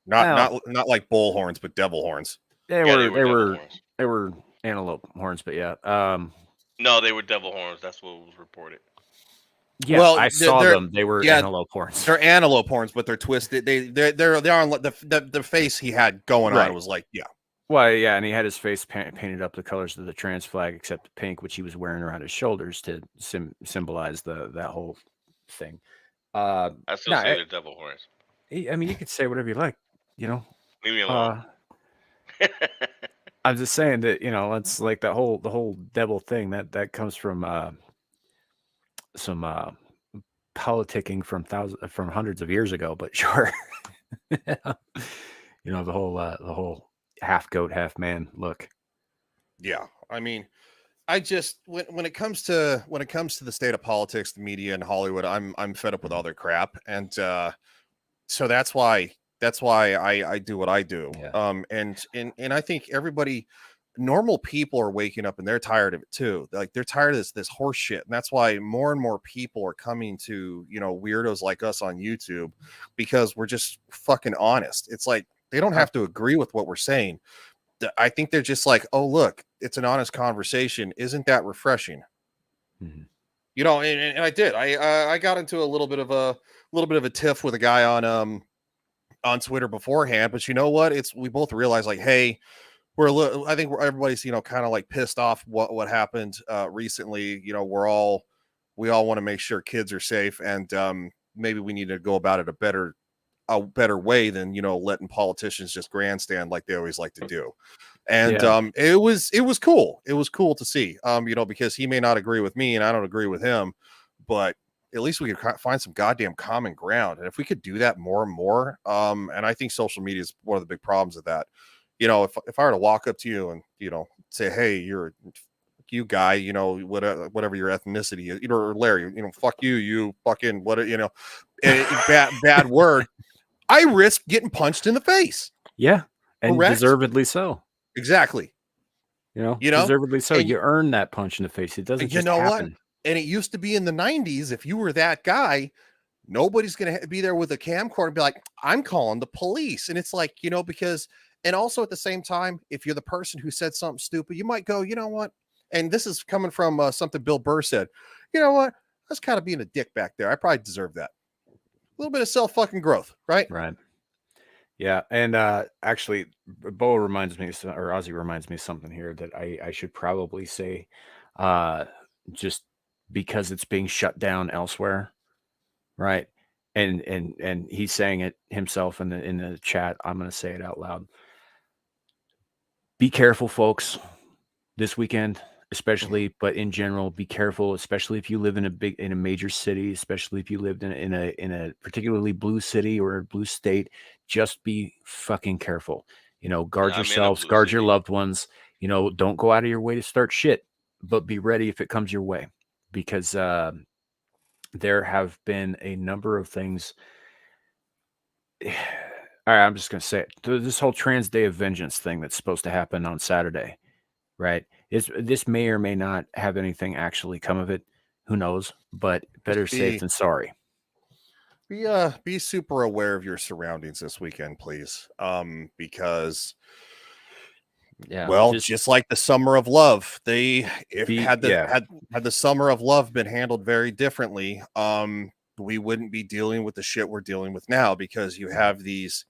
Not like bull horns, but devil horns. they yeah, they were were devil horns. they were antelope horns, but yeah. No, they were devil horns. That's what was reported. Yeah, Well, I saw they're- them. They were yeah, antelope horns. They're antelope horns, but they're twisted. They're on the face he had going Right. on was like, yeah. Well, yeah, and he had his face painted up the colors of the trans flag, except the pink, which he was wearing around his shoulders to symbolize that whole thing. I still No, say they're devil horns. I mean, you could say whatever you like, you know. Leave me alone. I'm just saying that, it's like the whole devil thing that comes from some politicking from hundreds of years ago, but sure. The whole half goat, half man look. Yeah, I mean, I just when it comes to the state of politics, the media, and Hollywood, I'm fed up with all their crap, and so that's why I do what I do. Yeah. And I think everybody, normal people, are waking up and they're tired of it too. Like they're tired of this horse shit, and that's why more and more people are coming to weirdos like us on YouTube, because we're just fucking honest. It's like they don't have to agree with what we're saying. I think they're just like, oh look, it's an honest conversation. Isn't that refreshing? Mhm. And I did. I got into a little bit of a tiff with a guy on Twitter beforehand, but you know what? We both realized like, hey, I think everybody's kind of like pissed off what happened recently. We all want to make sure kids are safe, and maybe we need to go about it a better way than letting politicians just grandstand like they always like to do. And it was cool. It was cool to see, because he may not agree with me and I don't agree with him, but at least we could find some goddamn common ground. And if we could do that more and more, and I think social media is one of the big problems of that. If I were to walk up to you and say, hey, you're you guy, whatever your ethnicity is, or Larry, fuck you, you fucking what, bad word, I risk getting punched in the face. Yeah, and Correct? deservedly so. Exactly. Deservedly so. And you earn that punch in the face. It doesn't just what? happen. And it used to be in the 90s, if you were that guy, nobody's going to be there with a camcorder and be like, I'm calling the police. And it's like, because, and also at the same time, if you're the person who said something stupid, you might go, you know what? And this is coming from something Bill Burr said, you know what? I was kind of being a dick back there. I probably deserve that. A little bit of self-fucking growth, right? Right. Yeah. And actually, Bo reminds me, or Ozzy reminds me of something here that I should probably say, just because it's being shut down elsewhere. Right. And he's saying it himself in the chat. I'm going to say it out loud. Be careful, folks, this weekend, especially, but in general, be careful, especially if you live in a major city, especially if you lived in a particularly blue city or a blue state. Just be fucking careful. Guard yourselves, guard your loved ones. Don't go out of your way to start shit, but be ready if it comes your way, because there have been a number of things. All right, I'm just going to say it. This whole Trans Day of Vengeance thing that's supposed to happen on Saturday, right? This may or may not have anything actually come of it. Who knows? But better safe than sorry. Be super aware of your surroundings this weekend, please. Because just like the summer of love, had the summer of love been handled very differently, we wouldn't be dealing with the shit we're dealing with now, because you have these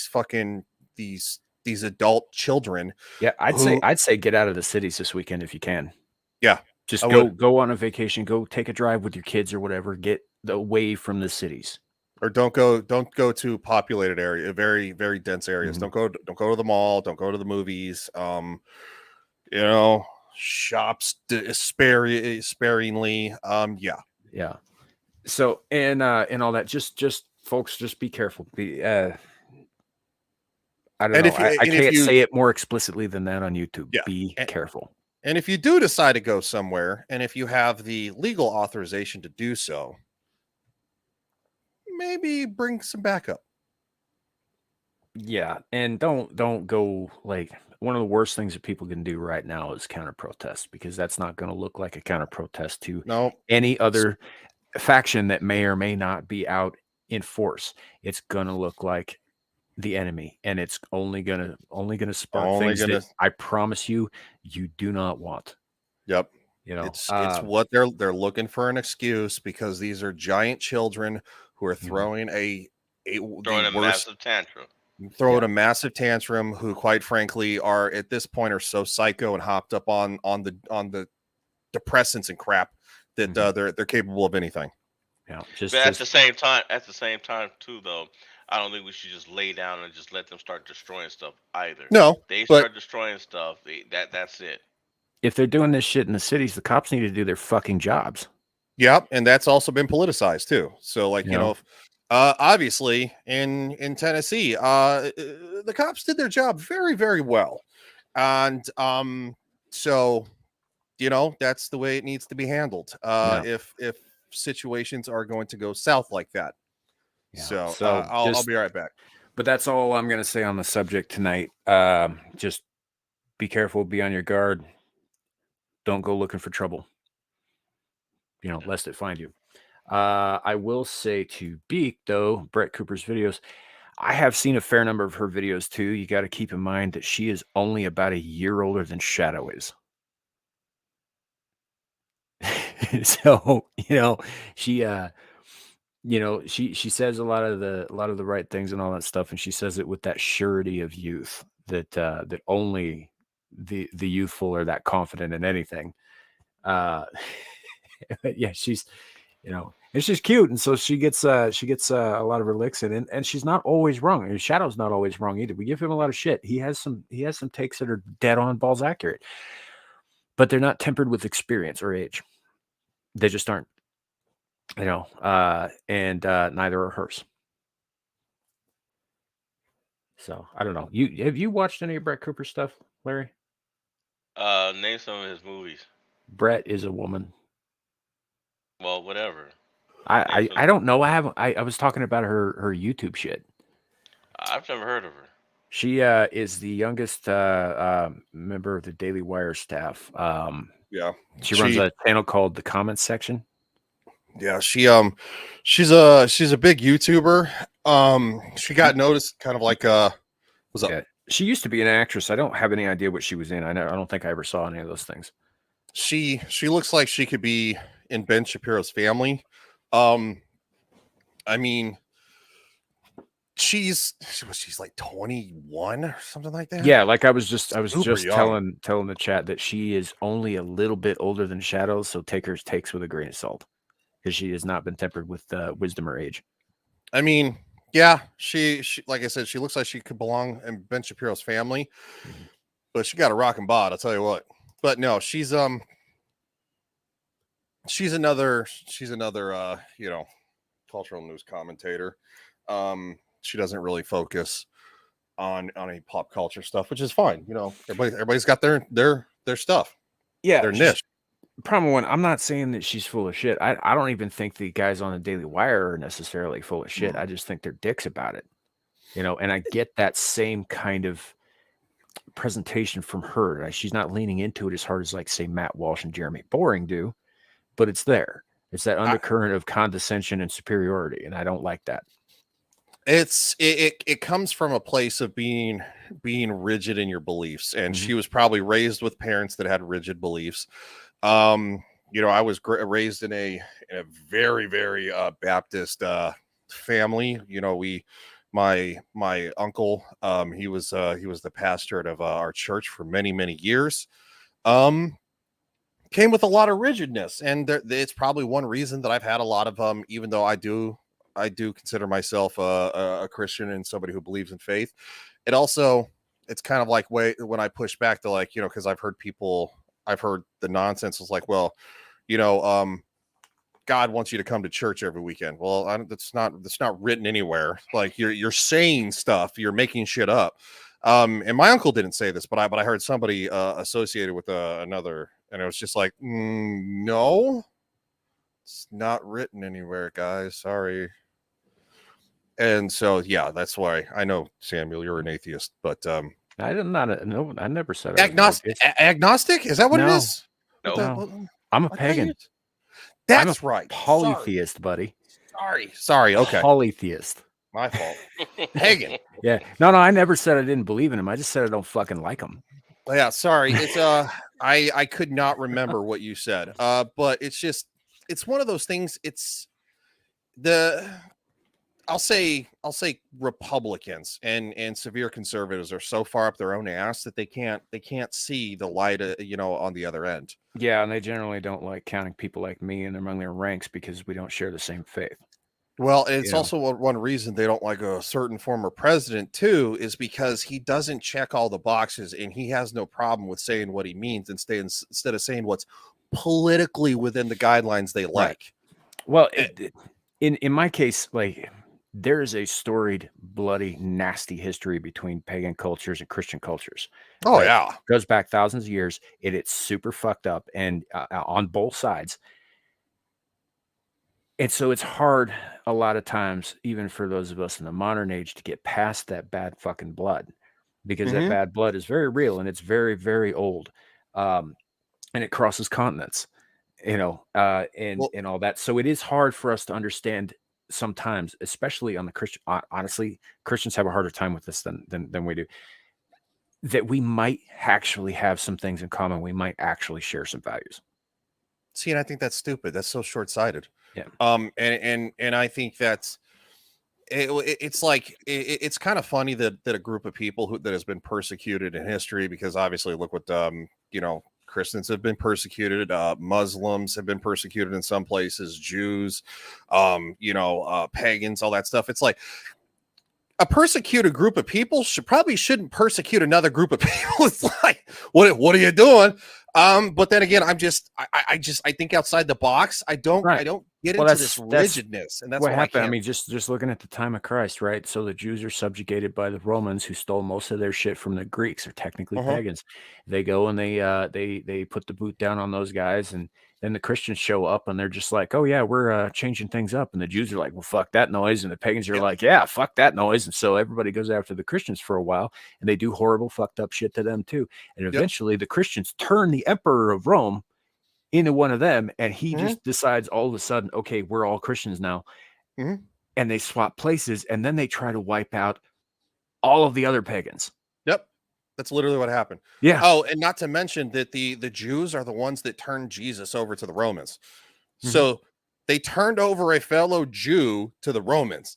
fucking these adult children. Yeah, I'd say get out of the cities this weekend if you can. Yeah. Just go on a vacation, go take a drive with your kids or whatever, get away from the cities. Or don't go to populated area, very, very dense areas. Mhm. Don't go to the mall, don't go to the movies. You know, shops sparingly. Yeah. Yeah. So and all that, just folks, just be careful. I don't And know. if you I and if can't you say it more explicitly than that on YouTube. yeah. Be careful. And if you do decide to go somewhere, and if you have the legal authorization to do so, maybe bring some backup. Yeah, and don't go like one of the worst things that people can do right now is counter protest, because that's not going to look like a counter protest to No, any other faction that may or may not be out in force. It's going to look like the enemy, and it's only going to spark only things gonna. that I promise you do not want. Yep. You know, It's what they're looking for an excuse, because these are giant children who are throwing Throwing the a worst massive tantrum. Yeah. a massive tantrum, who quite frankly are at this point are so psycho and hopped up on the depressants and crap that they're capable of anything. Yeah, But at the same time too, though, I don't think we should just lay down and just let them start destroying stuff either. No, They but start destroying stuff. That's it. if they're doing this shit in the cities, the cops need to do their fucking jobs. yeah, and that's also been politicized too. So like, You you know? know, obviously in Tennessee, the cops did their job very, very well. And so, you know, that's the way it needs to be handled. Yeah. If situations are going to go south like that. Yeah. So, So I'll be right back. but that's all I'm going to say on the subject tonight. Just be careful, be on your guard. Don't go looking for trouble, lest it find you. I will say to Beak, though, Brett Cooper's videos, I have seen a fair number of her videos too. You got to keep in mind that she is only about a year older than Shadow is. So, she she says a lot of the right things and all that stuff, and she says it with that surety of youth that only the youthful are that confident in anything. But yeah, she's it's just cute, and so she gets a lot of her licks in, and she's not always wrong. And Shadow's not always wrong either. We give him a lot of shit. He has some takes that are dead on balls accurate, but they're not tempered with experience or age. They just aren't. And neither are hers. So I don't know. Have you watched any of Brett Cooper stuff, Larry? Name some of his movies. Brett is a woman. Well, whatever. I don't know. I was talking about her YouTube shit. I've never heard of her. She is the youngest member of the Daily Wire staff. Yeah. She runs a channel called The Comments Section. Yeah, she's a big YouTuber. She got noticed kind of like what's up? Yeah. She used to be an actress. I don't have any idea what she was in. I don't think I ever saw any of those things. She looks like she could be in Ben Shapiro's Family. I mean, she's like 21 or something like that. Yeah, like I was just young. telling the chat that she is only a little bit older than Shadow, so take her takes with a grain of salt, because she has not been tempered with wisdom or age. I mean, yeah, she like I said, she looks like she could belong in Ben Shapiro's Family, but she got a rockin' bod, I'll tell you what. But no, she's another cultural news commentator. She doesn't really focus on any pop culture stuff, which is fine. Everybody's got their stuff. Yeah, their niche. Problem one, I'm not saying that she's full of shit. I don't even think the guys on the Daily Wire are necessarily full of shit. I just think they're dicks about it. And I get that same kind of presentation from her. She's not leaning into it as hard as, like, say, Matt Walsh and Jeremy Boring do, but it's there. It's that undercurrent of condescension and superiority, and I don't like that. It comes from a place of being rigid in your beliefs, and she was probably raised with parents that had rigid beliefs. I was raised in a very, very Baptist family. My uncle, he was the pastor of our church for many, many years. Came with a lot of rigidness, and it's probably one reason that I've had a lot of even though I do I do consider myself a Christian and somebody who believes in faith. It's kind of like when I push back to like, because I've heard the nonsense was like, well, God wants you to come to church every weekend. Well, that's not written anywhere. Like you're saying stuff, you're making shit up. And my uncle didn't say this, but I heard somebody associated with another, and it was just like, no, it's not written anywhere, guys. Sorry. And so, yeah, that's why I know, Samuel, you're an atheist, but I never said agnostic. Is that what it is? No. I'm a pagan. That's right. Polytheist, buddy. Sorry. Okay. Polytheist. My fault. Pagan. Yeah. No, I never said I didn't believe in him. I just said I don't fucking like him. Yeah, sorry. It's I could not remember what you said. But it's one of those things. I'll say Republicans and severe conservatives are so far up their own ass that they can't see the light, on the other end. Yeah, and they generally don't like counting people like me and among their ranks because we don't share the same faith. Well, it's also one reason they don't like a certain former president too, is because he doesn't check all the boxes and he has no problem with saying what he means instead of saying what's politically within the guidelines they like. Well, in my case, like, there is a storied, bloody, nasty history between pagan cultures and Christian cultures. Oh, yeah. It goes back thousands of years. It's super fucked up and on both sides. And so it's hard a lot of times, even for those of us in the modern age, to get past that bad fucking blood, because that bad blood is very real and it's very, very old. And it crosses continents, and all that. So it is hard for us to understand sometimes, especially on the Christian. Honestly, Christians have a harder time with this than we do. That we might actually have some things in common. We might actually share some values. See, and I think that's stupid. That's so short-sighted. Yeah. And I think that's it's like it's kind of funny that a group of people that has been persecuted in history, because obviously look what Christians have been persecuted, Muslims have been persecuted in some places, Jews, pagans, all that stuff. It's like a persecuted group of people shouldn't persecute another group of people. It's like, what are you doing? But then again, I think outside the box. I don't get into this rigidness, and that's what happened. I mean, just looking at the time of Christ, right? So the Jews are subjugated by the Romans, who stole most of their shit from the Greeks. They're technically pagans. They go and they put the boot down on those guys, and then the Christians show up and they're just like, oh yeah, we're changing things up. And the Jews are like, well, fuck that noise. And the pagans are like, yeah, fuck that noise. And so everybody goes after the Christians for a while, and they do horrible, fucked up shit to them too. And eventually the Christians turn the emperor of Rome into one of them. And he just decides all of a sudden, okay, we're all Christians now. And they swap places, and then they try to wipe out all of the other pagans. Yep. That's literally what happened. Yeah. Oh, and not to mention that the Jews are the ones that turned Jesus over to the Romans. So they turned over a fellow Jew to the Romans.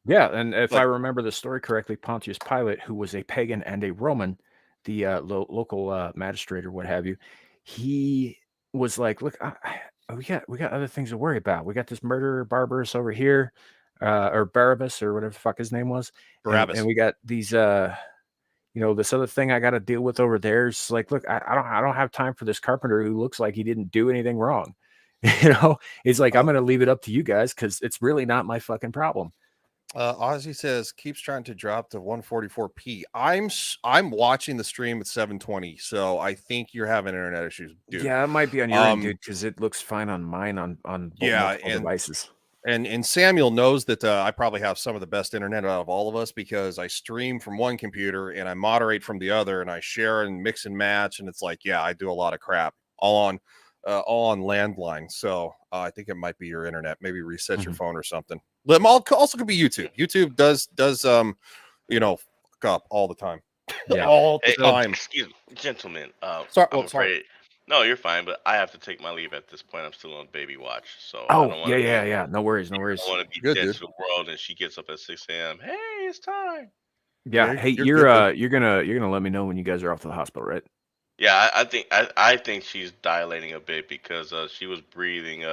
Yeah, and if I remember the story correctly, Pontius Pilate, who was a pagan and a Roman, the local magistrate or what have you, he was like, look, we got other things to worry about. We got this murderer Barbarus over here, or Barabbas, or whatever the fuck his name was. Barabbas. And we got these this other thing I got to deal with over there. It's like, look, I don't have time for this carpenter who looks like he didn't do anything wrong. It's like, I'm going to leave it up to you guys, because it's really not my fucking problem. Ozzy says keeps trying to drop to 144p. I'm watching the stream at 720, so I think you're having internet issues, dude. Yeah, it might be on your end, dude, because it looks fine on mine on multiple devices. And Samuel knows that I probably have some of the best internet out of all of us, because I stream from one computer and I moderate from the other, and I share and mix and match, and it's like, yeah, I do a lot of crap all on landline. So I think it might be your internet. Maybe reset your phone or something. But also could be YouTube. YouTube does fuck up all the time. Yeah. All the time. Excuse me, gentlemen. Sorry. I'm afraid. No, you're fine, but I have to take my leave at this point. I'm still on baby watch, so yeah. No worries. I don't want to be dead to the world, and she gets up at 6 a.m. Hey, it's time. Yeah. Hey, you're gonna let me know when you guys are off to the hospital, right? Yeah, I think she's dilating a bit, because she was breathing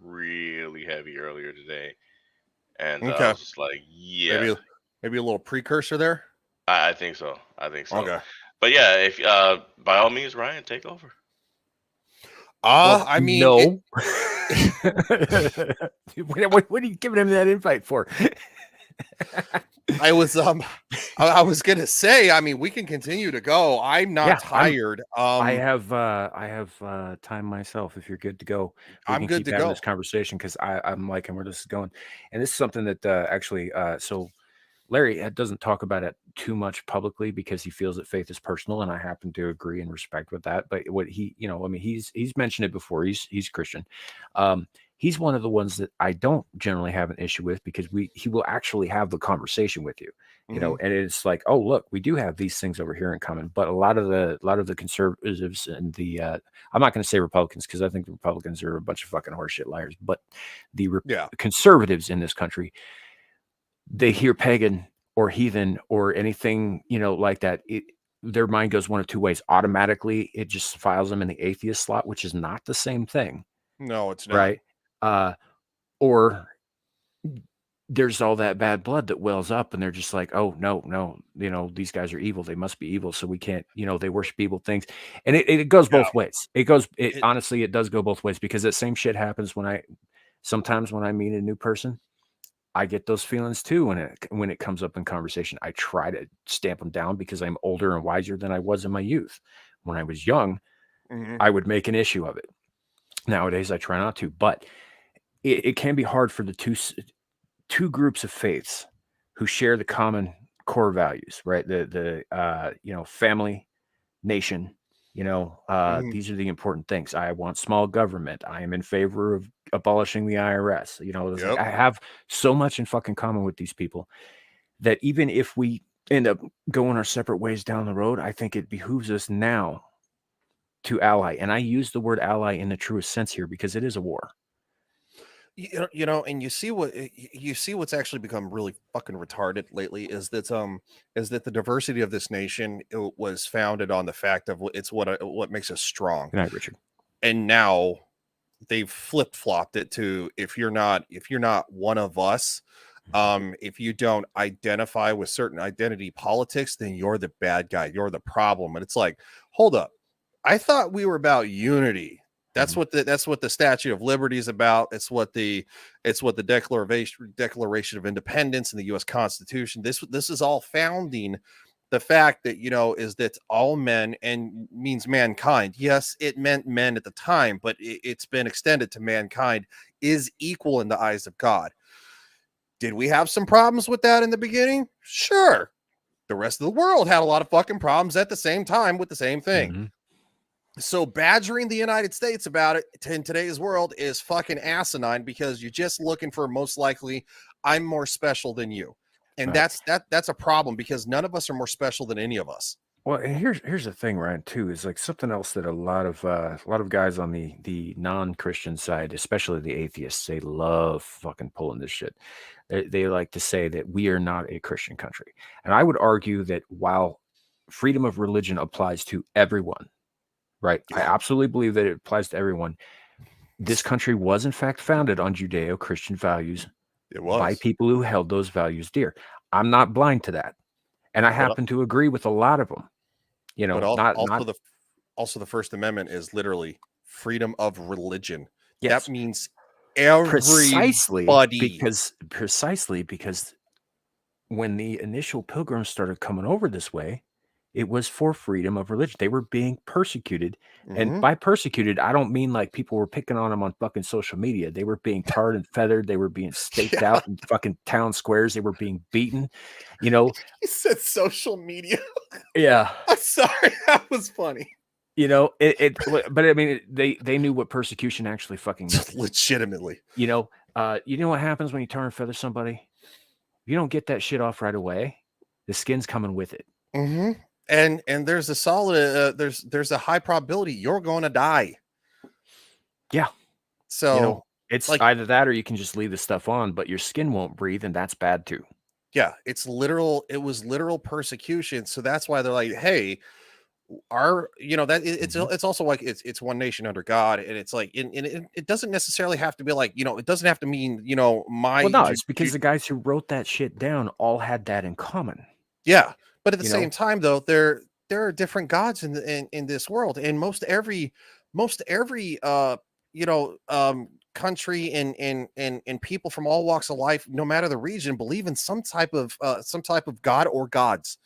really heavy earlier today. And I Okay. was just like, yeah, Maybe a little precursor there. I think so. I think so. Okay. But yeah, if by all means, Ryan, take over. I mean, no. What are you giving him that invite for? I was gonna say, I mean, we can continue to go. I'm not tired. I have time myself. If you're good to go, we I'm can good keep to having go. this conversation because I'm liking where this is going, and this is something that actually. So Larry doesn't talk about it too much publicly because he feels that faith is personal, and I happen to agree and respect with that. But what he, I mean, he's mentioned it before. He's Christian. He's one of the ones that I don't generally have an issue with because he will actually have the conversation with you, and it's like, oh, look, we do have these things over here in common. But a lot of the conservatives and the I'm not going to say Republicans because I think the Republicans are a bunch of fucking horseshit liars, but the conservatives in this country, they hear pagan or heathen or anything, like that. Their mind goes one of two ways. Automatically, it just files them in the atheist slot, which is not the same thing. No, it's not. Right. Or there's all that bad blood that wells up and they're just like, oh, no, these guys are evil. They must be evil. So we can't, they worship evil things. And it goes both ways. Honestly, it does go both ways because that same shit happens sometimes when I meet a new person. I get those feelings too when it comes up in conversation. I try to stamp them down because I'm older and wiser than I was in my youth. When I was young, I would make an issue of it. Nowadays, I try not to, but it can be hard for the two groups of faiths who share the common core values, right? The family, nation. These are the important things. I want small government. I am in favor of abolishing the IRS. Like, I have so much in fucking common with these people that even if we end up going our separate ways down the road, I think it behooves us now to ally. And I use the word ally in the truest sense here because it is a war. And you see what's actually become really fucking retarded lately is that the diversity of this nation was founded on the fact of it's what makes us strong. Good night, Richard. And now they've flip-flopped it to if you're not one of us, if you don't identify with certain identity politics, then you're the bad guy, you're the problem. And it's like, hold up, I thought we were about unity. That's what the Statue of Liberty is about. It's what the Declaration of Independence and the U.S. Constitution. This is all founding the fact that is that all men and means mankind. Yes, it meant men at the time, but it's been extended to mankind is equal in the eyes of God. Did we have some problems with that in the beginning? Sure. The rest of the world had a lot of fucking problems at the same time with the same thing. So badgering the United States about it in today's world is fucking asinine because you're just looking for most likely I'm more special than you. And that's a problem because none of us are more special than any of us. Well, and here's the thing, Ryan, too, is like something else that a lot of guys on the non-Christian side, especially the atheists, they love fucking pulling this shit. They like to say that we are not a Christian country. And I would argue that while freedom of religion applies to everyone, right? I absolutely believe that it applies to everyone. This country was in fact founded on Judeo-Christian values. It was by people who held those values dear. I'm not blind to that. And I happen to agree with a lot of them. Also the First Amendment is literally freedom of religion. Yes. That means everybody. Precisely because when the initial pilgrims started coming over this way, it was for freedom of religion. They were being persecuted. And by persecuted, I don't mean like people were picking on them on fucking social media. They were being tarred and feathered. They were being staked out in fucking town squares. They were being beaten, You said social media. Yeah. I'm sorry. That was funny. But I mean, they knew what persecution actually fucking meant. Legitimately. You know what happens when you tar and feather somebody? If you don't get that shit off right away, the skin's coming with it. And there's a solid there's a high probability you're going to die. Yeah. So it's like either that or you can just leave the stuff on, but your skin won't breathe, and that's bad too. Yeah, it was literal persecution. So that's why they're like, hey, it's also like it's one nation under God, and it's like it doesn't necessarily have to be like it doesn't have to mean Well, no, it's because the guys who wrote that shit down all had that in common. Yeah, but at the same time, though, there are different gods in this world, and most every country and people from all walks of life, no matter the region, believe in some type of god or gods,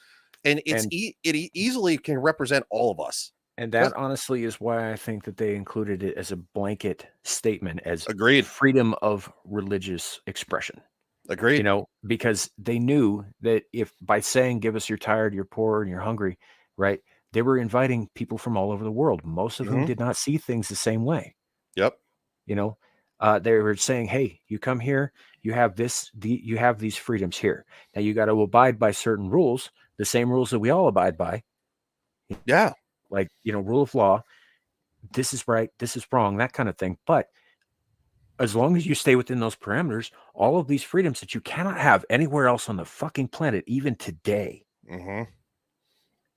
and it easily can represent all of us. And that honestly is why I think that they included it as a blanket statement as agreed freedom of religious expression. Agreed. Because they knew that if by saying, give us you're tired, you're poor, and you're hungry, right? They were inviting people from all over the world, most of whom did not see things the same way. Yep. They were saying, hey, you come here, you have you have these freedoms here. Now you got to abide by certain rules, the same rules that we all abide by. Yeah. Like, rule of law, this is right, this is wrong, that kind of thing. But as long as you stay within those parameters, all of these freedoms that you cannot have anywhere else on the fucking planet, even today,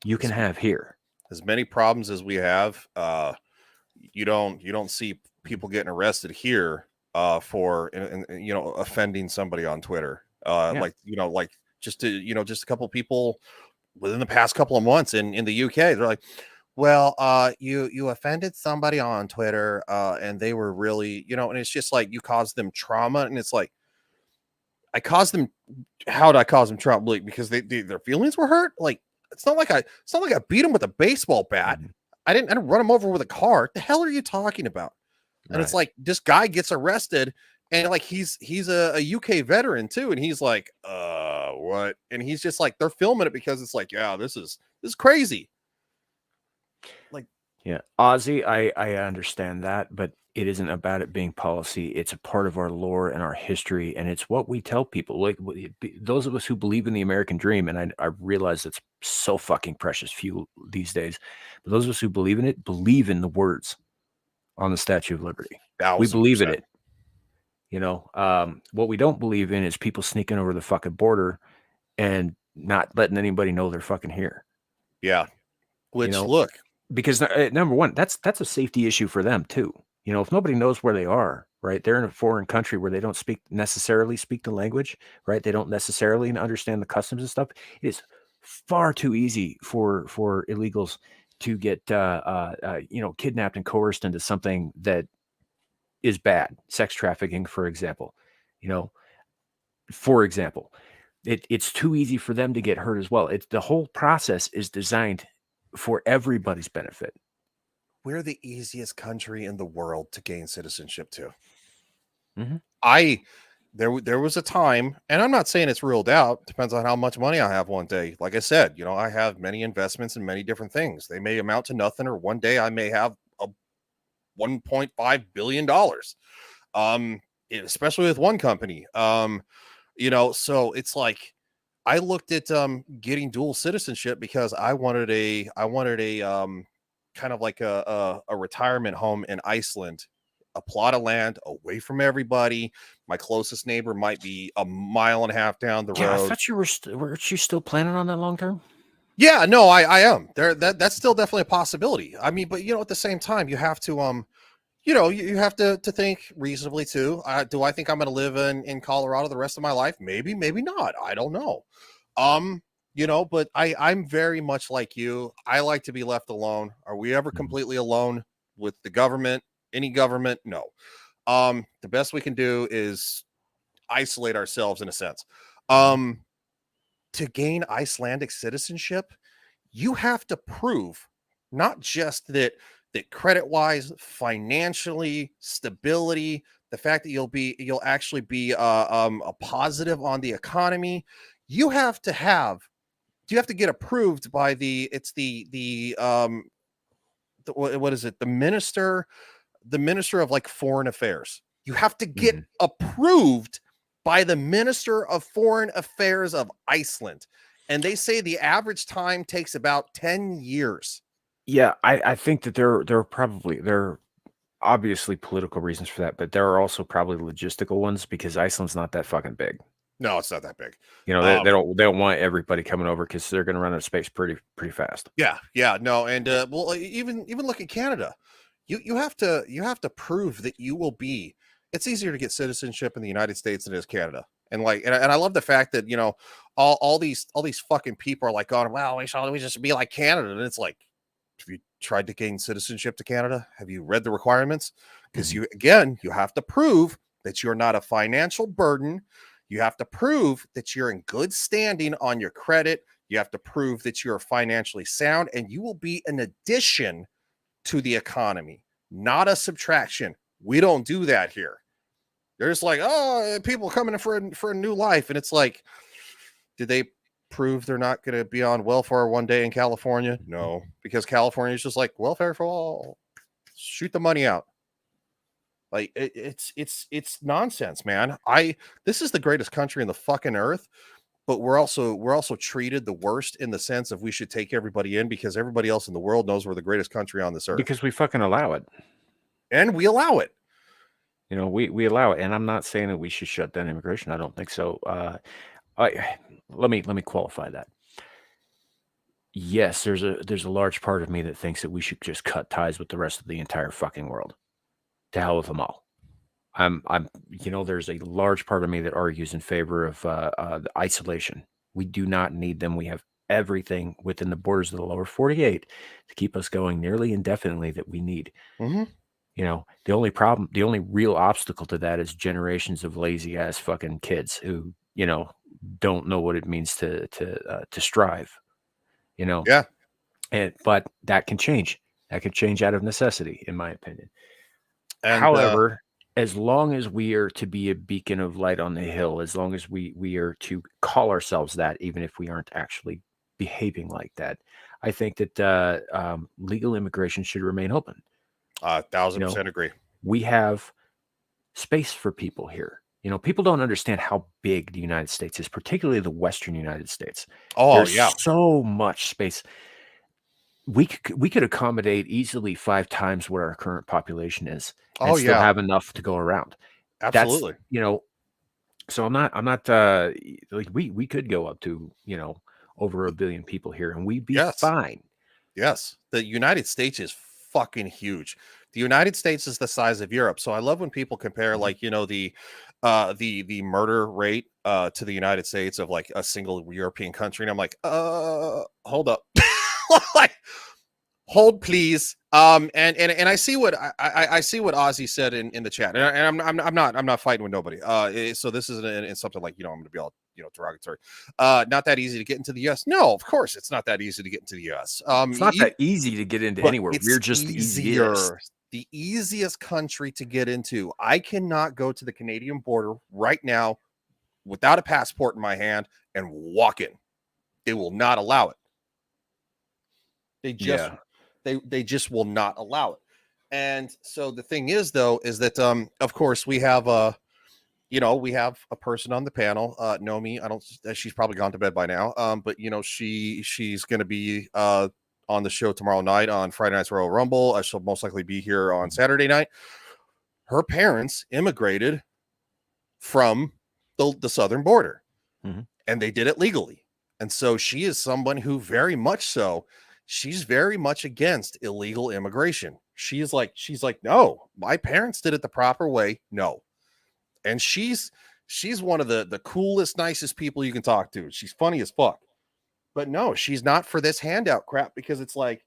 you can have here. As many problems as we have, you don't see people getting arrested here for offending somebody on Twitter. Like just a couple of people within the past couple of months in the UK, they're like, well, you offended somebody on Twitter, and they were really, and it's just like you caused them trauma, and it's like, how did I cause them trauma? Like, because their feelings were hurt. Like, it's not like I beat them with a baseball bat. I didn't run them over with a car. What the hell are you talking about? And it's like this guy gets arrested, and like he's a UK veteran too, and he's like, what? And he's just like, they're filming it because it's like, yeah, this is crazy. Like, yeah, Ozzy, I understand that, but it isn't about it being policy. It's a part of our lore and our history, and it's what we tell people. Like those of us who believe in the American dream, and I realize it's so fucking precious few these days, but those of us who believe in it believe in the words on the Statue of Liberty. 1,000%. We believe in it. What we don't believe in is people sneaking over the fucking border and not letting anybody know they're fucking here. Yeah. Which look, because number one, that's a safety issue for them too. If nobody knows where they are, right? They're in a foreign country where they don't necessarily speak the language, right? They don't necessarily understand the customs and stuff. It is far too easy for illegals to get kidnapped and coerced into something that is bad. Sex trafficking, for example. It's too easy for them to get hurt as well. The whole process is designed for everybody's benefit. We're the easiest country in the world to gain citizenship to. There was a time, and I'm not saying it's ruled out, depends on how much money I have one day. Like I said, I have many investments in many different things. They may amount to nothing, or one day I may have a $1.5 billion. Especially with one company. So it's like I looked at getting dual citizenship because I wanted a kind of like a retirement home in Iceland, a plot of land away from everybody. My closest neighbor might be a mile and a half down the road. I thought you weren't you still planning on that long term? Yeah, no, I am. That's still definitely a possibility. I mean, but at the same time, you have to you have to think reasonably too. Do I think I'm going to live in Colorado the rest of my life? Maybe not. I don't know. But I'm very much like you. I like to be left alone. Are we ever completely alone with the government? Any government? No. The best we can do is isolate ourselves in a sense. To gain Icelandic citizenship, you have to prove not just that credit wise, financially, stability, the fact that you'll actually be a positive on the economy. You have to get approved by the minister of like foreign affairs. You have to get approved by the Minister of Foreign Affairs of Iceland. And they say the average time takes about 10 years. Yeah, I think that there are obviously political reasons for that, but there are also probably logistical ones because Iceland's not that fucking big. No, it's not that big. You know, they don't want everybody coming over because they're going to run out of space pretty fast. Yeah, no, and well, even look at Canada. You have to prove that you will be. It's easier to get citizenship in the United States than it is Canada. And and I love the fact that, all these fucking people are like, going, well, we just be like Canada. And it's like, have you tried to gain citizenship to Canada? Have you read the requirements? Because you have to prove that you're not a financial burden. You have to prove that you're in good standing on your credit. You have to prove that you're financially sound, and you will be an addition to the economy, not a subtraction. We don't do that here. There's like, oh, people coming in for a new life. And it's like, did they prove they're not going to be on welfare one day in California? No, because California is just like, welfare for all. Shoot the money out. Like it's nonsense, man. This is the greatest country in the fucking earth, but we're also treated the worst in the sense of we should take everybody in because everybody else in the world knows we're the greatest country on this earth. Because we fucking allow it. And we allow it. You know, we allow it. And I'm not saying that we should shut down immigration. I don't think so. Let me qualify that. Yes, there's a large part of me that thinks that we should just cut ties with the rest of the entire fucking world. To hell with them all. There's a large part of me that argues in favor of the isolation. We do not need them. We have everything within the borders of the lower 48 to keep us going nearly indefinitely that we need. Mm-hmm. The only real obstacle to that is generations of lazy ass fucking kids who, don't know what it means to strive. Yeah. But that can change. That can change out of necessity, in my opinion. And, however, as long as we are to be a beacon of light on the hill, as long as we are to call ourselves that, even if we aren't actually behaving like that, I think that legal immigration should remain open. 1,000% agree. We have space for people here. People don't understand how big the United States is, particularly the Western United States. Oh, There's yeah. so much space. We could accommodate easily 5 times what our current population is, and still have enough to go around. Absolutely. So I'm not like we could go up to over 1 billion people here, and we'd be fine. Yes, the United States is fucking huge. The United States is the size of Europe. So I love when people compare, like, the murder rate to the United States of like a single European country, and I'm like, hold up. Like, hold please. And I see what I see what Ozzy said in the chat, and I'm not fighting with nobody. So this isn't something like, I'm going to be all derogatory. Not that easy to get into the U.S. No, of course it's not that easy to get into the U.S. It's not that easy to get into anywhere. We're just the easiest country to get into. I cannot go to the Canadian border right now without a passport in my hand and walk in. They will not allow it. They just will not allow it. And so the thing is, though, is that of course we have a person on the panel, Nomi. She's probably gone to bed by now. But she's going to be on the show tomorrow night on Friday Night's Royal Rumble. She'll most likely be here on Saturday night. Her parents immigrated from the southern border, and they did it legally. And so she is someone who very much so. She's very much against illegal immigration. She's like, no, my parents did it the proper way. No. And she's one of the coolest, nicest people you can talk to. She's funny as fuck. But no, she's not for this handout crap, because it's like,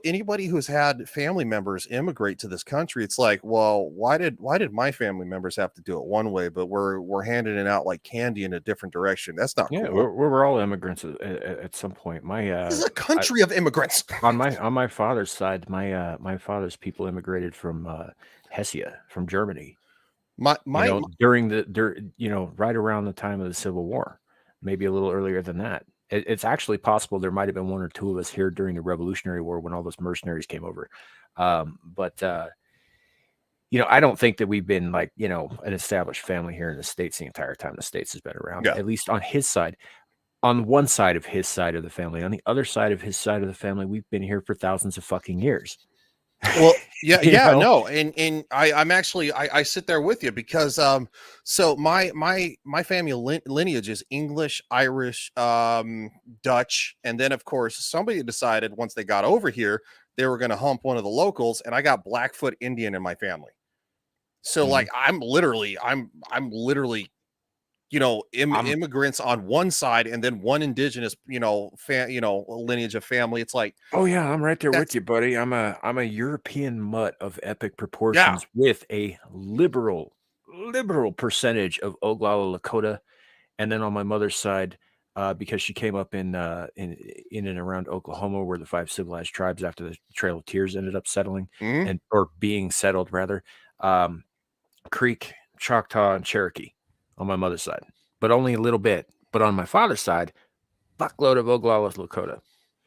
anybody who's had family members immigrate to this country, it's like, well, why did my family members have to do it one way, but we're handing it out like candy in a different direction? That's not cool. We're all immigrants at some point. This is a country of immigrants. On my father's side, my father's people immigrated from Hesse, from Germany. During right around the time of the Civil War, maybe a little earlier than that. It's actually possible there might have been 1 or 2 of us here during the Revolutionary War when all those mercenaries came over. But I don't think that we've been like, an established family here in the States the entire time the States has been around, at least on his side. On one side of his side of the family. On the other side of his side of the family, we've been here for thousands of fucking years. Well, yeah, You yeah, know? no, and I'm actually I sit there with you because so my family lineage is English, Irish, Dutch, and then of course somebody decided once they got over here they were going to hump one of the locals, and I got Blackfoot Indian in my family. So Mhm. like I'm literally I'm immigrants on one side and then one indigenous lineage of family. It's like Oh yeah, I'm right there with that's you, buddy. I'm a European mutt of epic yeah. proportions with a liberal percentage of Oglala Lakota, and then on my mother's side, because she came up in and around Oklahoma, where the 5 civilized tribes after the Trail of Tears ended up settling Mhm. and or being settled rather, um, Creek, Choctaw, and Cherokee on my mother's side, but only a little bit. But on my father's side, fuckload of Oglala Lakota.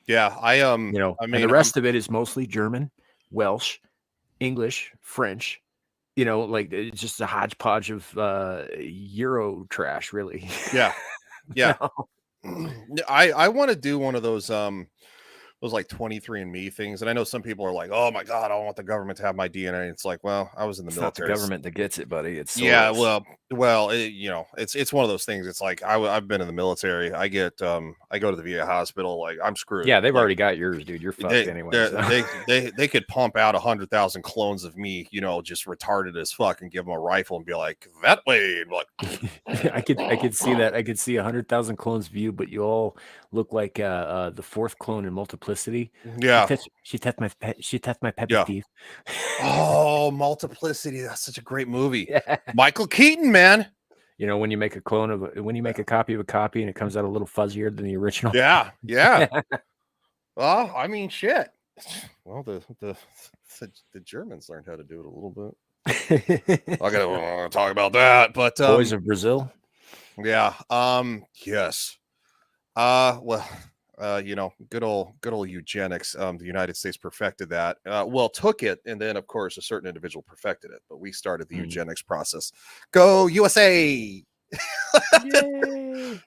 Yeah, I And the mean, I'm rest of it is mostly German, Welsh, English, French, like it's just a hodgepodge of Euro trash, really. yeah, You yeah. know? I want to do one of those like 23andMe things. And I know some people are like, oh my God, I don't want the government to have my DNA. It's like, well, I was in the It's not the military. government that gets it, buddy. It's Yeah, Soros. it's one of those things. It's like I've been in the military. I go to the VA hospital. Like I'm screwed. Yeah, they've Like already got yours, dude. You're fucked they anyway. they So. they could pump out 100,000 clones of me, just retarded as fuck, and give them a rifle and be like that way. Like I could see that. I could see 100,000 clones of you, but you all look like the fourth clone in Multiplicity. yeah, She touched my Peppy yeah. Steve. Oh, Multiplicity. That's such a great movie. Yeah. Michael Keaton, man. When you make a copy of a copy and it comes out a little fuzzier than the original. Yeah, yeah. Well, I mean, shit. Well, the Germans learned how to do it a little bit. I gotta talk about that, but Boys of Brazil. yeah, yes. Well, good old eugenics. The United States perfected that. Well, took it, and then of course a certain individual perfected it, but we started the eugenics process. Go USA! Yay!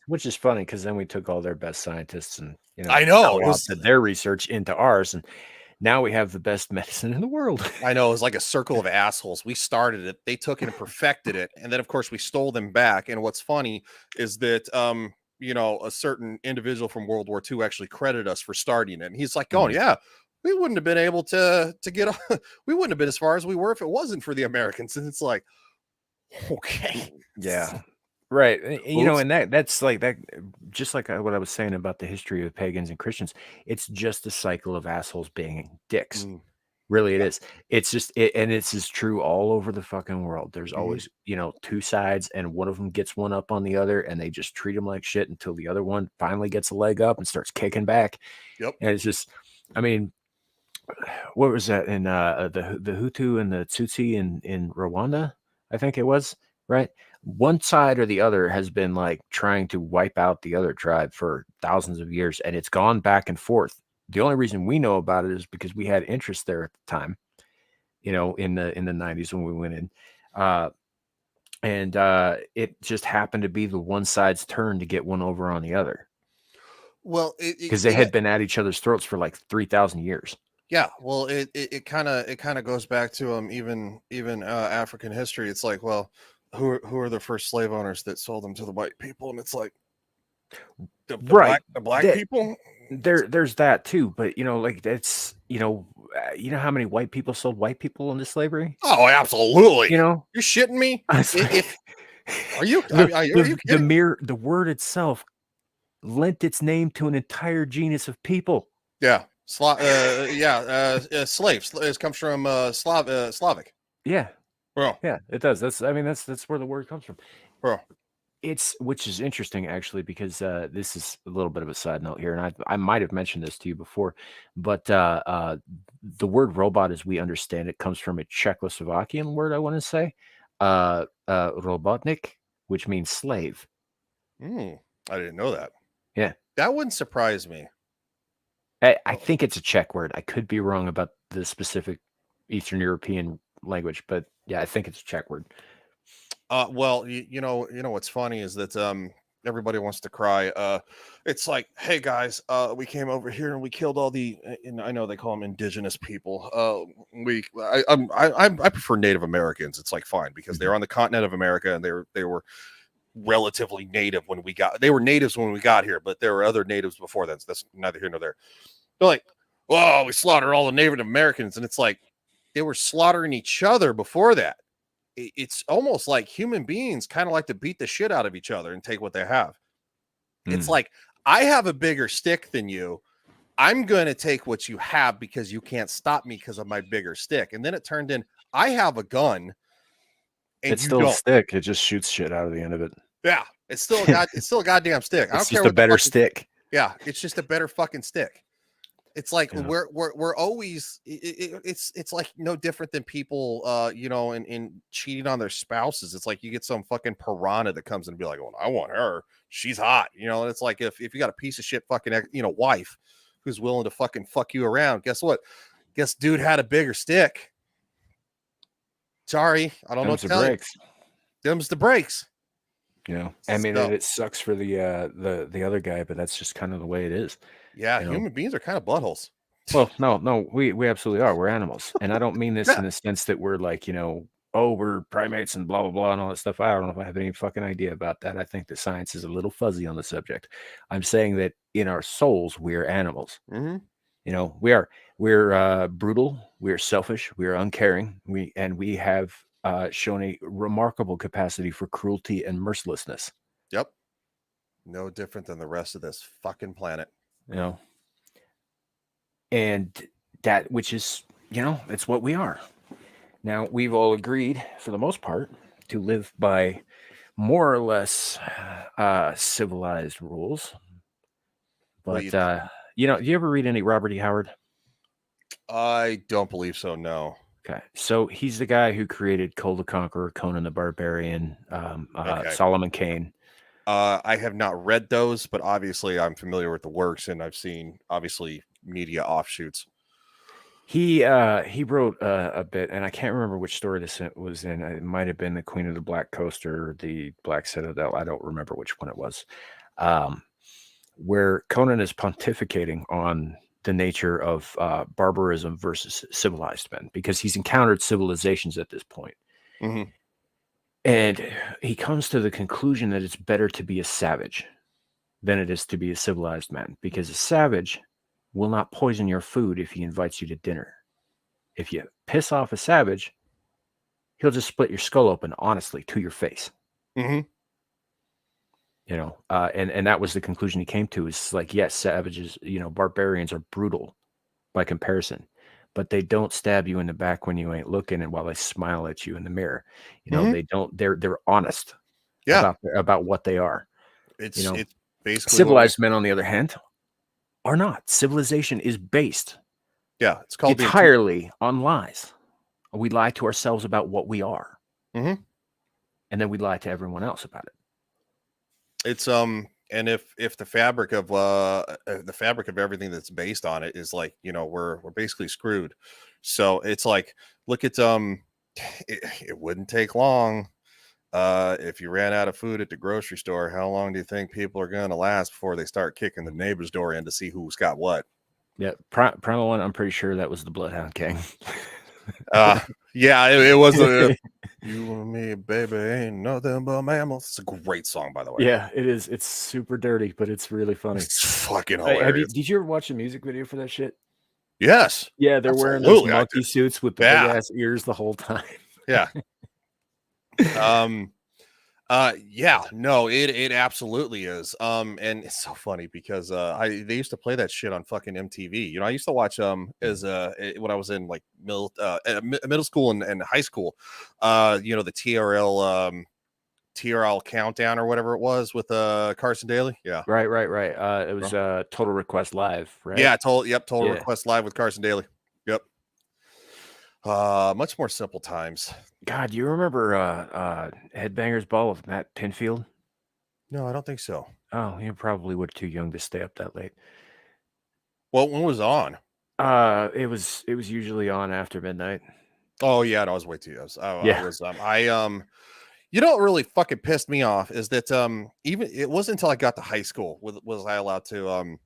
Which is funny because then we took all their best scientists and I know it co-opted their research into ours, and now we have the best medicine in the world. I know, it was like a circle of assholes. We started it, they took it and perfected it, and then of course we stole them back. And what's funny is that a certain individual from World War II actually credited us for starting it. And he's like, "Oh yeah, we wouldn't have been able to get we wouldn't have been as far as we were if it wasn't for the Americans." And it's like, okay, Yeah. Right. Oops. And that's like that, just like what I was saying about the history of pagans and Christians. It's just a cycle of assholes being dicks. Mm, Really, it yeah. is. It's just, and it's as true all over the fucking world. There's Mhm. always, two sides, and one of them gets one up on the other, and they just treat them like shit until the other one finally gets a leg up and starts kicking back. Yep. And it's just, I mean, what was that in the Hutu and the Tutsi in Rwanda? I think it was, right. One side or the other has been like trying to wipe out the other tribe for thousands of years, and it's gone back and forth. The only reason we know about it is because we had interest there at the time, in the 90s when we went in. And it just happened to be the one side's turn to get one over on the other Well, because they had been at each other's throats for like 3,000 years. yeah, well, it kind of goes back to even African history. It's like, well, who are the first slave owners that sold them to the white people? And it's like Right. the black That- people. There's that too, but like that's how many white people sold white people into slavery? Oh, absolutely. You're shitting me. It's If are you the kidding? the word itself lent its name to an entire genus of people. Yeah, slaves. It comes from Slavic. Yeah, Bro, yeah, it does. That's where the word comes from. bro. Which is interesting actually, because this is a little bit of a side note here, and I might have mentioned this to you before, but the word robot, as we understand it, comes from a Czechoslovakian word. I want to say robotnik, which means slave. I didn't know that. Yeah, that wouldn't surprise me. I think it's a Czech word. I could be wrong about the specific Eastern European language, but yeah, I think it's a Czech word. Well, you know what's funny is that everybody wants to cry. It's like, hey guys, we came over here and we killed all the. And I know they call them indigenous people. I prefer Native Americans. It's like fine because they're on the continent of America and they were relatively native when we got. They were natives when we got here, but there were other natives before then. So that's neither here nor there. They're like, oh, we slaughtered all the Native Americans, and it's like they were slaughtering each other before that. It's almost like human beings kind of like to beat the shit out of each other and take what they have. It's like, I have a bigger stick than you. I'm going to take what you have because you can't stop me because of my bigger stick. And then it turned in, I have a gun. And it's still a stick. It just shoots shit out of the end of it. Yeah. It's still a goddamn stick. I don't care what a better stick. Yeah. It's just a better fucking stick. It's like we're always it's like no different than people in cheating on their spouses. It's like you get some fucking piranha that comes and be like, well, I want her, she's hot, and it's like if you got a piece of shit fucking wife who's willing to fucking fuck you around, guess what? Guess dude had a bigger stick. Sorry, I don't know what to tell you. Them's the breaks. I mean, it sucks for the other guy, but that's just kind of the way it is. Yeah, human beings are kind of buttholes. Well, no, we absolutely are. We're animals, and I don't mean this in the sense that we're like, we're primates and blah blah blah and all that stuff. I don't know if I have any fucking idea about that. I think that science is a little fuzzy on the subject. I'm saying that in our souls, we're animals. We're brutal. We're selfish. We're uncaring. We have shown a remarkable capacity for cruelty and mercilessness. Yep. No different than the rest of this fucking planet. And that, which is, it's what we are. Now, we've all agreed, for the most part, to live by more or less civilized rules. But, do you ever read any Robert E. Howard? I don't believe so, no. Okay. So he's the guy who created Cole the Conqueror, Conan the Barbarian, Solomon Kane. I have not read those, but obviously I'm familiar with the works, and I've seen, obviously, media offshoots. He wrote a bit, and I can't remember which story this was in. It might have been the Queen of the Black Coast or the Black Citadel. I don't remember which one it was. Where Conan is pontificating on the nature of barbarism versus civilized men, because he's encountered civilizations at this point. Mm-hmm. And he comes to the conclusion that it's better to be a savage than it is to be a civilized man, because a savage will not poison your food if he invites you to dinner. If you piss off a savage, he'll just split your skull open, honestly, to your face. Mm-hmm. And that was the conclusion he came to. Is like, yes, savages, barbarians are brutal by comparison, but they don't stab you in the back when you ain't looking, and while they smile at you in the mirror. They don't. They're honest. About what they are. It's basically civilized men, on the other hand, are not. Civilization is based. Yeah, it's called entirely on lies. We lie to ourselves about what we are, and then we lie to everyone else about it. It's and if the fabric of everything that's based on it is like, we're basically screwed. So it's like, look at it wouldn't take long if you ran out of food at the grocery store. How long do you think people are going to last before they start kicking the neighbor's door in to see who's got what? Yeah, Primal One, I'm pretty sure that was the Bloodhound King. Yeah, it was you and me, baby, ain't nothing but mammals. It's a great song, by the way. Yeah, it is. It's super dirty, but it's really funny. It's fucking hilarious. Did you ever watch a music video for that shit? Yes. Yeah, they're wearing those monkey suits with the big ass ears the whole time. Yeah. It absolutely is. And it's so funny because they used to play that shit on fucking MTV. I used to watch when I was in like middle school and high school. The TRL countdown or whatever it was with Carson Daly. Yeah. Right. It was Total Request Live, right? Yeah, Total Request Live with Carson Daly. Yep. Much more simple times. God, do you remember Headbangers Ball with Matt Pinfield? No, I don't think so. Oh, you probably were too young to stay up that late. Well, when was it on? It was usually on after midnight. Oh yeah, no, I was way too young. You know what really fucking pissed me off is that even it wasn't until I got to high school was I allowed to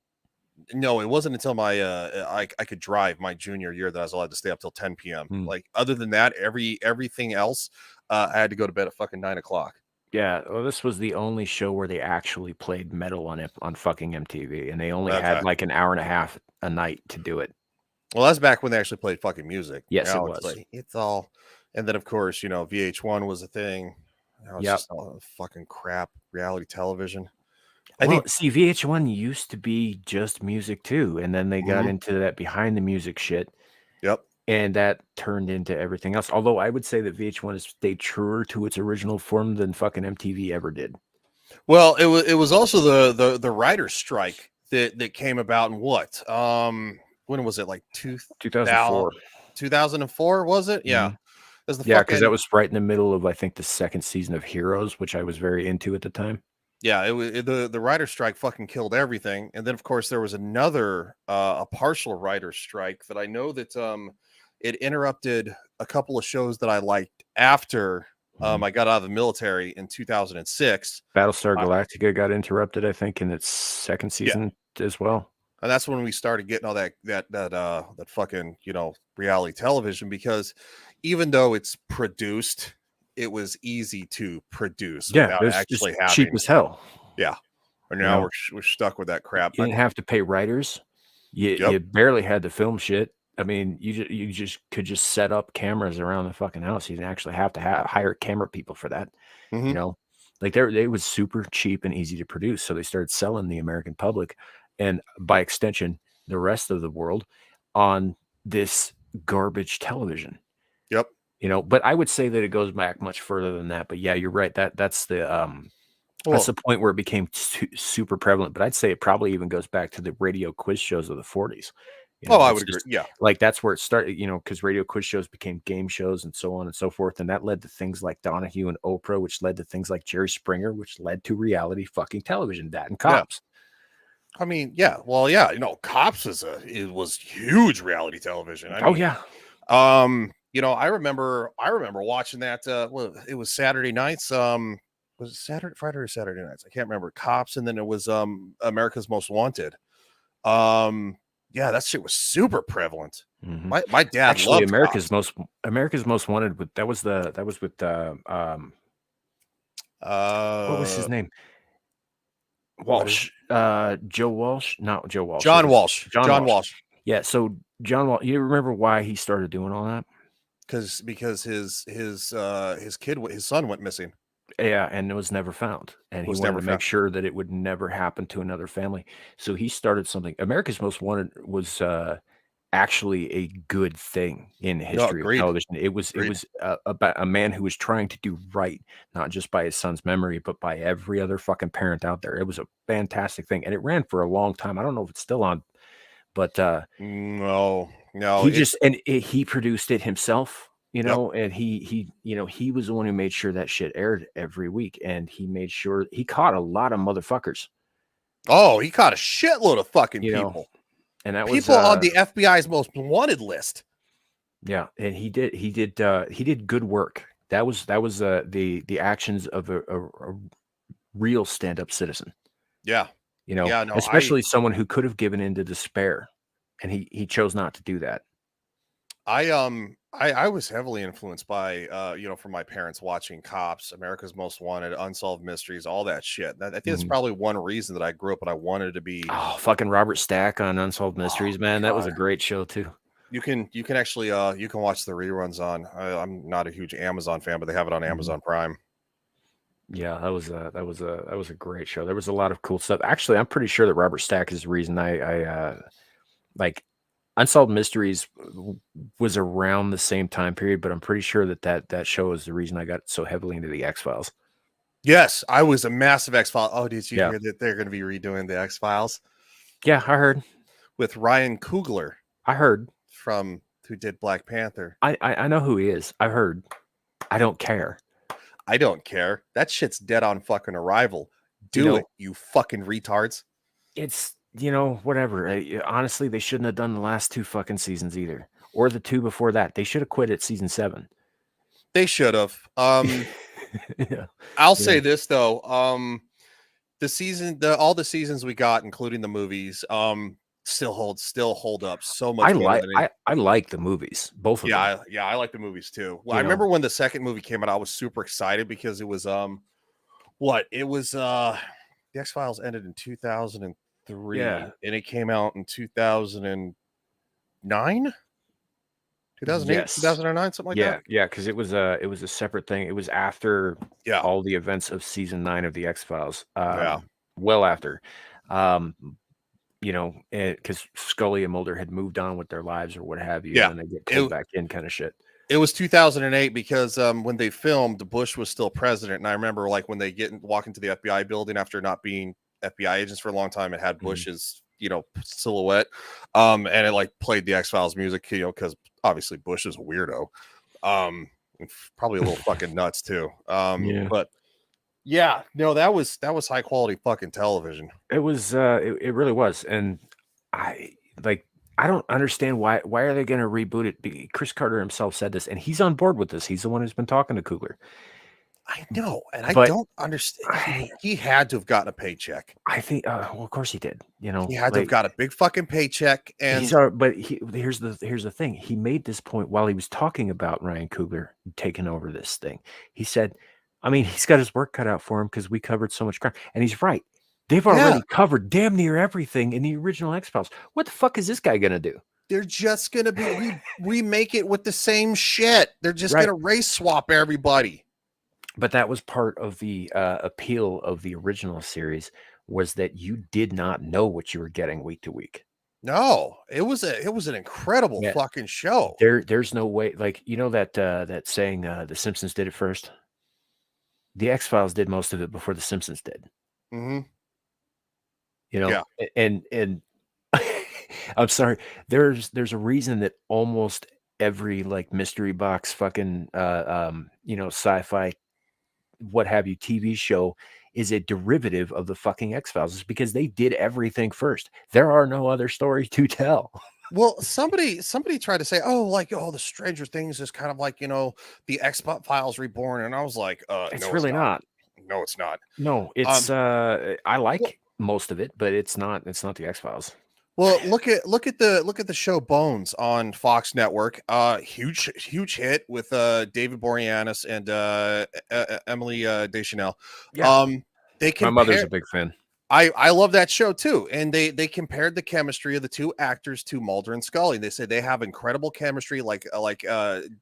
no, it wasn't until my I could drive my junior year that I was allowed to stay up till 10 p.m. Like other than that, everything else, I had to go to bed at fucking 9 o'clock. Yeah, well, this was the only show where they actually played metal on fucking MTV, and they only Okay. had like an hour and a half a night to do it. Well, that's back when they actually played fucking music. Yes, Now it it's was. like it's all, and then of course VH1 was a thing. Now it's just all fucking crap reality television. I Well, think see, VH1 used to be just music too, and then they got Mhm. into that behind the music shit, Yep. and that turned into everything else. Although I would say that VH1 has stayed truer to its original form than fucking MTV ever did. Well, it was also the writer's strike that came about in what? When was it? Like 2004. 2004, was it? Yeah. Mhm. As the Yeah, because that fucking was right in the middle of, I think, the second season of Heroes, which I was very into at the time. Yeah, it was the writer's strike fucking killed everything. And then of course there was another a partial writer's strike that I know that it interrupted a couple of shows that I liked after I got out of the military in 2006. Battlestar Galactica got interrupted, I think, in its second season as well. And that's when we started getting all that fucking, reality television, because even though it's produced, it was easy to produce Yeah, without it's actually cheap having. as hell. Yeah. And You now know? we're stuck with that crap. You didn't have to pay writers. You barely had to film shit. I mean, you just could just set up cameras around the fucking house. You didn't actually have to hire camera people for that. Mhm. You know, like they was super cheap and easy to produce. So they started selling the American public, and by extension, the rest of the world, on this garbage television. Yep. But I would say that it goes back much further than that. But yeah, you're right. That's the Well, that's the point where it became super prevalent. But I'd say it probably even goes back to the radio quiz shows of the 40s. I It's would agree. just Yeah. like that's where it started, because radio quiz shows became game shows and so on and so forth. And that led to things like Donahue and Oprah, which led to things like Jerry Springer, which led to reality fucking television, that and Cops. I mean, yeah. Well, yeah. Cops it was huge reality television. I mean, yeah. I remember watching that. Well, it was Saturday nights. Was it Friday or Saturday nights? I can't remember. Cops, and then it was America's Most Wanted. Yeah, that shit was super prevalent. Mhm. My dad Actually, loved America's Cops. Most Wanted. That was with what was his name? Walsh. Joe Walsh, not Joe Walsh. John Walsh. John Walsh. Yeah. So John Walsh. You remember why he started doing all that? Because his son went missing. Yeah, and it was never found. And he wanted to make sure that it would never happen to another family. So he started something. America's Most Wanted was actually a good thing in the history of television. It was about a man who was trying to do right, not just by his son's memory, but by every other fucking parent out there. It was a fantastic thing, and it ran for a long time. I don't know if it's still on, but no, he produced it himself. And he was the one who made sure that shit aired every week, and he made sure he caught a lot of motherfuckers. Oh, he caught a shitload of fucking people. And that people was on the FBI's most wanted list. Yeah, and he did good work. That was the actions of a real stand-up citizen. Yeah. Especially someone who could have given in to despair, and he chose not to do that. I was heavily influenced by from my parents watching Cops, America's Most Wanted, Unsolved Mysteries, all that shit. I think that's probably one reason that I grew up and I wanted to be. Oh, fucking Robert Stack on Unsolved Mysteries, man. That was a great show too. You can actually you can watch the reruns on. I'm not a huge Amazon fan, but they have it on Amazon Prime. Yeah, that was a great show. There was a lot of cool stuff. Actually, I'm pretty sure that Robert Stack is the reason I like Unsolved Mysteries was around the same time period, but I'm pretty sure that show is the reason I got so heavily into the X-Files. Yes, I was a massive X-Files. Oh, did you hear that they're going to be redoing the X-Files? Yeah, I heard. With Ryan Coogler. I heard. From who did Black Panther. I know who he is. I heard. I don't care. I don't care. That shit's dead on fucking arrival. Do it, you fucking retards. It's whatever. Honestly, they shouldn't have done the last 2 fucking seasons either, or the 2 before that. They should have quit at season 7. They should have. Yeah. I'll Yeah. say this though. All the seasons we got, including the movies, still hold up so much better than any. I like the movies, both of them. I like the movies too. Well, I You know, remember when the second movie came out, I was super excited because it was the X-Files ended in 2003 yeah, and it came out in 2009, 2008, yes, 2009, something like that. yeah, because it was a separate thing. It was after Yeah. all the events of season 9 of the X-Files. Yeah. Well after. Um, you know, because Scully and Mulder had moved on with their lives or what have you, Yeah. and then they get pulled back in, kind of shit. It was 2008 because when they filmed, Bush was still president, and I remember like when they walk into the FBI building after not being FBI agents for a long time, it had Bush's silhouette, and it like played the X-Files music, because obviously Bush is a weirdo, probably a little fucking nuts too, Yeah. but yeah, no, that was high quality fucking television. It was, it really was, and I I don't understand why are they going to reboot it? Chris Carter himself said this, and he's on board with this. He's the one who's been talking to Coogler. I know, and I But don't understand. He had to have gotten a paycheck. I think, well, of course he did. You know, He had to have got a big fucking paycheck, and here's the thing. He made this point while he was talking about Ryan Coogler taking over this thing. He said, I mean, he's got his work cut out for him because we covered so much crime, and he's right. They've already covered damn near everything in the original X-Files. What the fuck is this guy gonna do? They're just gonna be remake it with the same shit. They're just gonna race swap everybody. But that was part of the appeal of the original series, was that you did not know what you were getting week to week. No, it was an incredible fucking show. There's no way, like, you know that saying, the Simpsons did it first. The X-Files did most of it before the Simpsons did. Mm-hmm. You know, and I'm sorry, there's a reason that almost every like mystery box fucking sci-fi what have you TV show is a derivative of the fucking X-Files. It's because they did everything first. There are no other stories to tell. Well, somebody tried to say, the Stranger Things is kind of like, the X-Files reborn, and I was like, it's no, really not. No, it's not. No, it's I like most of it, but it's not the X-Files. Well, look at the show Bones on Fox Network. Huge hit with David Boreanaz and Emily Deschanel. Yeah. My mother's a big fan. I love that show too, and they compared the chemistry of the two actors to Mulder and Scully. They said they have incredible chemistry, like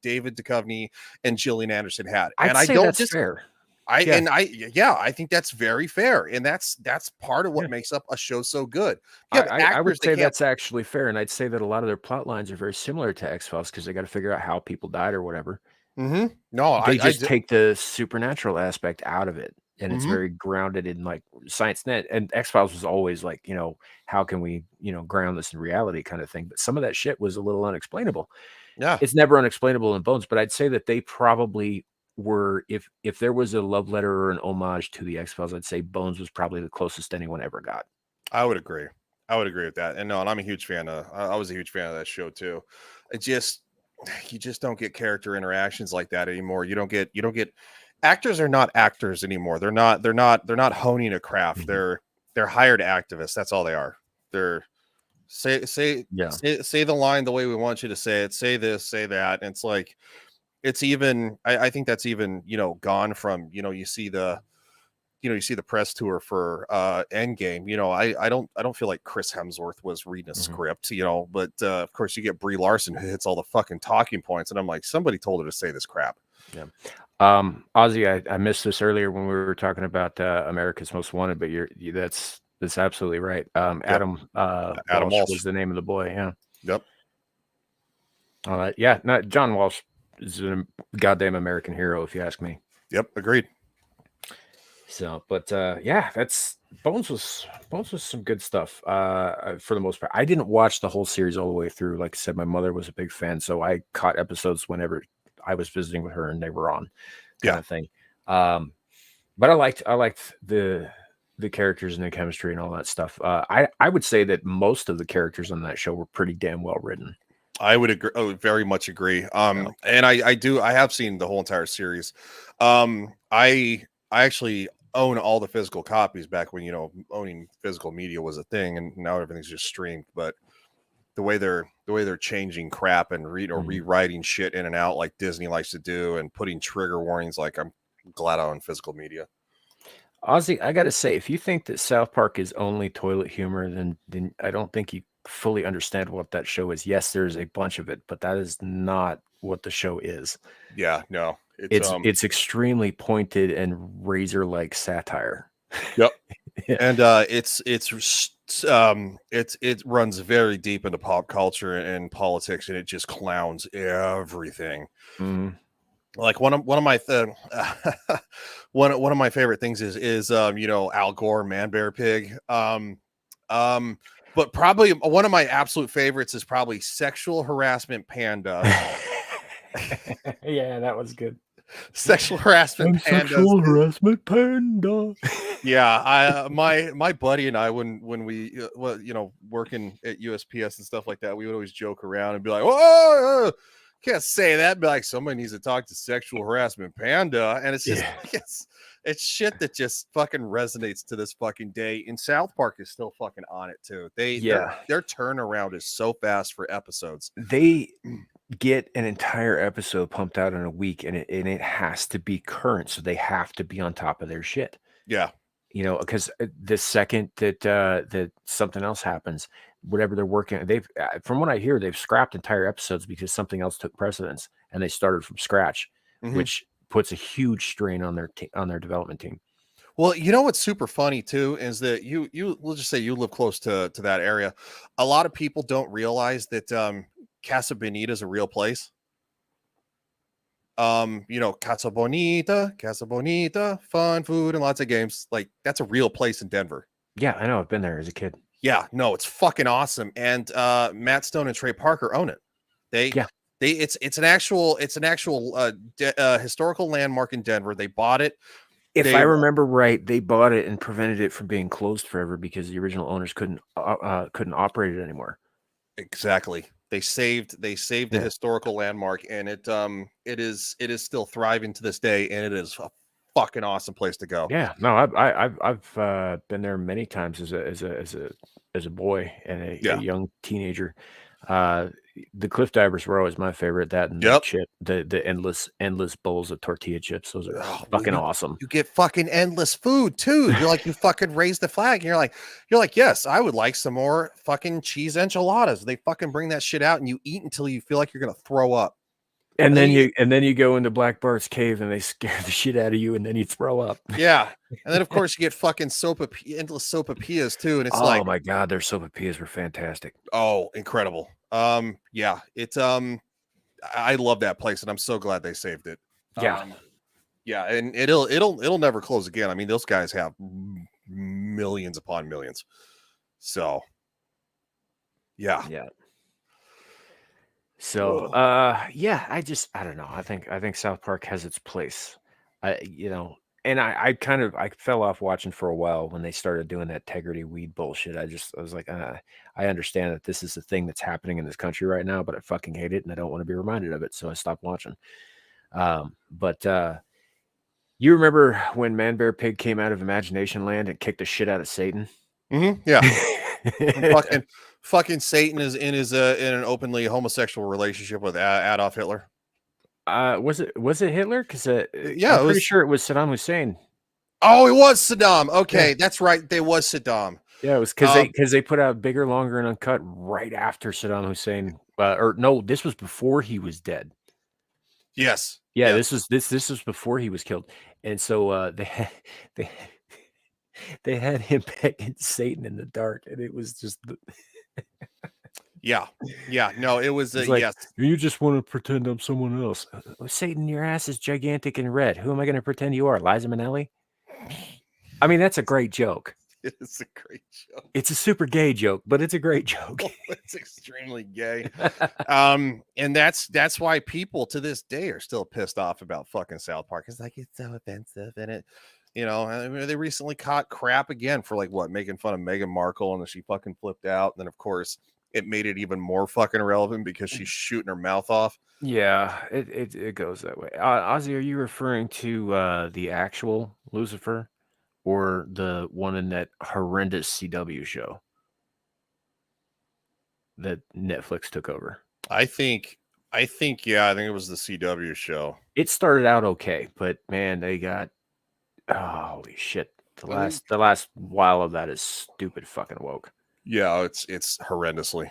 David Duchovny and Gillian Anderson had. I'd say that's fair. I think that's very fair, and that's part of what makes up a show so good. I would say that's actually fair, and I'd say that a lot of their plot lines are very similar to X-Files because they got to figure out how people died or whatever. Mm-hmm. No, they just take the supernatural aspect out of it, and it's Mm-hmm. very grounded in like science. And X-Files was always like, how can we ground this in reality kind of thing. But some of that shit was a little unexplainable. Yeah, it's never unexplainable in Bones, but I'd say that they probably were, if there was a love letter or an homage to the X-Files, I'd say Bones was probably the closest anyone ever got. I would agree with that. And no, and I'm a huge fan of I was a huge fan of that show too. You just don't get character interactions like that anymore. You don't get actors are not actors anymore. They're not honing a craft. Mm-hmm. They're hired activists. That's all they are. They're say the line the way we want you to say it. Say this, say that. And it's like, it's even, I think that's even, gone from, you see the press tour for Endgame. I don't feel like Chris Hemsworth was reading a script, but of course you get Brie Larson who hits all the fucking talking points, and I'm like, somebody told her to say this crap. Yeah. Ozzy, I missed this earlier when we were talking about America's Most Wanted, but that's absolutely right. Adam Walsh was the name of the boy. Yeah. Yep. All right. Yeah. Not John Walsh is a goddamn American hero, if you ask me. Yep. Agreed. So, but that's Bones was some good stuff for the most part. I didn't watch the whole series all the way through. Like I said, my mother was a big fan, so I caught episodes whenever I was visiting with her and they were on, kind of thing. But I liked the characters and the chemistry and all that stuff. I would say that most of the characters on that show were pretty damn well written. I would agree. Oh, very much agree. And I have seen the whole entire series. I actually own all the physical copies back when, owning physical media was a thing, and now everything's just streamed. But the way they're changing crap and rewriting shit in and out like Disney likes to do, and putting trigger warnings, like, I'm glad I own physical media. Ozzy, I gotta say, if you think that South Park is only toilet humor, then I don't think you fully understand what that show is. Yes, there's a bunch of it, but that is not what the show is. Yeah, no, It's extremely pointed and razor-like satire. Yep. Yeah. And it runs very deep into pop culture and politics, and it just clowns everything. Mhm. Like one of my one of my favorite things is Al Gore, Man Bear Pig. But probably one of my absolute favorites is probably Sexual Harassment Panda. Yeah, that was good. Sexual Harassment Panda. Sexual Harassment Panda. Yeah, my buddy and I, when we working at USPS and stuff like that, we would always joke around and be like, "Oh, can't say that." Be like, somebody needs to talk to Sexual Harassment Panda, and it's just it's shit that just fucking resonates to this fucking day. And South Park is still fucking on it too. Their turnaround is so fast for episodes. They get an entire episode pumped out in a week, and it has to be current, so they have to be on top of their shit. Yeah. Because the second that something else happens, whatever they're working, from what I hear, they've scrapped entire episodes because something else took precedence, and they started from scratch, which puts a huge strain on their development team. Well, what's super funny too is that we'll just say you live close to that area. A lot of people don't realize that Casa Bonita is a real place. Casa Bonita, fun food and lots of games. Like, that's a real place in Denver. Yeah, I know. I've been there as a kid. Yeah, no, it's fucking awesome. And Matt Stone and Trey Parker own it. It's an actual historical landmark in Denver. They bought it. If I remember right, they bought it and prevented it from being closed forever because the original owners couldn't operate it anymore. Exactly. They saved the historical landmark, and it is still thriving to this day, and it is a fucking awesome place to go. Yeah, no, I've been there many times as a boy and a young teenager. The Cliff Divers were always my favorite. That and the endless bowls of tortilla chips. Those are fucking awesome. You get fucking endless food too. You're like, you fucking raise the flag, and you're like, yes, I would like some more fucking cheese enchiladas. They fucking bring that shit out, and you eat until you feel like you're gonna throw up. And then you go into Black Bart's cave, and they scare the shit out of you, and then you throw up. Yeah, and then of course you get fucking endless sopapillas too, and it's oh my god, their sopapillas were fantastic. Oh, incredible. Yeah, it's I love that place, and I'm so glad they saved it. Yeah, and it'll never close again. I mean, those guys have millions upon millions. So yeah. So I don't know. I think South Park has its place. And I fell off watching for a while when they started doing that integrity weed bullshit. I was like, I understand that this is the thing that's happening in this country right now, but I fucking hate it and I don't want to be reminded of it. So I stopped watching. But you remember when Man Bear Pig came out of Imagination Land and kicked the shit out of Satan? Mm-hmm. Yeah. fucking Satan is in an openly homosexual relationship with Adolf Hitler. Was it Hitler? Because I'm pretty sure it was Saddam Hussein. Oh, it was Saddam. Okay, that's right. It was Saddam. Yeah, it was because they put out Bigger, Longer, and Uncut right after Saddam Hussein. Or no, this was before he was dead. Yes. Yeah, this was before he was killed, and so they had him begging Satan in the dark, and it was just. Yeah. No, it was like, yes. You just want to pretend I'm someone else. Satan, your ass is gigantic and red. Who am I going to pretend you are, Liza Minnelli? I mean, that's a great joke. It's a great joke. It's a super gay joke, but it's a great joke. It's extremely gay. And that's why people to this day are still pissed off about fucking South Park. It's like, it's so offensive, and it. They recently caught crap again for making fun of Meghan Markle, and then she fucking flipped out. And then of course it made it even more fucking irrelevant because she's shooting her mouth off. Yeah, it goes that way. Ozzy, are you referring to the actual Lucifer or the one in that horrendous CW show that Netflix took over? I think yeah, I think it was the CW show. It started out okay, but man, they got holy shit. The last while of that is stupid fucking woke. Yeah, it's horrendously.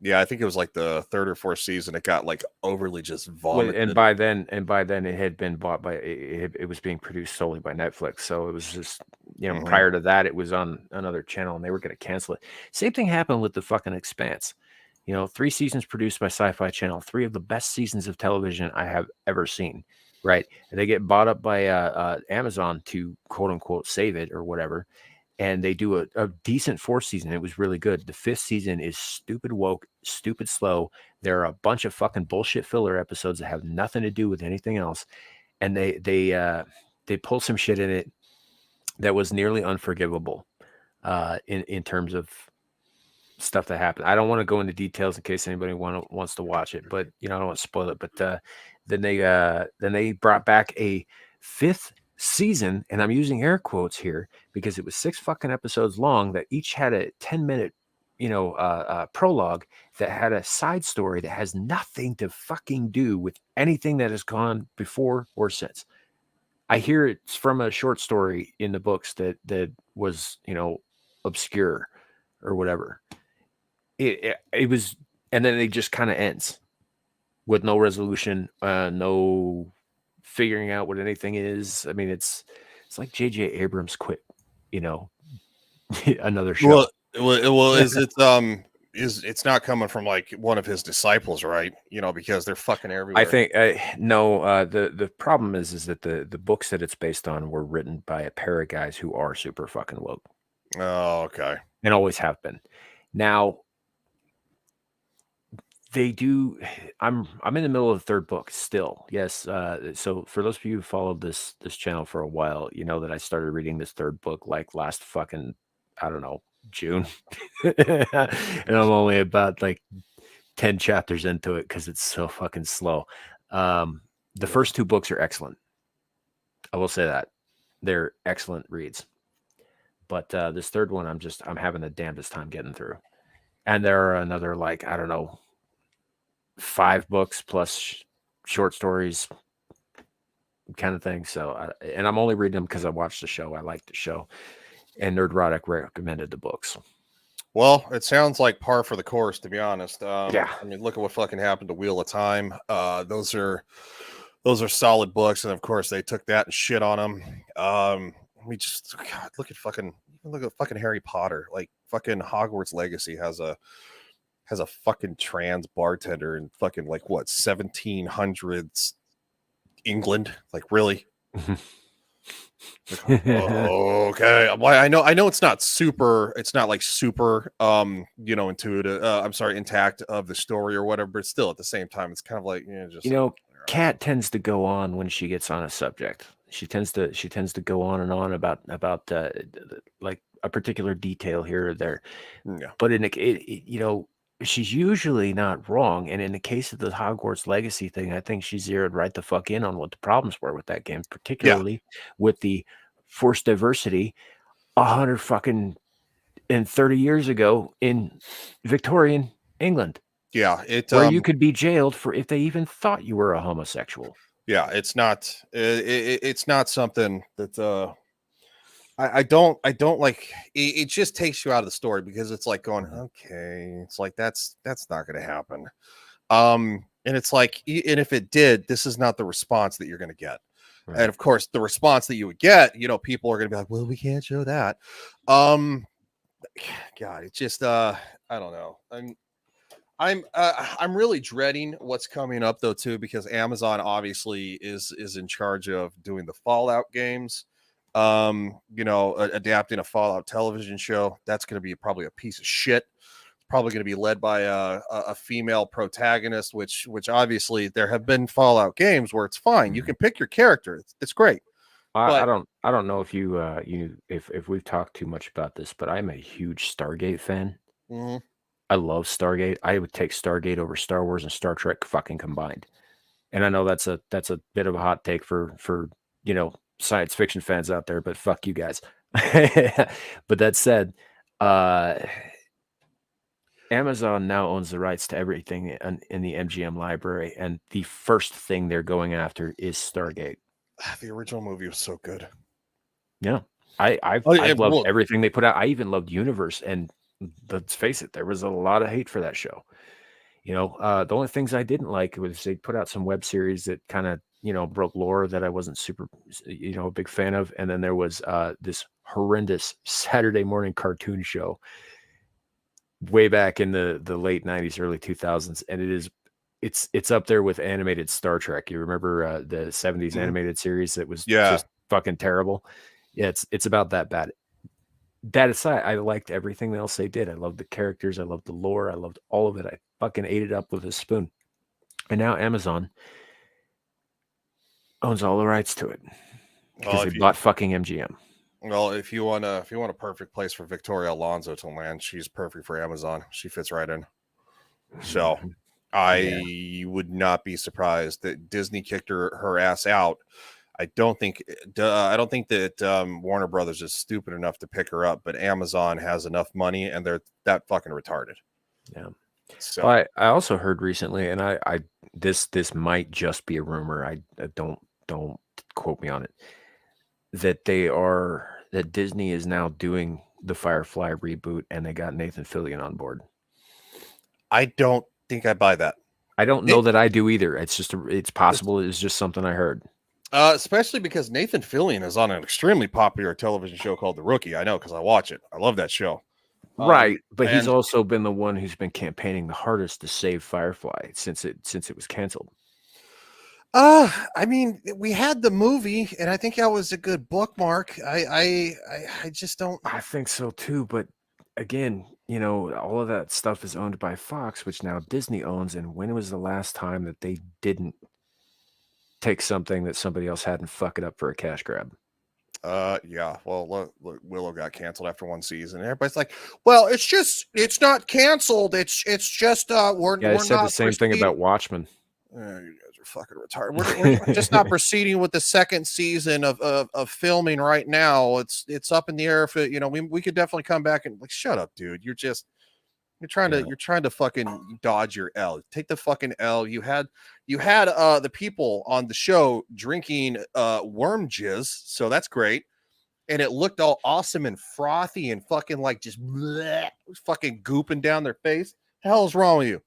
Yeah, I think it was like the third or fourth season. It got like overly just vomited. And by then it had been bought by it was being produced solely by Netflix. So it was just prior to that it was on another channel and they were going to cancel it. Same thing happened with the fucking Expanse. 3 seasons produced by Sci-Fi Channel, 3 of the best seasons of television I have ever seen. Right, and they get bought up by Amazon to quote unquote save it or whatever. And they do a decent 4th season. It was really good. The 5th season is stupid woke, stupid slow. There are a bunch of fucking bullshit filler episodes that have nothing to do with anything else. And they pull some shit in it that was nearly unforgivable in terms of stuff that happened. I don't want to go into details in case anybody wants to watch it, but I don't want to spoil it. But then they brought back a 5th season, and I'm using air quotes here because it was 6 fucking episodes long that each had a 10-minute prologue that had a side story that has nothing to fucking do with anything that has gone before or since. I hear it's from a short story in the books that was obscure or whatever. It was, and then it just kind of ends with no resolution, no figuring out what anything is. I mean, it's like J.J. Abrams quit, another show. Well, it's not coming from like one of his disciples, right? Because they're fucking everywhere. I think no. The problem is that the books that it's based on were written by a pair of guys who are super fucking woke. Oh, okay, and always have been. Now they do. I'm in the middle of the 3rd book still. Yes. So for those of you who followed this channel for a while, you know that I started reading this 3rd book like last fucking, I don't know, June, and I'm only about like 10 chapters into it because it's so fucking slow. The first 2 books are excellent. I will say that they're excellent reads, but this 3rd one, I'm having the damnedest time getting through. And there are another, like, I don't know, 5 books plus short stories kind of thing. So, and I'm only reading them because I watched the show. I like the show, and Nerdrotic recommended the books. Well, it sounds like par for the course, to be honest. Yeah. I mean, look at what fucking happened to Wheel of Time. Those are solid books, and of course they took that and shit on them. God, look at fucking Harry Potter. Like fucking Hogwarts Legacy has a fucking trans bartender in fucking like what 1700s England. Like really? Okay. I know it's not like super intuitive. I'm sorry, intact of the story or whatever, but still at the same time it's kind of like Kat tends to go on when she gets on a subject. She tends to go on and on about like a particular detail here or there. Yeah. But she's usually not wrong. And in the case of the Hogwarts Legacy thing, I think she zeroed right the fuck in on what the problems were with that game, particularly with the forced diversity 100 fucking and 30 years ago in Victorian England. Yeah, where you could be jailed for if they even thought you were a homosexual. Yeah, it's not something that I don't like. It just takes you out of the story because it's like going, okay, it's like that's not going to happen. And it's like, and if it did, this is not the response that you're going to get. Right. And of course, the response that you would get, people are going to be like, well, we can't show that. God, it's just I don't know. I'm really dreading what's coming up though too, because Amazon obviously is in charge of doing the Fallout games. Adapting a Fallout television show. That's going to be probably a piece of shit. It's probably going to be led by a female protagonist, which obviously there have been Fallout games where it's fine. You can pick your character. It's great. I don't know if if we've talked too much about this, but I'm a huge Stargate fan. Mm-hmm. I love Stargate. I would take Stargate over Star Wars and Star Trek fucking combined. And I know that's a bit of a hot take for science fiction fans out there, but fuck you guys. But that said, Amazon now owns the rights to everything in the MGM library, and the first thing they're going after is Stargate. The original movie was so good. Yeah, I loved everything they put out. I even loved Universe, and let's face it, there was a lot of hate for that show. The only things I didn't like was they put out some web series that kind of broke lore that I wasn't super a big fan of, and then there was this horrendous Saturday morning cartoon show way back in the late 90s, early 2000s, and it's up there with animated Star Trek. You remember the 70s animated series that was just fucking terrible? Yeah, it's about that bad. That aside, I liked everything else they did. I loved the characters, I loved the lore, I loved all of it. I fucking ate it up with a spoon. And now Amazon owns all the rights to it because they bought fucking MGM. Well, if you want a perfect place for Victoria Alonso to land, she's perfect for Amazon. She fits right in. So I would not be surprised that Disney kicked her ass out. I don't think that Warner Brothers is stupid enough to pick her up, but Amazon has enough money, and they're that fucking retarded. Yeah. So well, I also heard recently, and I this might just be a rumor. I don't quote me on it. That Disney is now doing the Firefly reboot, and they got Nathan Fillion on board. I don't think I buy that. I don't know that I do either. It's just it's possible. It's just something I heard. Especially because Nathan Fillion is on an extremely popular television show called The Rookie. I know because I watch it. I love that show. Right, but he's also been the one who's been campaigning the hardest to save Firefly since it was canceled. I mean, we had the movie, and I think that was a good bookmark. I just don't. I think so too, but again, all of that stuff is owned by Fox, which now Disney owns. And when was the last time that they didn't take something that somebody else had and fuck it up for a cash grab? Yeah. Well, look, Willow got canceled after one season. Everybody's like, "Well, it's not canceled. It's just we're I said the same thing about Watchmen. You guys are fucking retarded. We're just not proceeding with the second season of filming right now. It's up in the air. If we could definitely come back and shut up, dude. You're trying to fucking dodge your L. Take the fucking L. You had the people on the show drinking worm jizz, so that's great. And it looked all awesome and frothy and fucking just bleh, fucking gooping down their face. The hell is wrong with you?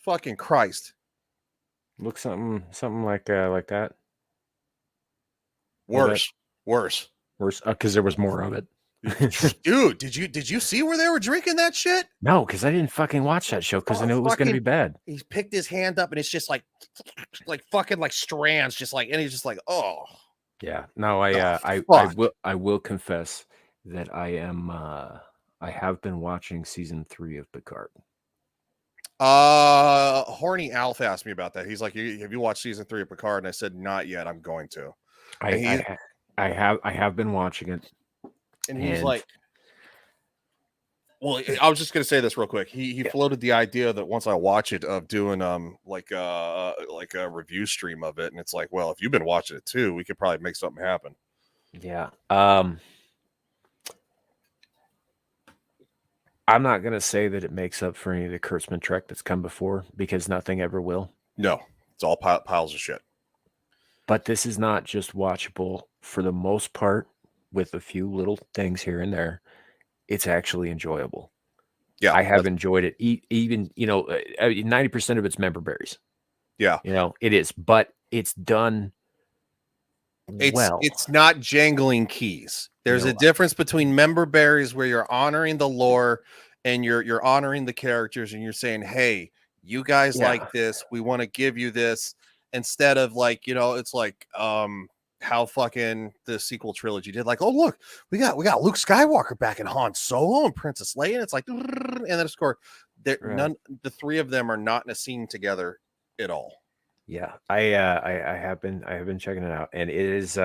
Fucking Christ. Look something like that. Worse. Because there was more of it. Dude, did you see where they were drinking that shit? No, because I didn't fucking watch that show because I knew it was going to be bad. He picked his hand up and it's just like fucking strands, and he's just like, oh. Yeah. No, I will confess that I have been watching season 3 of Picard. Horny Alf asked me about that. He's like, have you watched season 3 of Picard? And I said, not yet. I'm going to. I have been watching it. And he's like, well, I was just going to say this real quick. He floated the idea that once I watch it of doing like a review stream of it. And it's like, well, if you've been watching it too, we could probably make something happen. Yeah. I'm not going to say that it makes up for any of the Kurtzman Trek that's come before, because nothing ever will. No, it's all piles of shit. But this is not just watchable for the most part, with a few little things here and there. It's actually enjoyable. Yeah, I have enjoyed it. Even 90% of it's member berries. Yeah, it is, but it's done well. It's not jangling keys. There's a difference between member berries where you're honoring the lore and you're honoring the characters, and you're saying, hey, you guys like this, we want to give you this, instead of it's like how fucking the sequel trilogy did, oh look, we got Luke Skywalker back in Han Solo and Princess Leia, and it's like, and then of course the three of them are not in a scene together at all. Yeah, I have been checking it out, and it is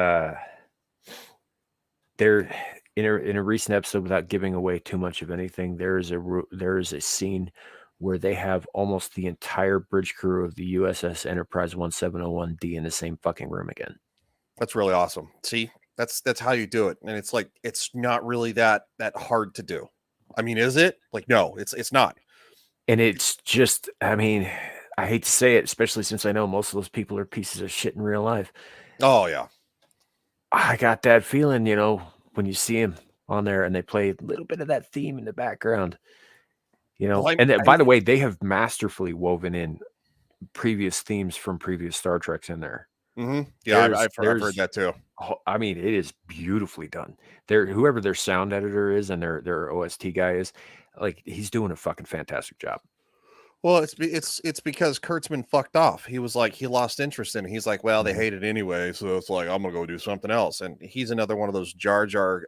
in a recent episode, without giving away too much of anything, there is a scene where they have almost the entire bridge crew of the USS Enterprise 1701D in the same fucking room again. That's really awesome. See, that's how you do it, and it's like it's not really that hard to do. I mean, is it? Like, no, it's not. And it's just, I mean, I hate to say it, especially since I know most of those people are pieces of shit in real life. Oh yeah, I got that feeling, when you see them on there and they play a little bit of that theme in the background, Well, and then, by the way, they have masterfully woven in previous themes from previous Star Treks in there. Mm-hmm. Yeah, I've heard that too. I mean, it is beautifully done. Whoever their sound editor is and their OST guy is, like, he's doing a fucking fantastic job. Well, it's because Kurtzman fucked off. He was like, he lost interest in it. He's like, well, they hate it anyway, so it's like, I'm gonna go do something else. And he's another one of those Jar Jar,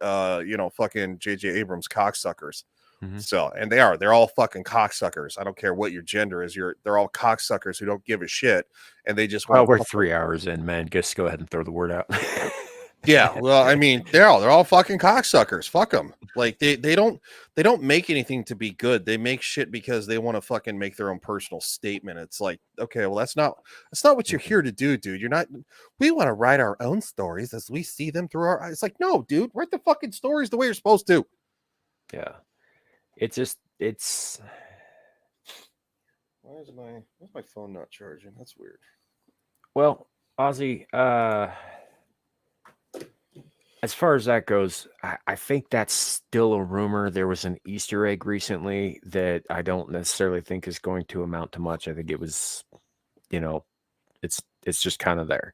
fucking J.J. Abrams cocksuckers. Mhm. So, and they're all fucking cocksuckers. I don't care what your gender is. They're all cocksuckers who don't give a shit, and they just Well, we're 3 hours in, man. Just go ahead and throw the word out. Yeah, well, I mean, they're all fucking cocksuckers. Fuck them. Like they don't make anything to be good. They make shit because they want to fucking make their own personal statement. It's like, okay, well, that's not what you're here to do, dude. You're not. We want to write our own stories as we see them through our eyes. It's like, no, dude, write the fucking stories the way you're supposed to. Yeah, it's. Why's my phone not charging? That's weird. Well, Ozzy, as far as that goes, I think that's still a rumor. There was an Easter egg recently that I don't necessarily think is going to amount to much. I think it was, it's just kind of there.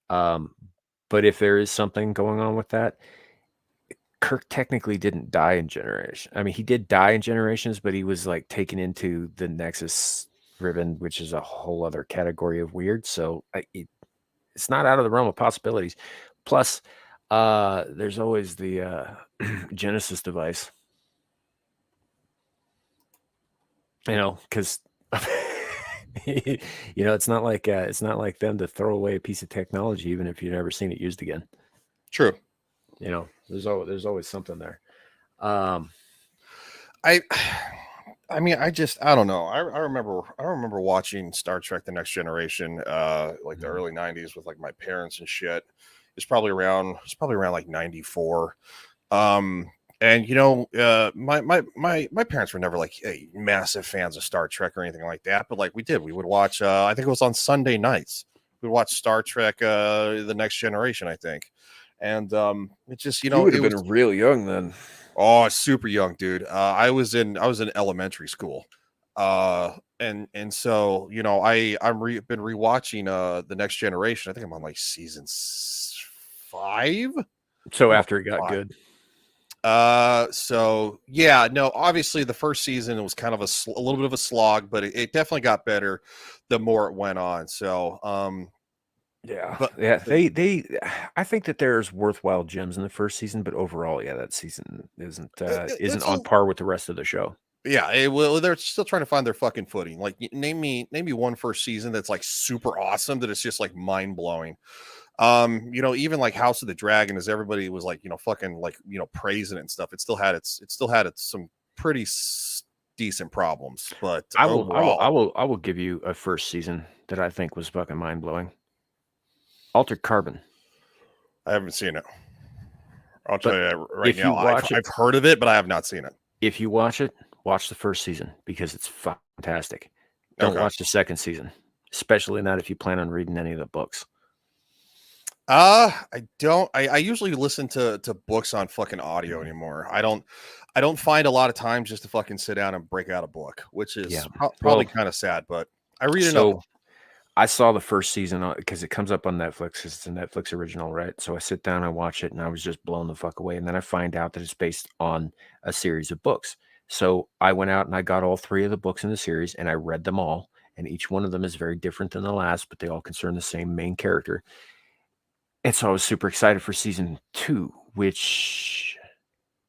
But if there is something going on with that, Kirk technically didn't die in Generation. I mean, he did die in Generations, but he was like taken into the Nexus ribbon, which is a whole other category of weird. So it's not out of the realm of possibilities. Plus, there's always the Genesis device, because it's not like them to throw away a piece of technology, even if you've never seen it used again. True. There's always something there. I mean, I don't know. I remember watching Star Trek: The Next Generation, like the early '90s with like my parents and shit. It's probably around like '94. And my parents were never like massive fans of Star Trek or anything like that, but like we would watch. I think it was on Sunday nights. We'd watch Star Trek: The Next Generation, I think. And it just you would have been real young then. Oh, super young, dude. I was in elementary school. And so, been rewatching The Next Generation. I think I'm on like season 5. So after it got good. So yeah, no, obviously the first season was kind of a little bit of a slog, but it definitely got better the more it went on. So they I think that there's worthwhile gems in the first season, but overall, that season isn't on par with the rest of the show. Yeah, they're still trying to find their fucking footing. Like, name me one first season that's like super awesome, that it's just like mind blowing. Even like House of the Dragon, as everybody was like, fucking like, praising it and stuff. It still had some pretty decent problems, but I will give you a first season that I think was fucking mind blowing. Altered Carbon. I haven't seen it. I'll tell you right now. I've heard of it, but I have not seen it. If you watch it, watch the first season because it's fantastic. Don't watch the second season, especially not if you plan on reading any of the books. I don't. I usually listen to books on fucking audio anymore. I don't find a lot of time just to fucking sit down and break out a book, which is probably kind of sad, but I read it. So I saw the first season because it comes up on Netflix. It's a Netflix original, right? So I sit down, I watch it, and I was just blown the fuck away. And then I find out that it's based on a series of books. So I went out and I got all 3 of the books in the series and I read them all. And each one of them is very different than the last, but they all concern the same main character. And so I was super excited for season 2, which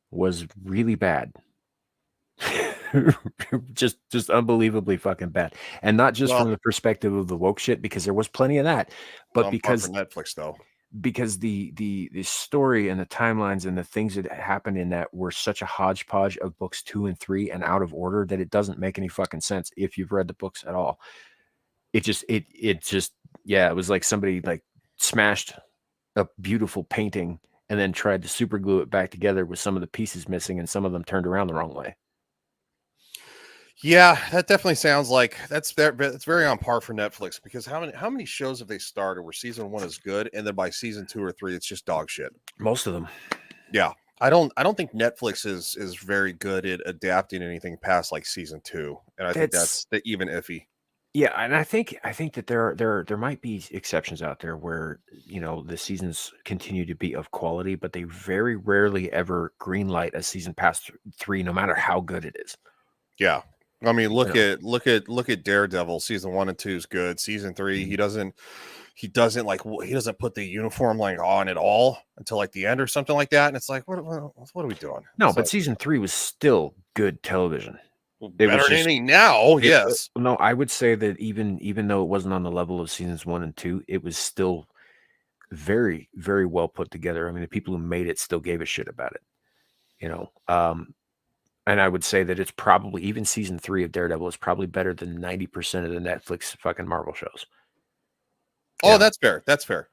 was really bad. just unbelievably fucking bad. And not just from the perspective of the woke shit, because there was plenty of that, but because for Netflix though. because the story and the timelines and the things that happened in that were such a hodgepodge of books 2 and 3 and out of order that it doesn't make any fucking sense if you've read the books at all. It just it was like somebody like smashed a beautiful painting and then tried to super glue it back together with some of the pieces missing and some of them turned around the wrong way. Yeah, that definitely sounds like that's very on par for Netflix, because how many shows have they started where season 1 is good and then by season 2 or 3 it's just dog shit? Most of them. Yeah. I don't think Netflix is very good at adapting anything past like season 2, and I think that's even iffy. Yeah, and I think that there might be exceptions out there where, you know, the seasons continue to be of quality, but they very rarely ever greenlight a season past 3, no matter how good it is. Yeah. I mean, look at Daredevil. Season 1 and 2 is good. Season 3, he doesn't put the uniform like on at all until like the end or something like that. And it's like, what are we doing? No, it's but like, season 3 was still good television. Better than any now. Yes. No, I would say that even though it wasn't on the level of seasons 1 and 2, it was still very, very well put together. I mean, the people who made it still gave a shit about it, you know. And I would say that it's probably, even season 3 of Daredevil is probably better than 90% of the Netflix fucking Marvel shows. Oh, yeah. That's fair. That's fair.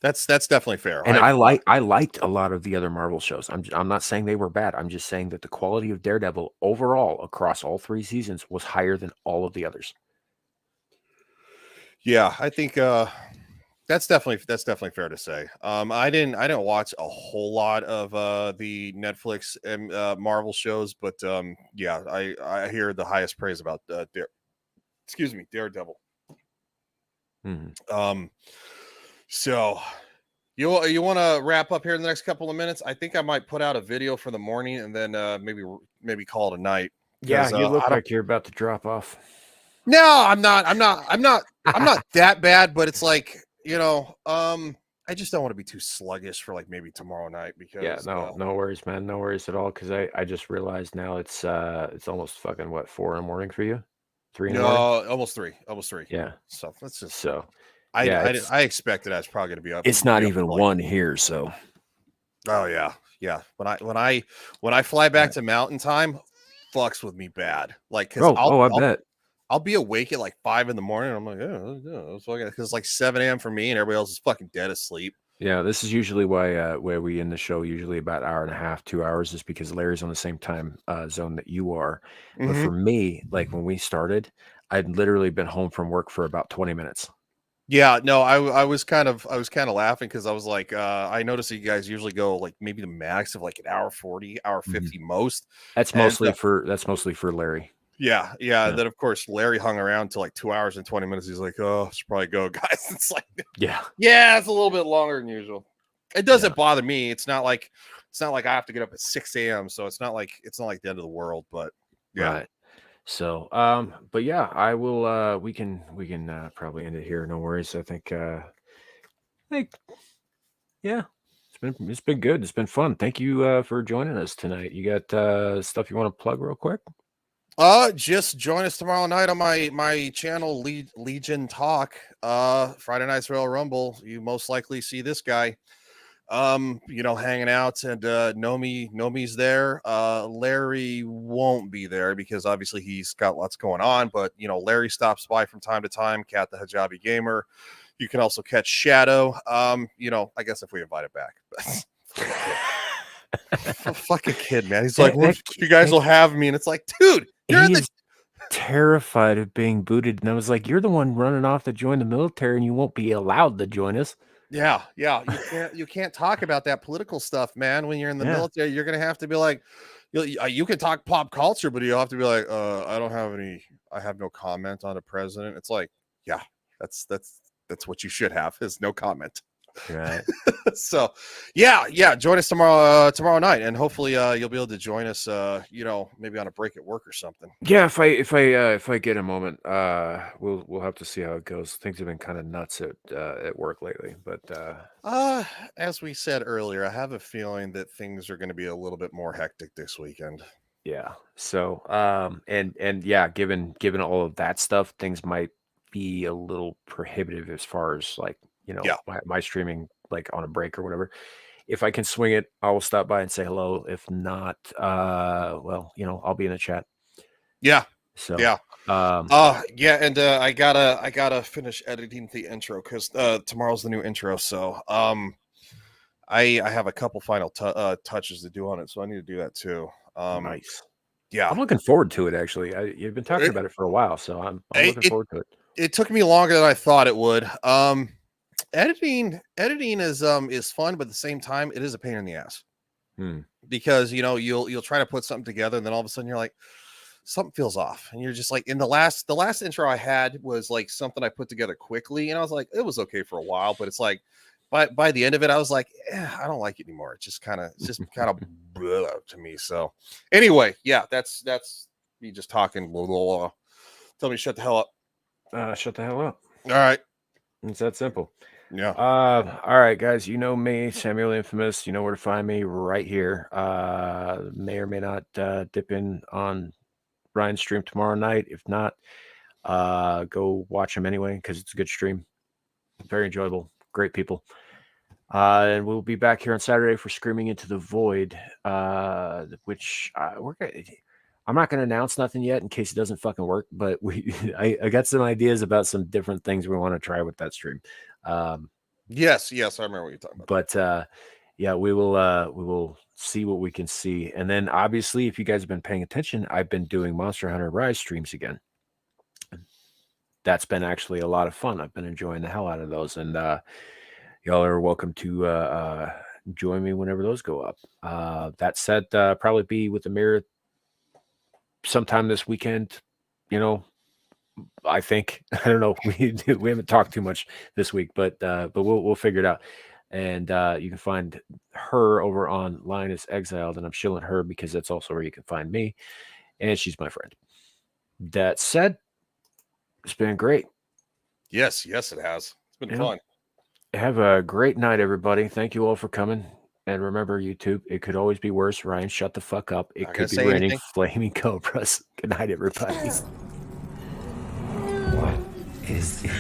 That's definitely fair. And I liked a lot of the other Marvel shows. I'm not saying they were bad. I'm just saying that the quality of Daredevil overall across all 3 seasons was higher than all of the others. Yeah, I think that's definitely fair to say. I didn't watch a whole lot of the Netflix and Marvel shows, but yeah, I hear the highest praise about Daredevil. Mm-hmm. So you want to wrap up here in the next couple of minutes? I think I might put out a video for the morning and then maybe call it a night. Yeah, you look like you're about to drop off. No, I'm not that bad, but it's like, you know, I just don't want to be too sluggish for like maybe tomorrow night, because no worries, man. No worries at all. Cause I just realized now it's almost fucking what, 4 in the morning for you? 3 in the morning? Almost three. Yeah. So let's just, so I expected I was probably going to be up. It's not even 1 here. So. Oh yeah. Yeah. When I fly back to Mountain Time, fucks with me bad. Like, cause I bet. I'll be awake at like 5 in the morning. I'm like, because it's like 7 a.m. for me and everybody else is fucking dead asleep. Yeah, this is usually why we end the show usually about 1.5 2 hours, is because Larry's on the same time zone that you are. Mm-hmm. But for me, like when we started, I'd literally been home from work for about 20 minutes. Yeah, no, I was kind of laughing because I was like, I noticed that you guys usually go like maybe the max of like an hour 40, hour 50 most. That's mostly for Larry. Yeah. Then of course Larry hung around till like 2 hours and 20 minutes. He's like, "Oh, I should probably go, guys." It's like, yeah, it's a little bit longer than usual. It doesn't bother me. It's not like I have to get up at 6 a.m. So it's not like the end of the world. But yeah. Right. So, but yeah, I will. We can probably end it here. No worries. I think, yeah, it's been good. It's been fun. Thank you for joining us tonight. You got stuff you want to plug real quick? Just join us tomorrow night on my channel, Legion Talk. Friday Night's Royal Rumble. You most likely see this guy, hanging out, and Nomi's there. Larry won't be there because obviously he's got lots going on, but Larry stops by from time to time. Cat the Hijabi Gamer. You can also catch Shadow. I guess if we invite it back. Fucking kid, man. He's like, well, you guys will have me, and it's like, dude, he's terrified of being booted. And I was like, you're the one running off to join the military, and you won't be allowed to join us. Yeah. You can't talk about that political stuff, man. When you're in the military, you're gonna have to be like, you can talk pop culture, but you'll have to be like, I have no comment on the president. It's like, yeah, that's what you should have, is no comment. Right. So yeah, join us tomorrow night, and hopefully you'll be able to join us maybe on a break at work or something. Yeah, if I get a moment, we'll have to see how it goes. Things have been kind of nuts at work lately, but as we said earlier, I have a feeling that things are going to be a little bit more hectic this weekend. Yeah. So and yeah, given all of that stuff, things might be a little prohibitive as far as like my streaming like on a break or whatever. If I can swing it, I will stop by and say hello. If not, well, I'll be in the chat. Yeah. So yeah. Yeah, and I gotta finish editing the intro because tomorrow's the new intro. So I have a couple final touches to do on it, so I need to do that too. Nice. Yeah, I'm looking forward to it. Actually, you've been talking about it for a while, so I'm looking forward to it. It took me longer than I thought it would. Editing is fun, but at the same time, it is a pain in the ass because you'll try to put something together, and then all of a sudden you're like, something feels off, and you're just like, in the last intro I had was like something I put together quickly, and I was like, it was okay for a while, but it's like by the end of it, I was like, I don't like it anymore. It's just kind of to me. So anyway, yeah, that's me just talking. Blah, blah, blah. Tell me to shut the hell up. Shut the hell up. All right. It's that simple. Yeah. All right, guys. You know me, Samuel Infamous. You know where to find me right here. May or may not dip in on Ryan's stream tomorrow night. If not, go watch him anyway because it's a good stream. Very enjoyable. Great people. And we'll be back here on Saturday for Screaming Into the Void, which I'm not going to announce nothing yet in case it doesn't fucking work, but I got some ideas about some different things we want to try with that stream. Yes, I remember what you're talking about. But yeah, we will see what we can see. And then obviously, if you guys have been paying attention, I've been doing Monster Hunter Rise streams again. That's been actually a lot of fun. I've been enjoying the hell out of those, and y'all are welcome to join me whenever those go up. That said, probably be with the mirror sometime this weekend. I think, I don't know. We haven't talked too much this week, but we'll figure it out. And you can find her over on Linus Exiled, and I'm shilling her because that's also where you can find me, and she's my friend. That said, it's been great. Yes, it has. It's been fun. Have a great night, everybody. Thank you all for coming. And remember, YouTube, it could always be worse. Ryan, shut the fuck up. It could be raining flaming cobras. Good night, everybody. What is it?